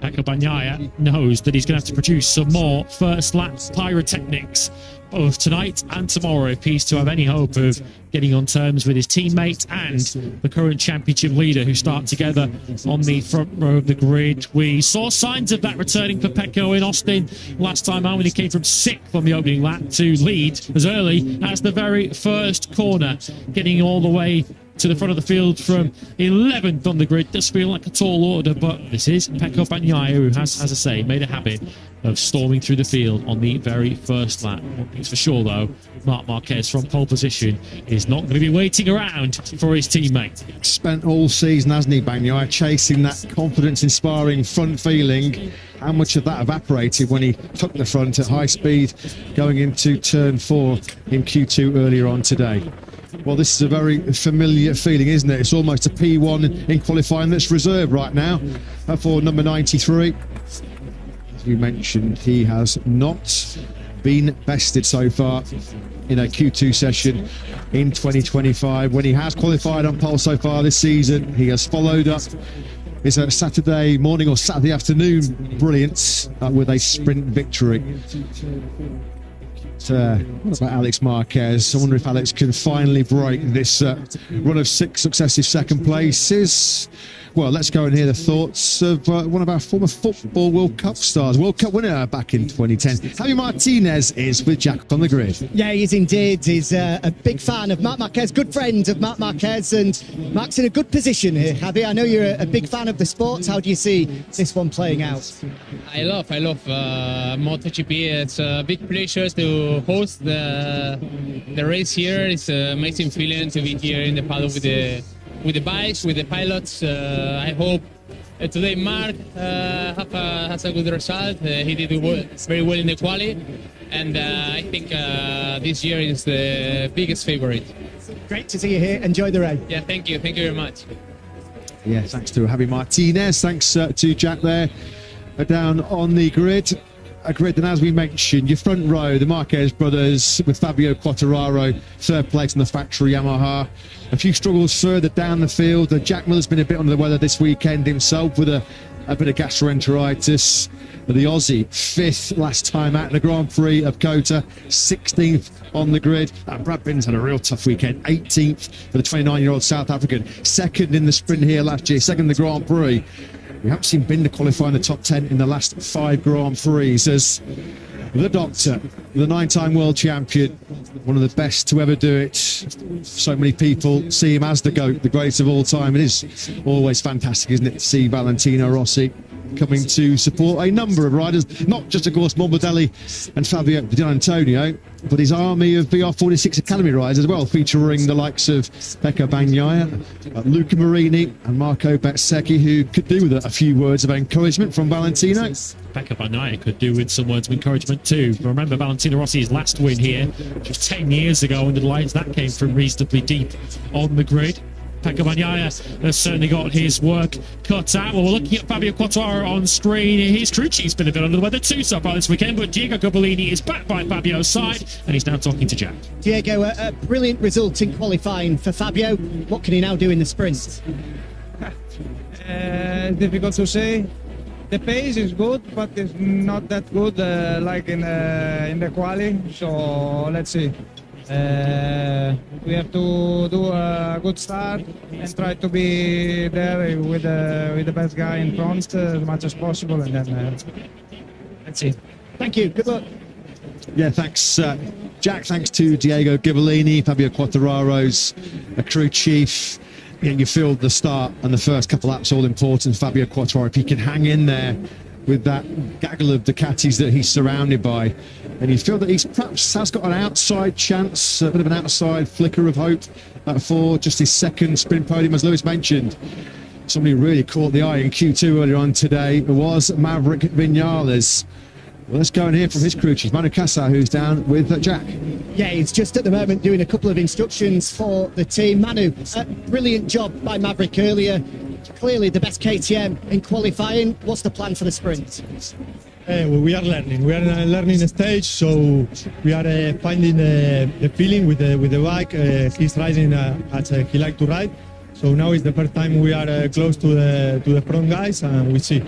Pecco Bagnaia knows that he's going to have to produce some more first-lap pyrotechnics both tonight and tomorrow if he's to have any hope of getting on terms with his teammate and the current championship leader, who start together on the front row of the grid. We saw signs of that returning for Pecco in Austin last time out when he came from 6th on the opening lap to lead as early as the very first corner, getting all the way to the front of the field from 11th on the grid. Does feel like a tall order, but this is Pecco Bagnaia, who has, as I say, made a habit of storming through the field on the very first lap. One thing's for sure, though, Marc Marquez from pole position is not going to be waiting around for his teammate. Spent all season, hasn't he, Bagnaia, chasing that confidence-inspiring front feeling. How much of that evaporated when he took the front at high speed going into turn 4 in Q2 earlier on today? Well, this is a very familiar feeling, isn't it? It's almost a P1 in qualifying that's reserved right now for number 93. As you mentioned, he has not been bested so far in a Q2 session in 2025. When he has qualified on pole so far this season, he has followed up his Saturday morning or Saturday afternoon brilliance with a sprint victory. What about Alex Marquez? I wonder if Alex can finally break this run of 6 successive second places. Well, let's go and hear the thoughts of one of our former football World Cup stars, World Cup winner back in 2010. Javi Martinez is with Jack on the grid. Yeah, he is indeed. He's a big fan of Marc Marquez, good friend of Marc Marquez, and Marc's in a good position here. Javi, I know you're a big fan of the sport. How do you see this one playing out? I love MotoGP. It's a big pleasure to host the race here. It's an amazing feeling to be here in the paddock with the bikes, with the pilots. I hope today Marc has a good result. He did very well in the quali, and I think this year is the biggest favorite. Great to see you here. Enjoy the race. Yeah, thank you very much. Yeah, thanks to Javi Martinez. Thanks to Jack there down on the grid. grid, and as we mentioned, your front row, the Marquez brothers with Fabio Quartararo, third place in the factory Yamaha. A few struggles further down the field. Jack Miller's been a bit under the weather this weekend himself with a bit of gastroenteritis. The Aussie, 5th last time out in the Grand Prix of Qatar, 16th on the grid. And Brad Binn's had a real tough weekend, 18th for the 29-year-old South African, 2nd in the sprint here last year, 2nd in the Grand Prix. We haven't seen Binder qualify in the top 10 in the last 5 Grand Prix. As the Doctor, the 9-time world champion, one of the best to ever do it. So many people see him as the GOAT, the greatest of all time. It is always fantastic, isn't it, to see Valentino Rossi coming to support a number of riders, not just, of course, Morbidelli and Fabio Di Antonio, but his army of VR46 Academy riders as well, featuring the likes of Pecco Bagnaia, Luca Marini and Marco Bezzecchi, who could do with a few words of encouragement from Valentino. Pecco Bagnaia could do with some words of encouragement too. Remember Valentino Rossi's last win here just 10 years ago under the lights. That came from reasonably deep on the grid. Pecco Bagnaia has certainly got his work cut out. Well, we're looking at Fabio Quartararo on screen. His crew chief's been a bit under the weather too so far this weekend, but Diego Gabellini is back by Fabio's side, and he's now talking to Jack. Diego, a brilliant result in qualifying for Fabio. What can he now do in the sprint? Difficult to say. The pace is good, but it's not that good like in the quali. So let's see. We have to do a good start and try to be there with the best guy in front as much as possible, and then let's see. Thank you. Good luck. Yeah, thanks, Jack. Thanks to Diego Gabellini, Fabio Quartararo's crew chief. You feel the start and the first couple laps all important. Fabio Quartararo, if he can hang in there with that gaggle of Ducatis that he's surrounded by, and you feel that he's perhaps has got an outside chance, a bit of an outside flicker of hope for just his second sprint podium, as Lewis mentioned. Somebody who really caught the eye in Q2 earlier on today was Maverick Vinales. Well, let's go and hear from his crew chief, Manu Casa, who's down with Jack. Yeah, he's just at the moment doing a couple of instructions for the team. Manu, brilliant job by Maverick earlier. Clearly the best KTM in qualifying. What's the plan for the sprint? Well, we are learning. We are in a learning stage, so we are finding the feeling with the bike. He's riding as he likes to ride. So now is the first time we are close to the front guys, and we see.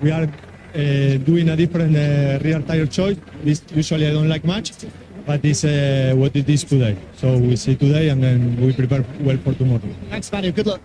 We are doing a different rear tire choice. This usually I don't like much, but this what it is today. So we see today, and then we prepare well for tomorrow. Thanks, Manu. Good luck.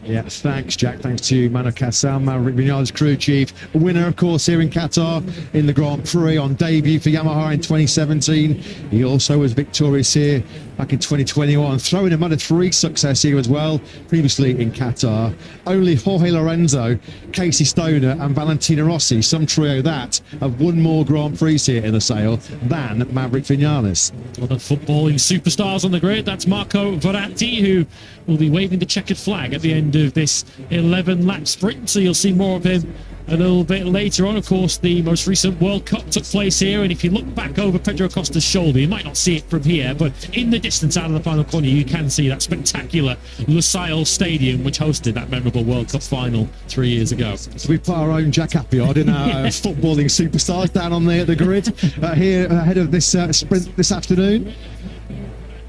Yeah, thanks, Jack. Thanks to Manu Casa, Maverick Vinales, crew chief. A winner, of course, here in Qatar in the Grand Prix on debut for Yamaha in 2017. He also was victorious here back in 2021, throwing a Moto 3 success here as well, previously in Qatar. Only Jorge Lorenzo, Casey Stoner and Valentino Rossi, some trio that, have won more Grand Prix here in the sale than Maverick Vinales. Well, the footballing superstars on the grid, that's Marco Verratti, who will be waving the checkered flag at the end of this 11-lap sprint, so you'll see more of him a little bit later on. Of course, the most recent World Cup took place here, and if you look back over Pedro Acosta's shoulder, you might not see it from here, but in the distance out of the final corner, you can see that spectacular Lusail Stadium, which hosted that memorable World Cup final 3 years ago. So we put our own Jack Appleyard in our footballing superstars down on the grid here ahead of this sprint this afternoon.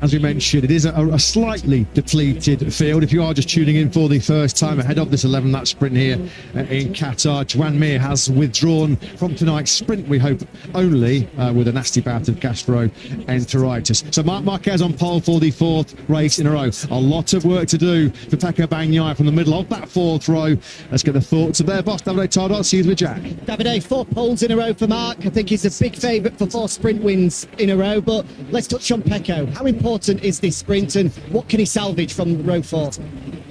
As we mentioned, it is a slightly depleted field. If you are just tuning in for the first time ahead of this 11-lap sprint here in Qatar, Joan Mir has withdrawn from tonight's sprint, we hope only with a nasty bout of gastroenteritis. So Marc Marquez on pole for the 4th race in a row. A lot of work to do for Pecco Bagnaia from the middle of that 4th row. Let's get the thoughts of their boss, Davide Tardozzi. He's with Jack. Davide, 4 poles in a row for Marc. I think he's a big favourite for 4 sprint wins in a row, but let's touch on Pecco. How important is this sprint, and what can he salvage from row 4?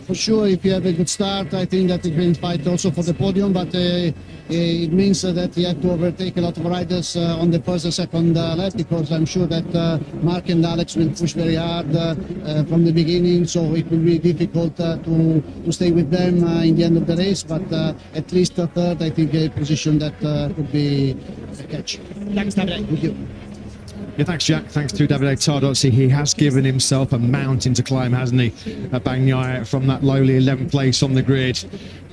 For sure, if you have a good start, I think that he can fight also for the podium, but it means that you have to overtake a lot of riders on the first and second lap, because I'm sure that Mark and Alex will push very hard from the beginning, so it will be difficult to stay with them in the end of the race, but at least a third, I think, a position that could be a catch. Thanks, Davide. Thank you. Yeah, thanks, Jack. Thanks to Davide Tardozzi. He has given himself a mountain to climb, hasn't he? Bagnaia from that lowly 11th place on the grid.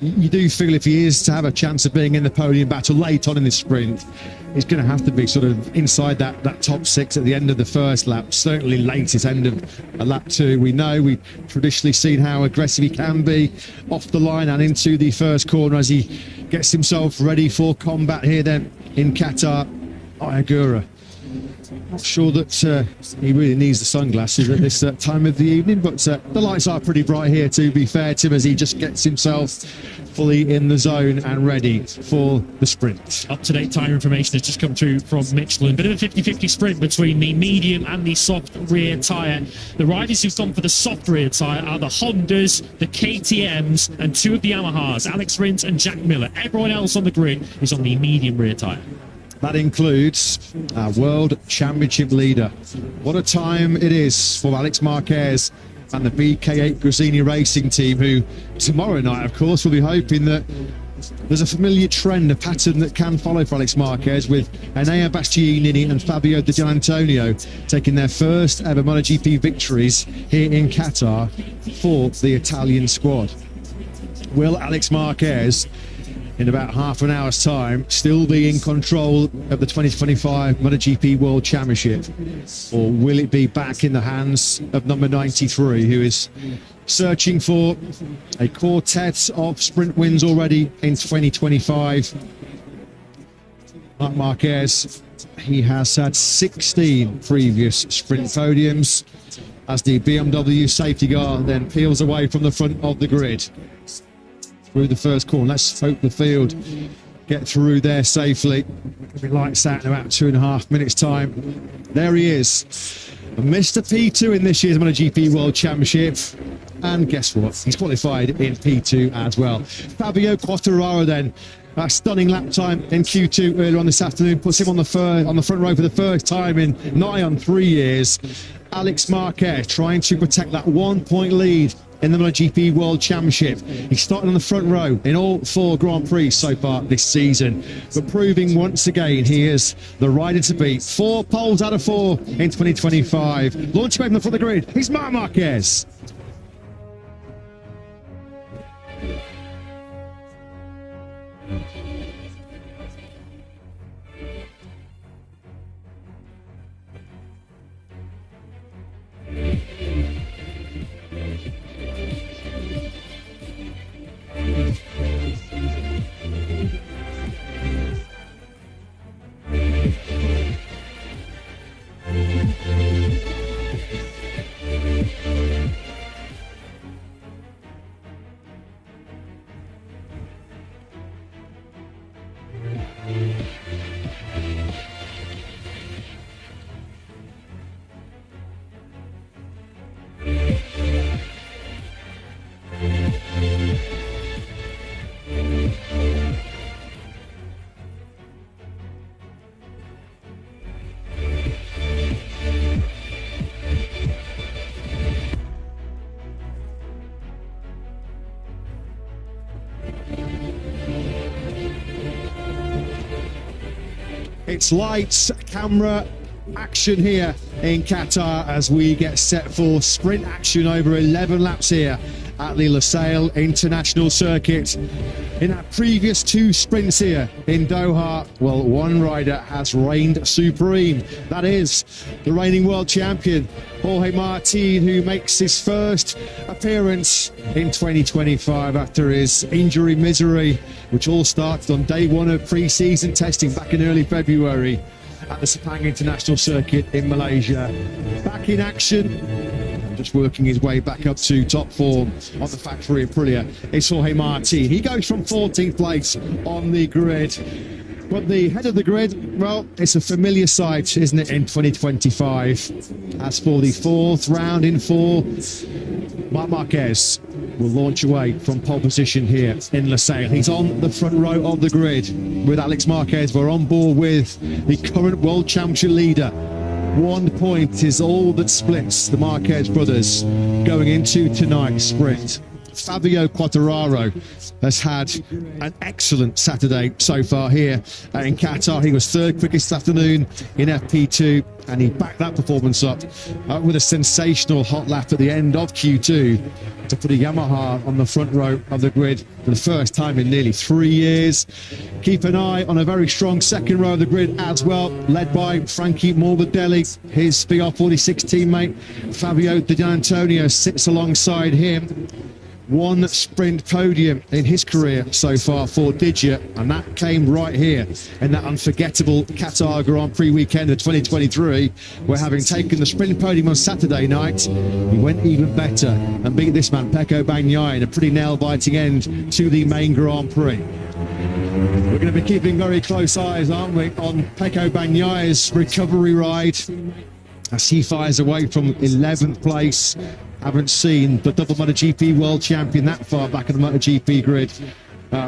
You do feel if he is to have a chance of being in the podium battle late on in the sprint, he's going to have to be sort of inside that top 6 at the end of the first lap, certainly latest end of a lap 2. We know, we've traditionally seen how aggressive he can be off the line and into the first corner as he gets himself ready for combat here then in Qatar. Ayagura. Not sure that he really needs the sunglasses at this time of the evening, but the lights are pretty bright here, to be fair to him, as he just gets himself fully in the zone and ready for the sprint. Up-to-date tyre information has just come through from Michelin. Bit of a 50-50 sprint between the medium and the soft rear tyre. The riders who've gone for the soft rear tyre are the Hondas, the KTMs, and 2 of the Yamahas, Alex Rins and Jack Miller. Everyone else on the grid is on the medium rear tyre. That includes our World Championship leader. What a time it is for Alex Marquez and the BK8 Gresini Racing team, who tomorrow night, of course, will be hoping that there's a familiar trend, a pattern that can follow for Alex Marquez, with Enea Bastianini and Fabio Di Gianantonio taking their first ever MotoGP victories here in Qatar for the Italian squad. Will Alex Marquez, in about half an hour's time, still be in control of the 2025 MotoGP World Championship? Or will it be back in the hands of number 93, who is searching for a quartet of sprint wins already in 2025? Marc Marquez, he has had 16 previous sprint podiums as the BMW safety car then peels away from the front of the grid through the first corner. Let's hope the field get through there safely. It'll be lights out in about 2.5 minutes time. There he is, Mr. P2 in this year's MotoGP World Championship, and guess what, he's qualified in P2 as well. Fabio Quartararo then, a stunning lap time in Q2 earlier on this afternoon, puts him on the front row for the first time in nigh on 3 years. Alex Marquez trying to protect that 1-point lead in the MotoGP World Championship. He's starting on the front row in all 4 Grand Prix so far this season, but proving once again he is the rider to beat. 4 poles out of 4 in 2025. Launching away from the front of the grid, he's Marc Marquez. It's lights, camera, action here in Qatar as we get set for sprint action over 11 laps here at the Lusail International Circuit. In our previous 2 sprints here in Doha, well, one rider has reigned supreme. That is the reigning world champion, Jorge Martin, who makes his first appearance in 2025 after his injury misery, which all started on day 1 of pre-season testing back in early February at the Sepang International Circuit in Malaysia. Back in action, just working his way back up to top form on the factory Aprilia. It's Jorge Martin. He goes from 14th place on the grid. But the head of the grid, well, it's a familiar sight, isn't it, in 2025? As for the 4th round in 4, Marc Marquez will launch away from pole position here in Lusail. He's on the front row of the grid with Alex Marquez. We're on board with the current World Championship leader. 1 point is all that splits the Marquez brothers going into tonight's sprint. Fabio Quartararo has had an excellent Saturday so far here in Qatar. He was third quickest this afternoon in FP2, and he backed that performance up with a sensational hot lap at the end of Q2 to put a Yamaha on the front row of the grid for the first time in nearly 3 years. Keep an eye on a very strong second row of the grid as well, led by Frankie Morbidelli. His VR46 teammate Fabio Di Gianantonio sits alongside him. One sprint podium in his career so far for Digia, and that came right here in that unforgettable Qatar Grand Prix weekend of 2023, where, having taken the sprint podium on Saturday night, he went even better and beat this man Pecco Bagnaia in a pretty nail-biting end to the main Grand Prix. We're going to be keeping very close eyes, aren't we, on Pecco Bagnaia's recovery ride as he fires away from 11th place. Haven't seen the double MotoGP world champion that far back in the MotoGP grid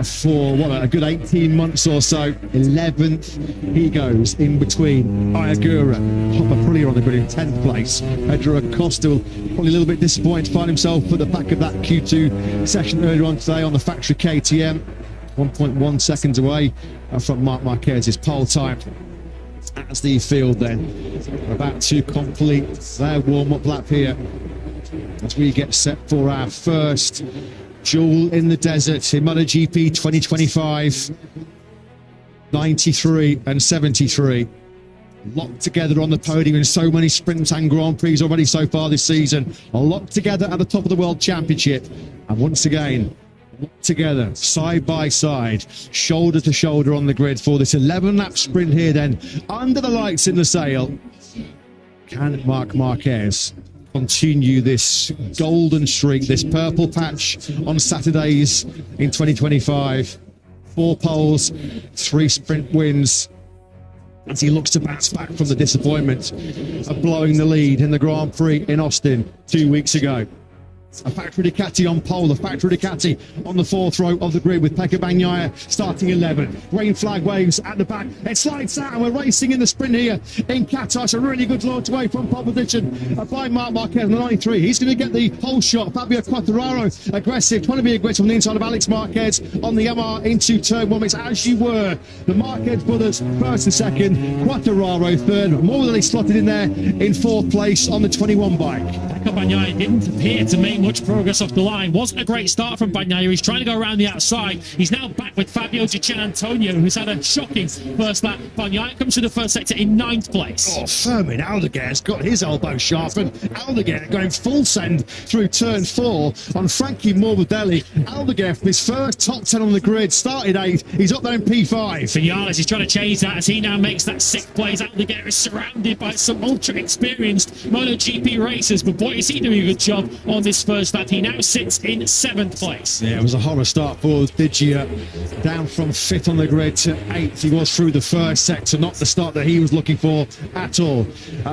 for, what, a good 18 months or so. 11th he goes, in between Ayagura, Hopper Aprilia on the grid in 10th place. Pedro Acosta will probably a little bit disappointed to find himself at the back of that Q2 session earlier on today on the factory KTM. 1.1 seconds away from Marc Marquez's pole time. As the field then about to complete their warm-up lap here, as we get set for our first duel in the desert in MotoGP 2025. 93 and 73 locked together on the podium in so many sprints and Grand Prix already so far this season, locked together at the top of the World Championship, and once again together, side by side, shoulder to shoulder on the grid for this 11-lap sprint here then, under the lights in the sail. Can Marc Marquez continue this golden streak, this purple patch on Saturdays in 2025? 4 poles, 3 sprint wins, as he looks to bounce back from the disappointment of blowing the lead in the Grand Prix in Austin 2 weeks ago. A factory Ducati on pole, a factory Ducati on the 4th row of the grid with Pecco Bagnaia starting 11. Green flag waves at the back. It slides out and we're racing in the sprint here in Qatar. It's a really good launch away from pole position by Marc Marquez on the 93. He's going to get the pole shot. Fabio Quartararo aggressive, trying to be aggressive on the inside of Alex Marquez on the Yamaha into turn 1. It's as you were. The Marquez brothers first and second, Quartararo third. Morbidelli slotted in there in 4th place on the 21 bike. Pecco Bagnaia didn't appear to make much progress off the line. Wasn't a great start from Bagnaia. He's trying to go around the outside. He's now back with Fabio Di Gianantonio, who's had a shocking first lap. Bagnaia comes to the first sector in 9th place. Oh, Fermin Aldeguer's got his elbow sharpened. Aldeguer going full send through turn 4 on Frankie Morbidelli. Aldeguer, his first top 10 on the grid, started 8th. He's up there in P5. Vinales is trying to change that as he now makes that 6th place. Aldeguer is surrounded by some ultra experienced MotoGP racers, but boy, is he doing a good job on this first lap. He now sits in 7th place. Yeah, it was a horror start for Digia, down from 5th on the grid to 8th. He was through the first sector, not the start that he was looking for at all.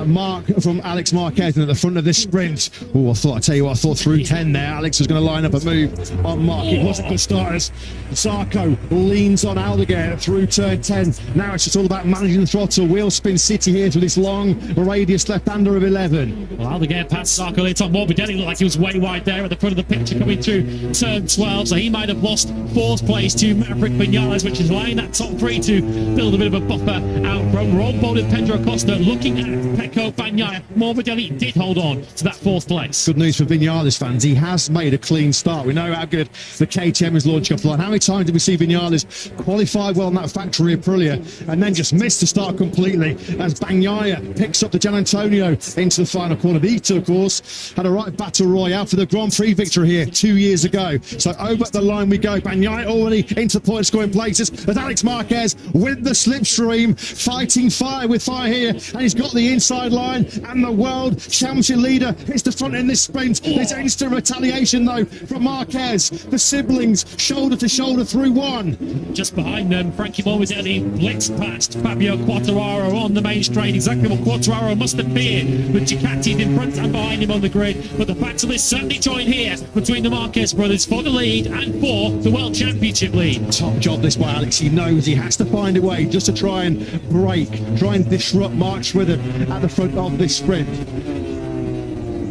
Mark from Alex Marquez at the front of this sprint. Oh, I thought through 10 there, Alex was going to line up a move on Mark. It wasn't good starters. Sarko leans on Aldeguer through turn 10. Now it's just all about managing the throttle. Wheel spin city here through this long radius left-hander of 11. Well, Aldeguer passed Sarko later on. Morbidelli looked like he was way wide there at the front of the picture coming through turn 12, so he might have lost 4th place to Maverick Vinales, which is allowing that top 3 to build a bit of a buffer out from. We're on board with Pedro Acosta looking at Pecco Bagnaia. Morbidelli did hold on to that 4th place. Good news for Vinales fans, he has made a clean start. We know how good the KTM is launching off the line. How many times did we see Vinales qualify well on that factory Aprilia and then just miss the start completely as Bagnaia picks up the Gianantonio into the final corner? Vito, of course, had a right battle royale for the Grand Prix victory here 2 years ago. So over the line we go. Bagnaia already into the point scoring places as Alex Marquez with the slipstream, fighting fire with fire here, and he's got the inside line, and the world championship leader hits the front in this sprint. There's instant retaliation though from Marquez. The siblings shoulder to shoulder through 1. Just behind them, Frankie Morbidelli blitzed past Fabio Quartararo on the main straight. Exactly what Quartararo must have feared, with Ducati in front and behind him on the grid. But the battle is certainly joined here between the Marquez brothers for the lead and for the World Championship lead. Top job this by Alex. He knows he has to find a way just to try and break, try and disrupt Mark Schwither at the front of this sprint.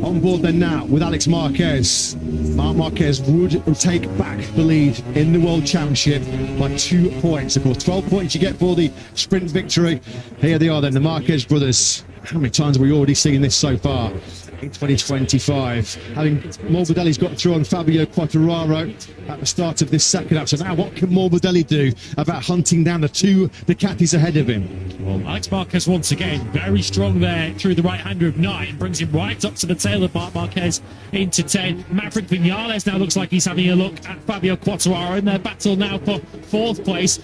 on board then now with Alex Marquez. Marc Marquez would take back the lead in the World Championship by 2 points. Of course, 12 points you get for the sprint victory. Here they are then, the Marquez brothers. How many times have we already seen this so far in 2025? Having Morbidelli's got through on Fabio Quartararo at the start of this second half. So now what can Morbidelli do about hunting down the 2 Ducatis ahead of him? Well, Alex Marquez once again very strong there through the right-hander of 9, brings him right up to the tail of Marc Marquez into 10. Maverick Vinales now looks like he's having a look at Fabio Quartararo in their battle now for 4th place.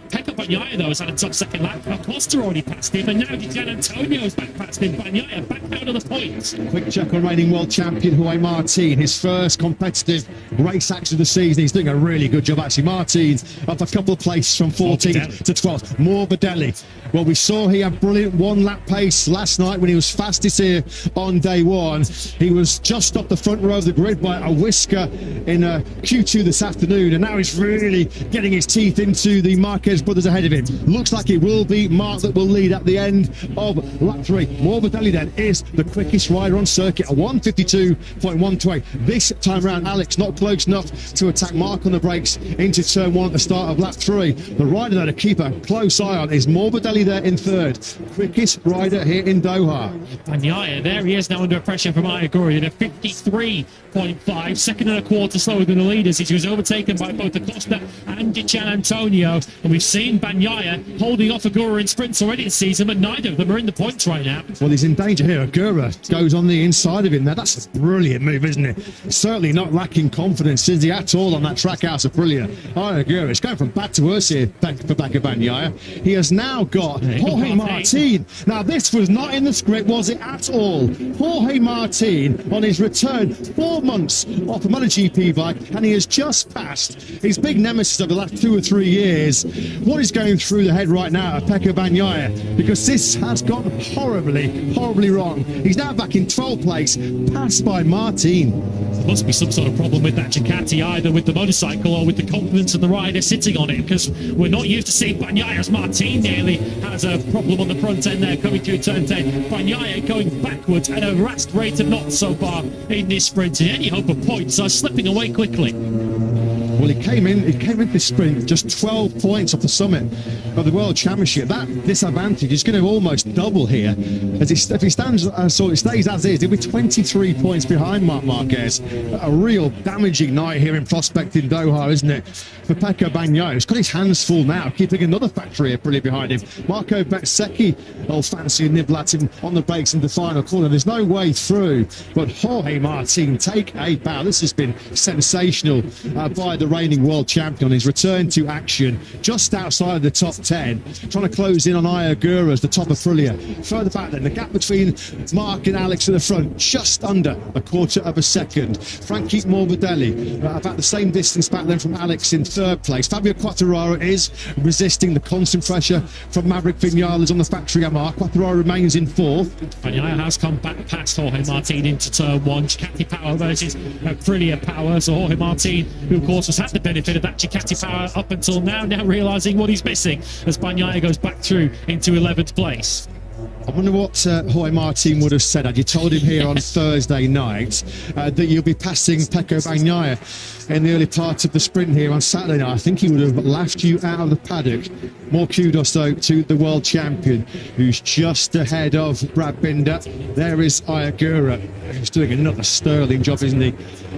Pecco Bagnaia, though, has had a tough second lap. Acosta already passed him, and now Gian Antonio's back past him. Bagnaia back out of the points. Quick check on reigning world champion Jorge Martin. His first competitive race action of the season. He's doing a really good job, actually. Martin up a couple of places from 14th to 12th. Morbidelli. Well, we saw he had brilliant one-lap pace last night when he was fastest here on day 1. He was just off the front row of the grid by a whisker in Q2 this afternoon, and now he's really getting his teeth into the Marquez brothers ahead of him. Looks like it will be Marc that will lead at the end of lap 3. Morbidelli then is the quickest rider on circuit, a 1:52.128. This time round, Alex not close enough to attack Marc on the brakes into turn 1 at the start of lap 3. The rider that to keep a close eye on is Morbidelli there in 3rd. Quickest rider here in Doha. Bagnaia, there he is now under pressure from Ayaguri at a 53.5, second and a quarter slower than the leaders. He was overtaken by both Acosta and Gian Antonio, and we've seen Bagnaia holding off Agura in sprints already this season, but neither of them are in the points right now. Well, he's in danger here. Agura goes on the inside of him. Now, that's a brilliant move, isn't it? Certainly not lacking confidence, is he, at all on that track house of Brilliant. Agura is going from bad to worse here for Pecco Bagnaia. He has now got Jorge Martin. Now, this was not in the script, was it, at all? Jorge Martin on his return 4 months off a MotoGP bike, and he has just passed his big nemesis of the last 2 or 3 years. What is going through the head right now of Pecco Bagnaia? Because this has gone horribly wrong. He's now back in 12th place, passed by Martin. There must be some sort of problem with that Ducati, either with the motorcycle or with the confidence of the rider sitting on it, because we're not used to seeing Bagnaia as Martin nearly has a problem on the front end there coming through turn 10. Bagnaia going backwards at a rask rate of knots so far in this sprint, and any hope of points are slipping away quickly. Well, he came in this sprint just 12 points off the summit of the World Championship. That disadvantage is going to almost double here. If he stays as is, he'll be 23 points behind Marc Marquez. A real damaging night here in Prospect in Doha, isn't it, for Pecco Bagnaia? He's got his hands full now, keeping another factory here brilliant behind him. Marco Bezzecchi, fancy nibble at him on the brakes in the final corner. There's no way through, but Jorge Martin, take a bow. This has been sensational by the reigning world champion. His return to action just outside the top 10, trying to close in on Ayagura as the top of Aprilia. Further back then, the gap between Marc and Alex at the front, just under a quarter of a second. Frankie Morbidelli about the same distance back then from Alex in 3rd place. Fabio Quartararo is resisting the constant pressure from Maverick Vinales on the factory Yamaha. Quartararo remains in 4th. Bagnaia has come back past Jorge Martin into turn 1. Ducati power versus Aprilia power. So Jorge Martin, who of course has had the benefit of that Ducati power up until now realising what he's missing as Bagnaia goes back through into 11th place. I wonder what Jorge Martin would have said had you told him here on Thursday night that you'll be passing Pecco Bagnaia in the early part of the sprint here on Saturday night. I think he would have laughed you out of the paddock. More kudos, though, to the world champion, who's just ahead of Brad Binder. There is Ayagura, who's doing another sterling job, isn't he?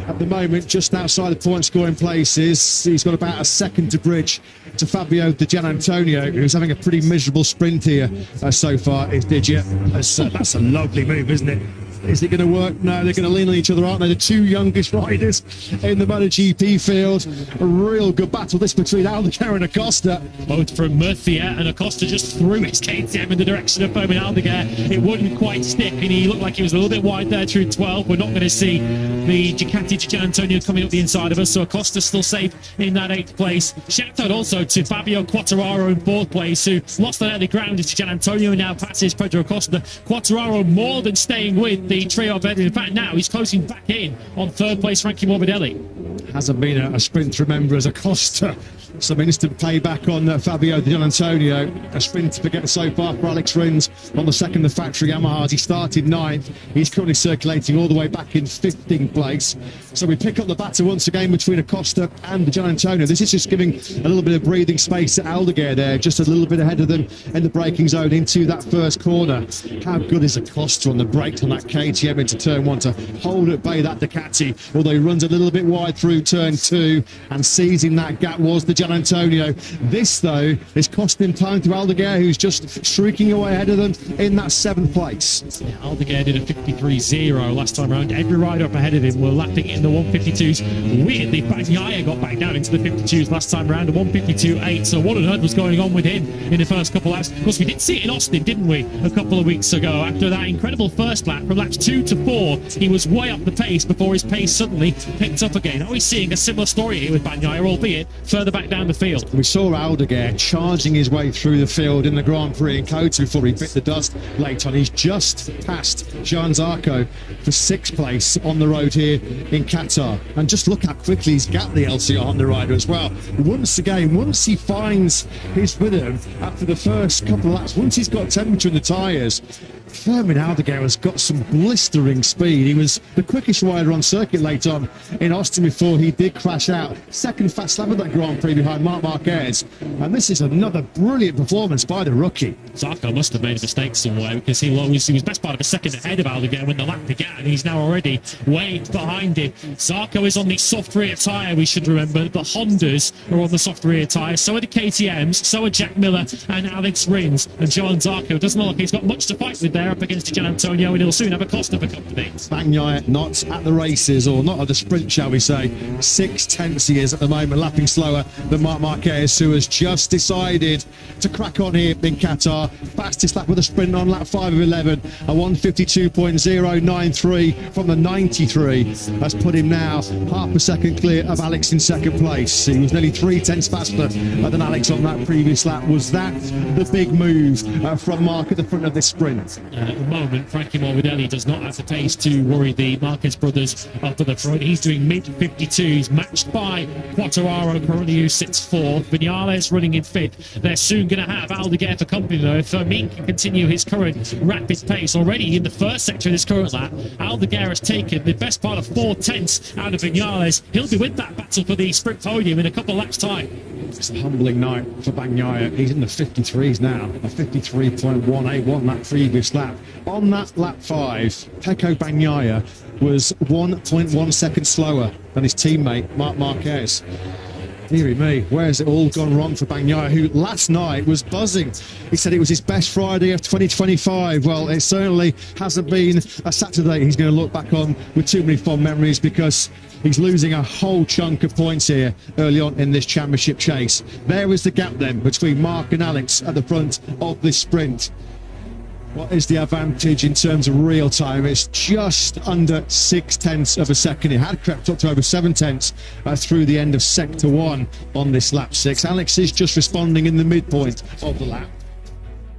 At the moment, just outside the point-scoring places, he's got about a second to bridge to Fabio Di Gianantonio, who's having a pretty miserable sprint here so far, is Digit. That's a lovely move, isn't it? Is it going to work? No, they're going to lean on each other, aren't they? The 2 youngest riders in the MotoGP field. A real good battle, this between Aldeguer and Acosta. Both from Murcia, and Acosta just threw his KTM in the direction of Fomin Aldeguer. It wouldn't quite stick, and he looked like he was a little bit wide there through 12. We're not going to see the Ducati Gian Antonio coming up the inside of us, so Acosta's still safe in that 8th place. Shout out also to Fabio Quartararo in 4th place, who lost that early ground to Gian Antonio and now passes Pedro Acosta. Quartararo more than staying with the trio of veterans. In fact, now he's closing back in on 3rd place Frankie Morbidelli. Hasn't been a sprint to remember as Acosta Some instant payback on Fabio Di Gianantonio. A sprint to forget so far for Alex Rins on the second of factory Yamahas. He started 9th. He's currently circulating all the way back in 15th place. So we pick up the battle once again between Acosta and Di Gianantonio. This is just giving a little bit of breathing space to Aldeguer there, just a little bit ahead of them in the braking zone into that first corner. How good is Acosta on the brakes on that KTM into turn 1 to hold at bay that Ducati, although he runs a little bit wide through turn 2, and seizing that gap was the Gianantonio. This, though, is costing him time to Aldeguer, who's just shrieking away ahead of them in that 7th place. Yeah, Aldeguer did a 53.0 last time around. Every rider up ahead of him were lapping in the 152s. Weirdly, Bagnaia got back down into the 52s last time around, a 152.8. So what on earth was going on with him in the first couple laps? Of course, we did see it in Austin, didn't we, a couple of weeks ago? After that incredible first lap, from laps 2 to 4, he was way up the pace before his pace suddenly picked up again. Are we seeing a similar story here with Bagnaia, albeit further back down the field? We saw Aldeguer charging his way through the field in the Grand Prix in Qatar before he bit the dust late on. He's just past Jean Zarco for 6th place on the road here in Qatar. And just look how quickly he's gapped the LCR on the rider as well. Once again, once he finds his rhythm after the first couple of laps, once he's got temperature in the tyres, Fermin Aldeguer has got some blistering speed. He was the quickest rider on circuit late on in Austin before he did crash out. Second fast lap of that Grand Prix behind Marc Marquez. And this is another brilliant performance by the rookie. Zarco must have made a mistake somewhere, because he was best part of a second ahead of Aldeguer when the lap began. He's now already way behind him. Zarco is on the soft rear tyre, we should remember. The Hondas are on the soft rear tyre. So are the KTMs, so are Jack Miller and Alex Rins. And Johan Zarco doesn't look like he's got much to fight with there up against Gian Antonio, and he'll soon have a Costa for company. Bagnaia not at the races, or not at the sprint, shall we say. 6/10 he is at the moment, lapping slower than Marc Marquez, who has just decided to crack on here in Qatar. Fastest lap of the sprint on lap 5 of 11, a 152.093 from the 93. That's put him now half a second clear of Alex in second place. He was nearly 3/10 faster than Alex on that previous lap. Was that the big move from Marc at the front of this sprint? At the moment, Frankie Morbidelli does not have the pace to worry the Marquez brothers up at the front. He's doing mid-52s, matched by Quartararo currently, who sits 4th. Vinales running in 5th. They're soon going to have Aldeguer for company, though. If Fermin can continue his current rapid pace already in the first section of this current lap, Aldeguer has taken the best part of 4/10 out of Vinales. He'll be with that battle for the sprint podium in a couple of laps' time. It's a humbling night for Bagnaia. He's in the 53s now, a 53.181 that previous lap. On that lap 5, Pecco Bagnaia was 1.1 seconds slower than his teammate Marc Marquez. Deary me, where's it all gone wrong for Bagnaia, who last night was buzzing? He said it was his best Friday of 2025. Well, it certainly hasn't been a Saturday he's going to look back on with too many fond memories, because he's losing a whole chunk of points here early on in this championship chase. There is the gap then between Marc and Alex at the front of this sprint. What is the advantage in terms of real time? It's just under 6/10 of a second. It had crept up to over 7/10 through the end of sector 1 on this lap 6. Alex is just responding in the midpoint of the lap.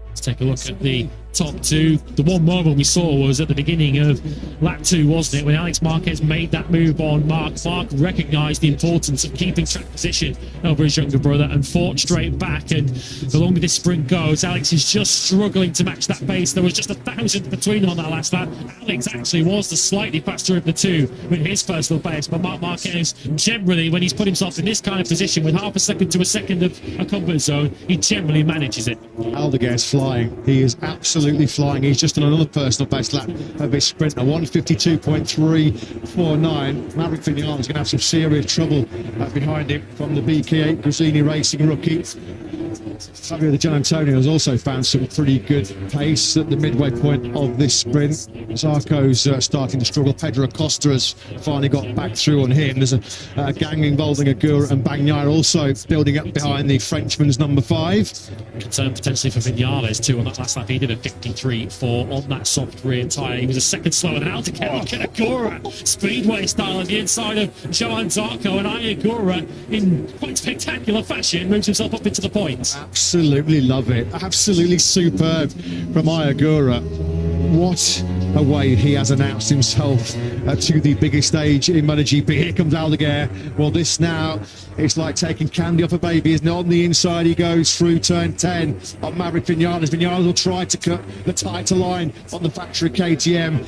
Let's take a look at the top 2. The one moment we saw was at the beginning of lap 2, wasn't it, when Alex Marquez made that move on Marc. Marc recognised the importance of keeping track position over his younger brother and fought straight back. And the longer this sprint goes, Alex is just struggling to match that pace. There was just 1,000 between them on that last lap. Alex actually was the slightly faster of the two with his personal pace, but Marc Marquez, generally, when he's put himself in this kind of position with half a second to a second of a comfort zone, he generally manages it. Aldeguer is flying. He is absolutely flying. He's just on another personal best lap of his sprint, a 152.349. Maverick Vinales is going to have some serious trouble behind him from the BK8 Gresini Racing rookie. Fabio Di Gianantonio has also found some pretty good pace at the midway point of this sprint. Zarco's starting to struggle. Pedro Acosta has finally got back through on him. There's a gang involving Agura and Bagnaia also building up behind the Frenchman's number 5. Concern potentially for Vinales too on that last lap. He did a 53.4 on that soft rear tyre. He was a second slower than Aldeguer. Agura, speedway style on the inside of Johan Zarco, and Agura in quite spectacular fashion moves himself up into the points. Absolutely love it. Absolutely superb from Agura. What away he has announced himself to the biggest stage in MotoGP. Here comes Aldeguer. Well, this now, it's like taking candy off a baby, isn't it? On the inside he goes through turn 10 on Maverick Vinales. Vinales will try to cut the tighter line on the factory KTM.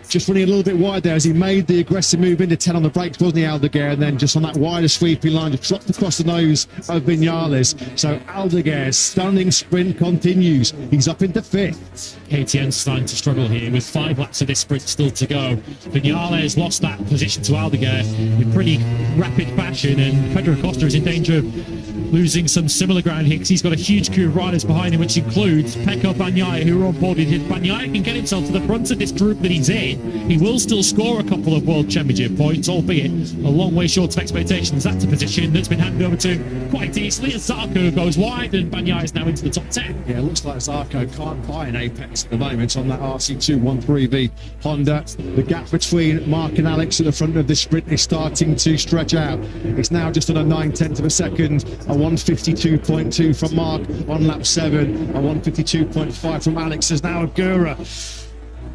Just running a little bit wide there as he made the aggressive move into 10 on the brakes, wasn't he, Aldeguer? And then just on that wider sweeping line, just dropped across the nose of Vinales. So Aldeguer's stunning sprint continues. He's up into 5th. KTM's starting to struggle here with 5 laps of this sprint still to go. Vinales lost that position to Aldeguer in pretty rapid fashion, and Pedro Acosta is in danger of losing some similar ground here because he's got a huge queue of riders behind him, which includes Pecco Bagnaia, who are on board with him. Bagnaia can get himself to the front of this group that he's in. He will still score a couple of World Championship points, albeit a long way short of expectations. That's a position that's been handed over to quite easily as Zarco goes wide, and Bagnaia is now into the top 10. Yeah, it looks like Zarco can't buy an Apex at the moment on that RC213V Honda. The gap between Mark and Alex at the front of this sprint is starting to stretch out. It's now just on a 9/10 of a second, a 152.2 from Mark on lap 7, a 152.5 from Alex. There's now Agura.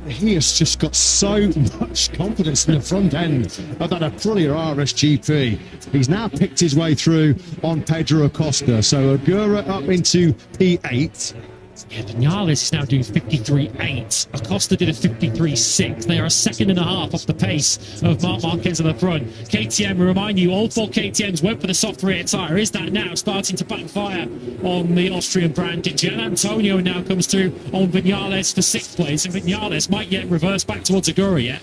He has just got so much confidence in the front end of that Aprilia RSGP. He's now picked his way through on Pedro Acosta. So Agura up into P8. Yeah, Vinales is now doing 53.8. Acosta did a 53.6. They are a second and a half off the pace of Marc Marquez at the front. KTM, remind you, all 4 KTMs went for the soft rear tyre. Is that now starting to backfire on the Austrian brand? Gian Antonio now comes through on Vinales for 6th place, and Vinales might yet reverse back towards Agura yet.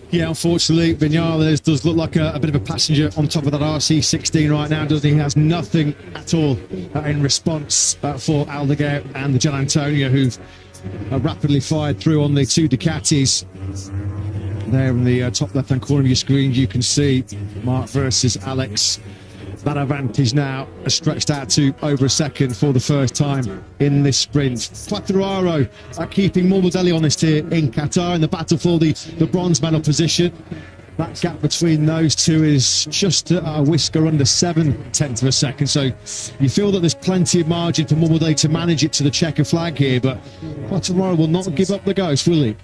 Yeah, unfortunately, Vinales does look like a bit of a passenger on top of that RC16 right now, doesn't he? He has nothing at all in response for Aldeguer and the Gian Antonio, who've rapidly fired through on the 2 Ducatis. There in the top left-hand corner of your screen, you can see Mark versus Alex. That advantage now has stretched out to over a second for the first time in this sprint. Quartararo keeping Morbidelli honest here in Qatar in the battle for the bronze medal position. That gap between those two is just a whisker under 7/10 of a second. So you feel that there's plenty of margin for Morbidelli to manage it to the checker flag here, but Quartararo will not give up the ghost, will he?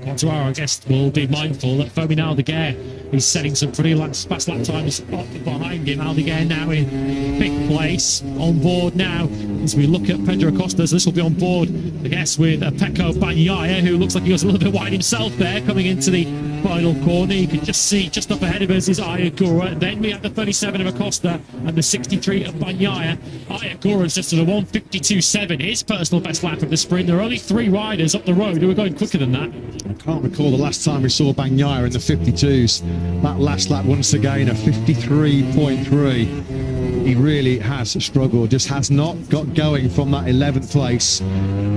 Quartararo, I guess, will be mindful that Fomin Aldeguer is setting some pretty fast lap times up behind him. Aldeguer now in 5th place, on board now as we look at Pedro Acosta. So this will be on board, I guess, with Pecco Bagnaia, who looks like he was a little bit wide himself there coming into the final corner. You can just see just up ahead of us is Ayagura. Then we have the 37 of Acosta and the 63 of Bagnaia. Ayagura is just at a 152.7, his personal best lap of the sprint. There are only 3 riders up the road who are going quicker than that. I can't recall the last time we saw Bagnaia in the 52s. That last lap, once again, a 53.3. He really has struggled, just has not got going from that 11th place.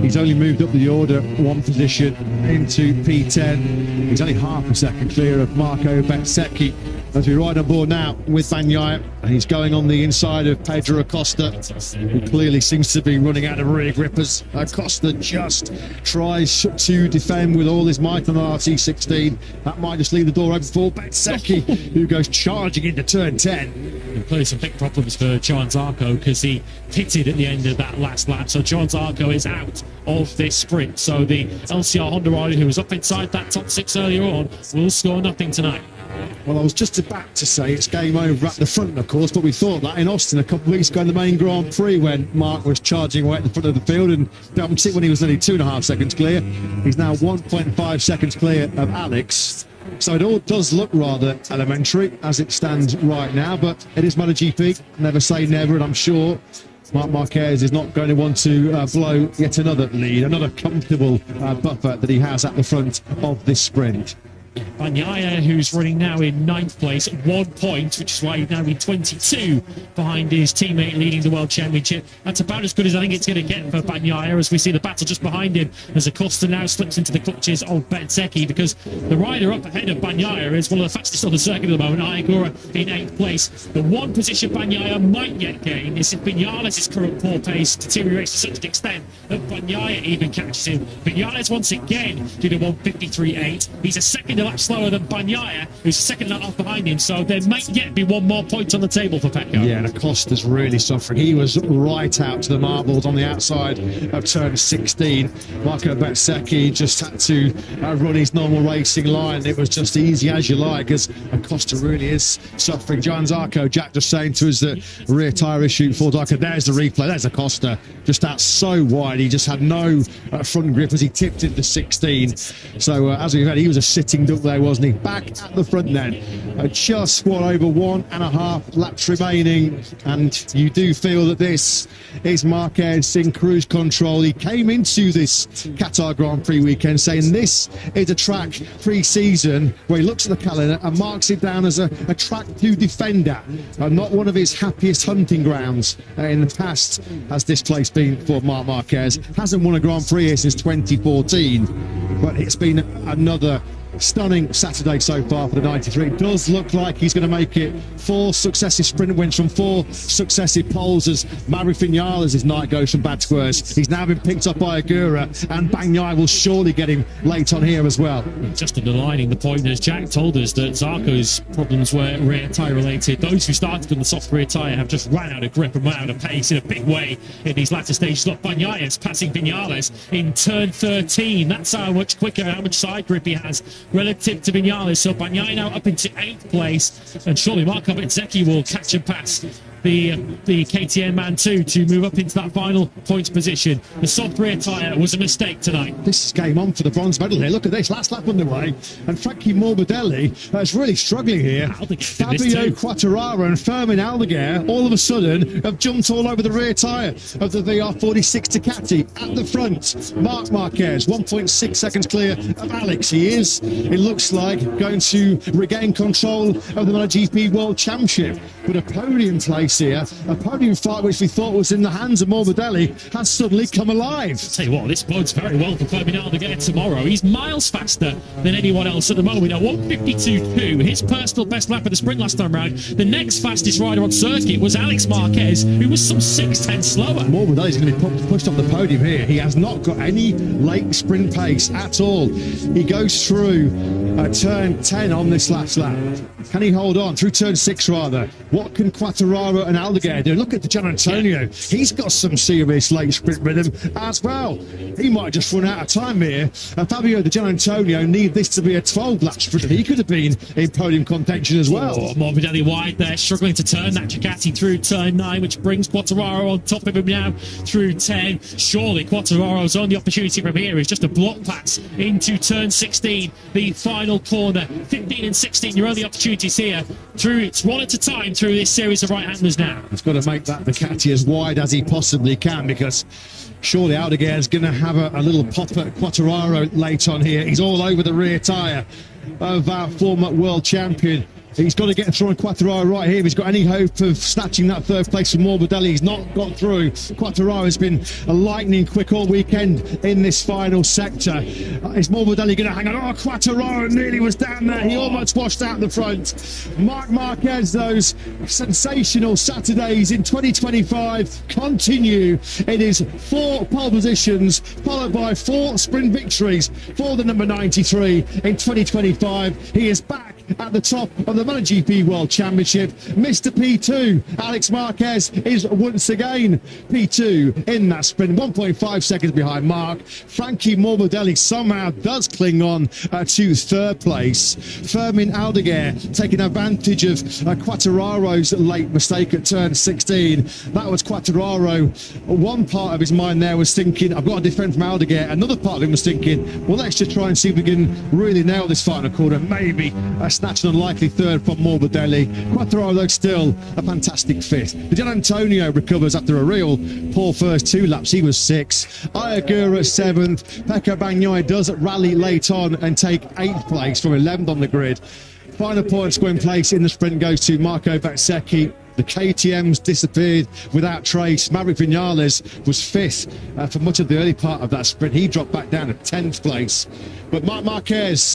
He's only moved up the order 1 position into P10. He's only half a second clear of Marco Bezzecchi as we ride on board now with Bagnaia, and he's going on the inside of Pedro Acosta, who clearly seems to be running out of rear grippers. Acosta just tries to defend with all his might on the RC16. That might just leave the door open for Bezzecchi, who goes charging into turn 10. And clearly some big problems for Johan Zarco because he pitted at the end of that last lap. So Johan Zarco is out of this sprint. So the LCR Honda rider who was up inside that top 6 earlier on will score nothing tonight. Well, I was just about to say it's game over at the front, of course, but we thought that in Austin a couple of weeks ago in the main Grand Prix when Mark was charging away at the front of the field and dumped it when he was only 2.5 seconds clear. He's now 1.5 seconds clear of Alex. So it all does look rather elementary as it stands right now, but it is MotoGP. Never say never, and I'm sure Marc Marquez is not going to want to blow yet another lead, another comfortable buffer that he has at the front of this sprint. Bagnaia, who's running now in 9th place, 1 point, which is why he's now in 22 behind his teammate leading the World Championship. That's about as good as I think it's going to get for Bagnaia, as we see the battle just behind him as Acosta now slips into the clutches of Bezzecchi, because the rider up ahead of Bagnaia is one of the fastest on the circuit at the moment. Ayagura in 8th place. The one position Bagnaia might yet gain is if Vinales' current poor pace deteriorates to such an extent that Bagnaia even catches him. Vinales once again did a 153.8. He's a second a lap slower than Bagnaia, who's a second and a half behind him. So there might yet be one more point on the table for Pecco. Yeah, and Acosta's really suffering. He was right out to the marbles on the outside of turn 16. Marco Bezzecchi just had to run his normal racing line. It was just easy as you like, as Acosta really is suffering. Gian Zarco, Jack just saying to us that rear tyre issue for Zarco. There's the replay. There's Acosta just out so wide. He just had no front grip as he tipped into 16. So as we've had, he was a sitting duck there, wasn't he? Back at the front then. Just what, over 1.5 laps remaining, and you do feel that this is Marquez in cruise control. He came into this Qatar Grand Prix weekend saying this is a track pre-season where he looks at the calendar and marks it down as a track to defend at, not one of his happiest hunting grounds in the past has this place been for Marc Marquez. Hasn't won a Grand Prix here since 2014, but it's been another stunning Saturday so far for the 93. It does look like he's going to make it 4 successive sprint wins from 4 successive poles as Maverick Vinales' night goes from bad to worse. He's now been picked up by Agura, and Bagnaia will surely get him late on here as well. Just underlining the point, as Jack told us, that Zarco's problems were rear tyre related. Those who started on the soft rear tyre have just ran out of grip and ran out of pace in a big way in these latter stages. Look, Bagnaia's passing Vinales in turn 13. That's how much quicker, how much side grip he has relative to Vinales. So Bagnaia now up into 8th place, and surely Marco Bezzecchi will catch and pass the KTM man too to move up into that final points position. The soft rear tyre was a mistake tonight. This is game on for the bronze medal here. Look at this, last lap underway, and Frankie Morbidelli is really struggling here. Fabio Quartararo and Fermin Aldeguer all of a sudden have jumped all over the rear tyre of the VR46 Ducati at the front. Marc Marquez 1.6 seconds clear of Alex. He is, it looks like, going to regain control of the MotoGP World Championship, but a podium place here, a podium fight which we thought was in the hands of Morbidelli, has suddenly come alive. I'll tell you what, this bodes very well for Fermin Aldeguer tomorrow. He's miles faster than anyone else at the moment. At 1:52.2, his personal best lap of the sprint last time round. The next fastest rider on circuit was Alex Marquez, who was some 6/10 slower. Morbidelli's going to be pushed off the podium here. He has not got any late sprint pace at all. He goes through turn 10 on this last lap. Can he hold on through turn 6 rather? What can Quartararo and Aldeguer do? Look at the Gian Antonio. He's got some serious late sprint rhythm as well. He might just run out of time here. And Fabio Di Gian Antonio need this to be a 12-lap sprint. He could have been in podium contention as well. Morbidelli wide there, struggling to turn that Ducati through turn 9, which brings Quartararo on top of him now through 10. Surely Quartararo's only opportunity from here is just a block pass into turn 16, the final corner. 15 and 16, your only opportunities here. It's one at a time through this series of right-handers now. He's got to make that Ducati as wide as he possibly can, because surely Aldeguer is going to have a little pop at Quartararo late on here. He's all over the rear tyre of our former world champion. He's got to get through on Quartararo right here if he's got any hope of snatching that 3rd place from Morbidelli. He's not got through. Quartararo has been a lightning quick all weekend in this final sector. Is Morbidelli going to hang on? Oh, Quartararo nearly was down there. He almost washed out the front. Marc Marquez, those sensational Saturdays in 2025 continue. It is 4 pole positions followed by 4 sprint victories for the number 93 in 2025. He is back at the top of the MotoGP World Championship. Mr. P2, Alex Marquez, is once again P2 in that sprint, 1.5 seconds behind Marc. Frankie Morbidelli somehow does cling on to 3rd place. Fermin Aldeguer taking advantage of Quartararo's late mistake at turn 16. That was Quartararo. One part of his mind there was thinking, I've got to defend from Aldeguer. Another part of him was thinking, well, let's just try and see if we can really nail this final corner. Maybe snatch an unlikely 3rd from Morbidelli. Quartararo, though, still a fantastic 5th. Gian Antonio recovers after a real poor first 2 laps. He was 6th. Agura 7th. Pecco Bagnaia does rally late on and take 8th place from 11th on the grid. Final point scoring place in the sprint goes to Marco Bezzecchi. The KTM's disappeared without trace. Maverick Vinales was 5th for much of the early part of that sprint. He dropped back down to 10th place. But Marc Marquez